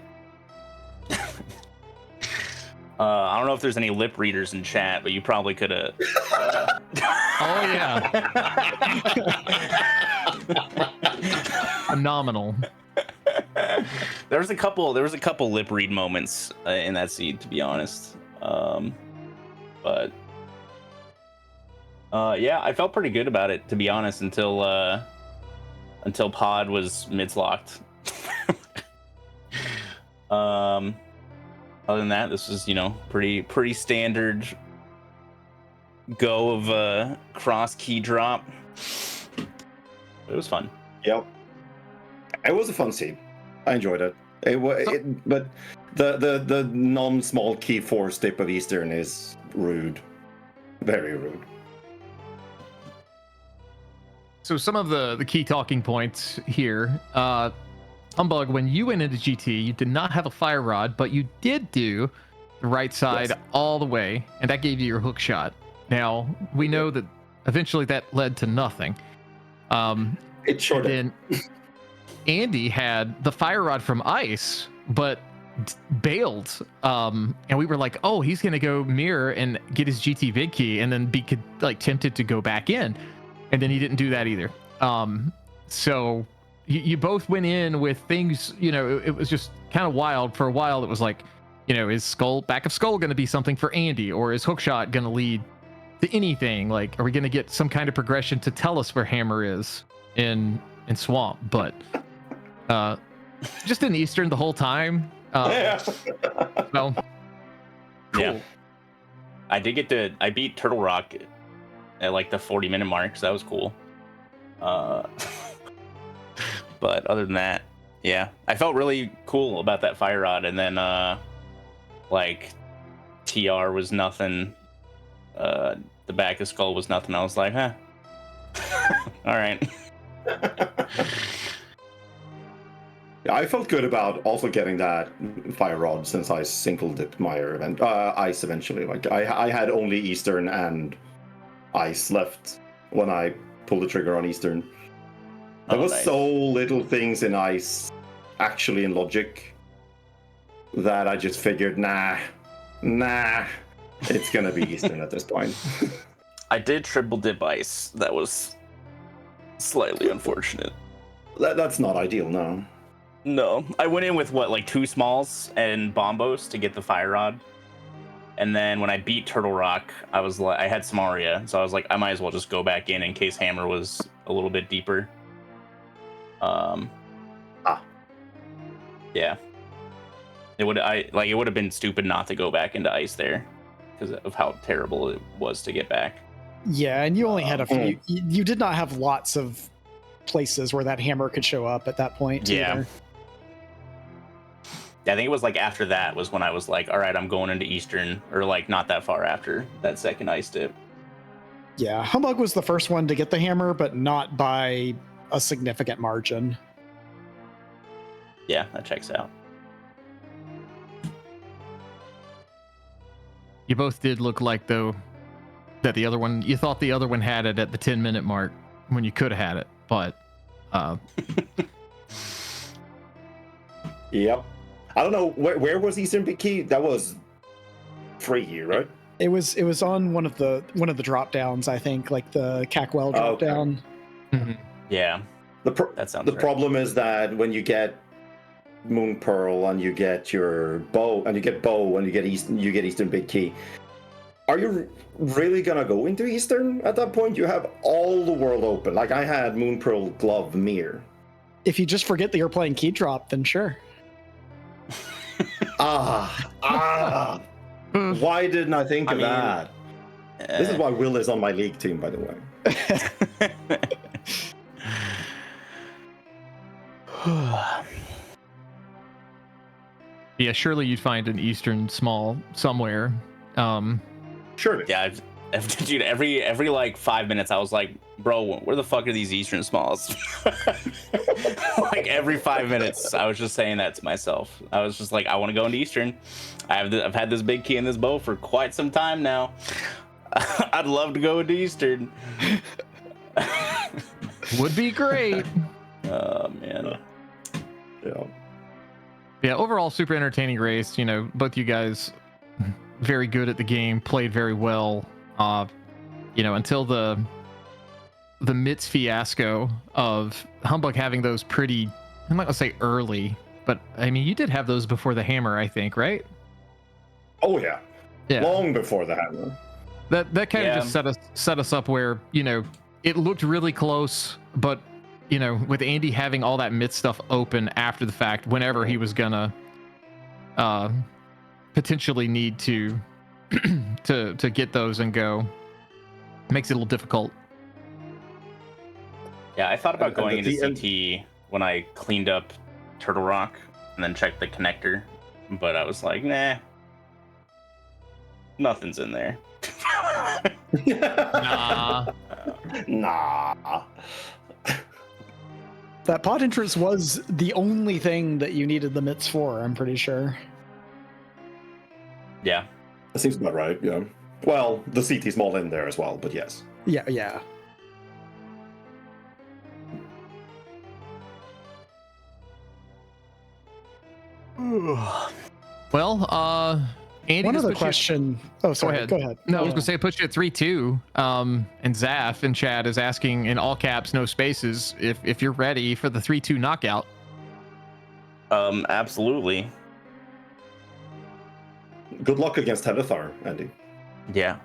I don't know if there's any lip readers in chat, but you probably could have. Oh yeah. Phenomenal. There was a couple lip read moments in that scene, to be honest. But yeah, I felt pretty good about it, to be honest, until Pod was mids locked. Other than that, this was, pretty standard go of a cross key drop. It was fun. Yep. It was a fun scene. I enjoyed it. But the non-small key 4 step of Eastern is rude. Very rude. So some of the key talking points here. Humbug, when you went into GT, you did not have a fire rod, but you did do the right side all the way, and that gave you your hook shot. Now, we know that eventually that led to nothing. It sure did. Then Andy had the fire rod from ice, but bailed. And we were like, oh, he's going to go mirror and get his GT Vid key and then be tempted to go back in. And then he didn't do that either. So you both went in with things, it was just kind of wild. For a while, it was like, is back of skull going to be something for Andy, or is hookshot going to lead to anything? Like, are we going to get some kind of progression to tell us where Hammer is in Swamp? But just in Eastern the whole time. Yeah. Well, cool. Yeah. I beat Turtle Rock at like the 40-minute mark, so that was cool. But other than that, yeah, I felt really cool about that fire rod. And then like TR was nothing, the back of skull was nothing. I was like, huh. All right. Yeah, I felt good about also getting that fire rod since I single dipped my ice eventually. Like I had only Eastern and ice left when I pulled the trigger on Eastern. There was nice. so little things in ice, actually in logic, that I just figured, nah, It's gonna be Eastern at this point. I did triple dip ice. That was slightly unfortunate. That's not ideal, no. No, I went in with what, like 2 smalls and bombos to get the fire rod, and then when I beat Turtle Rock, I was like, I had Samaria, so I was like, I might as well just go back in case Hammer was a little bit deeper. Yeah. It would have been stupid not to go back into ice there because of how terrible it was to get back. Yeah, and you only had a few. You did not have lots of places where that hammer could show up at that point. Yeah. Either. I think it was like after that was when I was like, all right, I'm going into Eastern, or like not that far after that second ice dip. Yeah, Humbughh was the first one to get the hammer, but not by a significant margin. Yeah, that checks out. You both did look like, though, that the other one, you thought the other one had it at the 10-minute mark when you could have had it, but Yep. I don't know where was Eastern Big Key? That was free, right? It was on one of the drop downs, I think, like the Cackwell drop down. Yeah, that sounds the right. problem is that when you get Moon Pearl and you get your bow and you get Eastern Big Key, are you really gonna go into Eastern at that point? You have all the world open. Like I had Moon Pearl Glove Mirror. If you just forget that you're playing key drop, then sure. Why didn't I think of mean, that? This is why Will is on my league team, by the way. yeah, surely you'd find an Eastern small somewhere. Surely. Yeah, dude, every like 5 minutes I was like, bro, where the fuck are these Eastern smalls? Like every 5 minutes I was just saying that to myself. I was just like, I want to go into Eastern. I've had this big key in this bow for quite some time now. I'd love to go into Eastern. Would be great. Oh man. Yeah. Yeah, overall super entertaining race. You know, both you guys very good at the game, played very well. You know, until the Mitts fiasco of Humbughh having those pretty, I'm not gonna say early, but I mean you did have those before the hammer, I think, right? Oh yeah. Yeah. Long before the hammer. That kind of just set us up where, you know, it looked really close, but you know, with Andy having all that Mitts stuff open after the fact, whenever he was gonna potentially need to to get those and go, makes it a little difficult. Yeah, I thought about And going the into CT when I cleaned up Turtle Rock and then checked the connector, but I was like, nah, nothing's in there. Nah. Nah. That pod entrance was the only thing that you needed the mitts for, I'm pretty sure. Yeah. That seems about right, yeah. Well, the CT small in there as well, but yes. Yeah. Well, Andy, One just other put you- question. Oh, sorry. Go ahead. No, I was gonna say put you at 3-2. And Zaf in chat is asking in all caps, no spaces, if you're ready for the 3-2 knockout. Absolutely. Good luck against Hedithar, Andy. Yeah.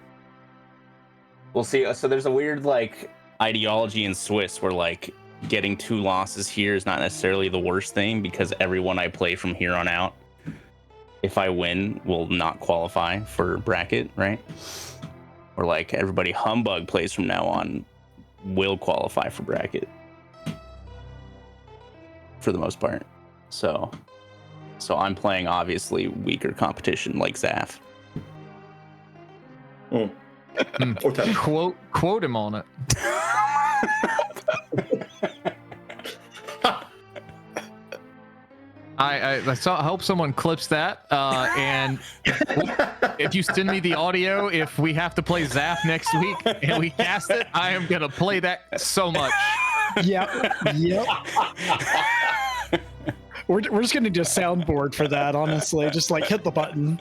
We'll see. So there's a weird like ideology in Swiss where like getting 2 losses here is not necessarily the worst thing because everyone I play from here on out, if I win, will not qualify for bracket, right? Or like everybody Humbughh plays from now on will qualify for bracket for the most part. So I'm playing obviously weaker competition like Zaf. Okay. Quote him on it. I hope someone clips that. And if you send me the audio, if we have to play Zaf next week and we cast it, I am gonna play that so much. Yep. We're just gonna do a soundboard for that, honestly. Just like hit the button.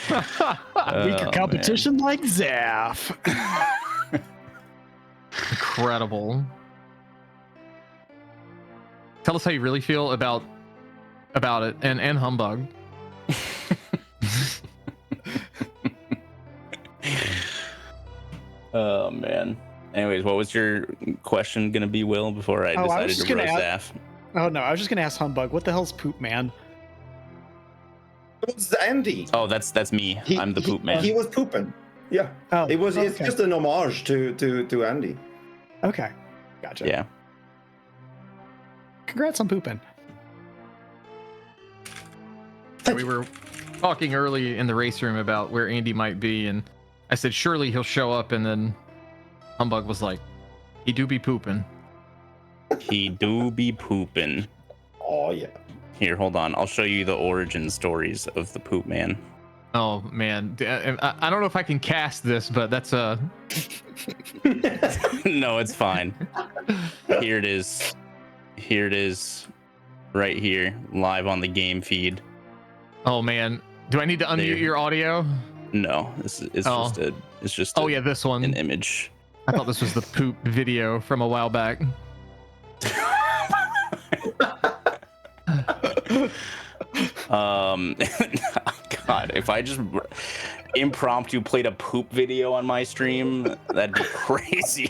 Weaker Oh, competition like Zaf. Incredible. Tell us how you really feel about it and Humbughh. Oh man. Anyways, what was your question gonna be, Will? Before I decided to roast Zaf. Oh no, I was just gonna ask Humbughh, what the hell's Poop Man? It was Andy. Oh, that's me. I'm the poop man. He was pooping. Yeah. Oh, It's okay. just an homage to Andy. Okay, gotcha. Yeah. Congrats on pooping. So we were talking early in the race room about where Andy might be, and I said surely he'll show up, and then Humbughh was like, he do be pooping. He do be pooping. Oh yeah. Here, hold on. I'll show you the origin stories of the poop man. Oh man, I don't know if I can cast this, but that's No, it's fine. Here it is. Here it is. Right here, live on the game feed. Oh man, do I need to unmute There. your audio? No, it's Oh. just Oh yeah, this one. an image. I thought this was the poop video from a while back. God, if I just impromptu played a poop video on my stream, that'd be crazy.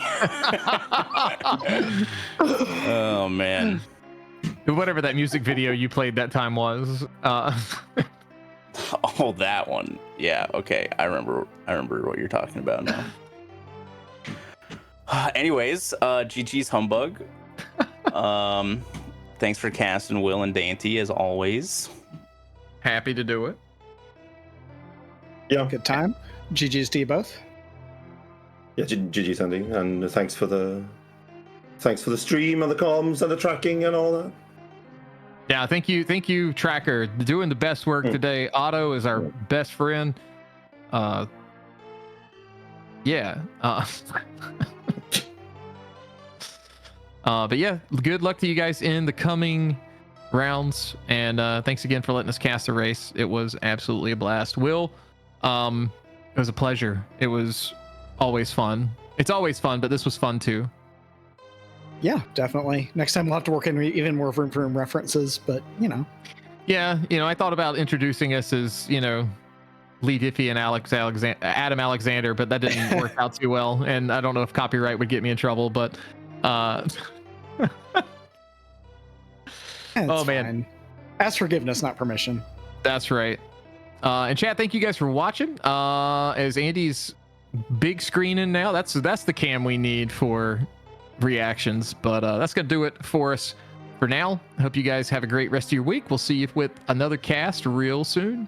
Oh man. Whatever that music video you played that time was. Oh, that one. Yeah, okay. I remember what you're talking about now. Anyways, GG's Humbughh. Thanks for casting Will and Dainty as always. Happy to do it. Yeah. Good time. GG's to you both. Yeah, GG Sandy, and thanks for the stream and the comms and the tracking and all that. Yeah, thank you, Tracker, doing the best work today. Otto is our best friend. Yeah. But yeah, good luck to you guys in the coming rounds, and thanks again for letting us cast the race. It was absolutely a blast. Will, it was a pleasure. It was always fun. It's always fun, but this was fun too. Yeah, definitely. Next time we'll have to work in even more room for room references, but Yeah, I thought about introducing us as, Lee Diffie and Adam Alexander, but that didn't work out too well, and I don't know if copyright would get me in trouble, but oh man. fine. Ask forgiveness, not permission. That's right. And chat, thank you guys for watching. As Andy's big screening now, that's the cam we need for reactions, but that's gonna do it for us for now. I hope you guys have a great rest of your week. We'll see you with another cast real soon.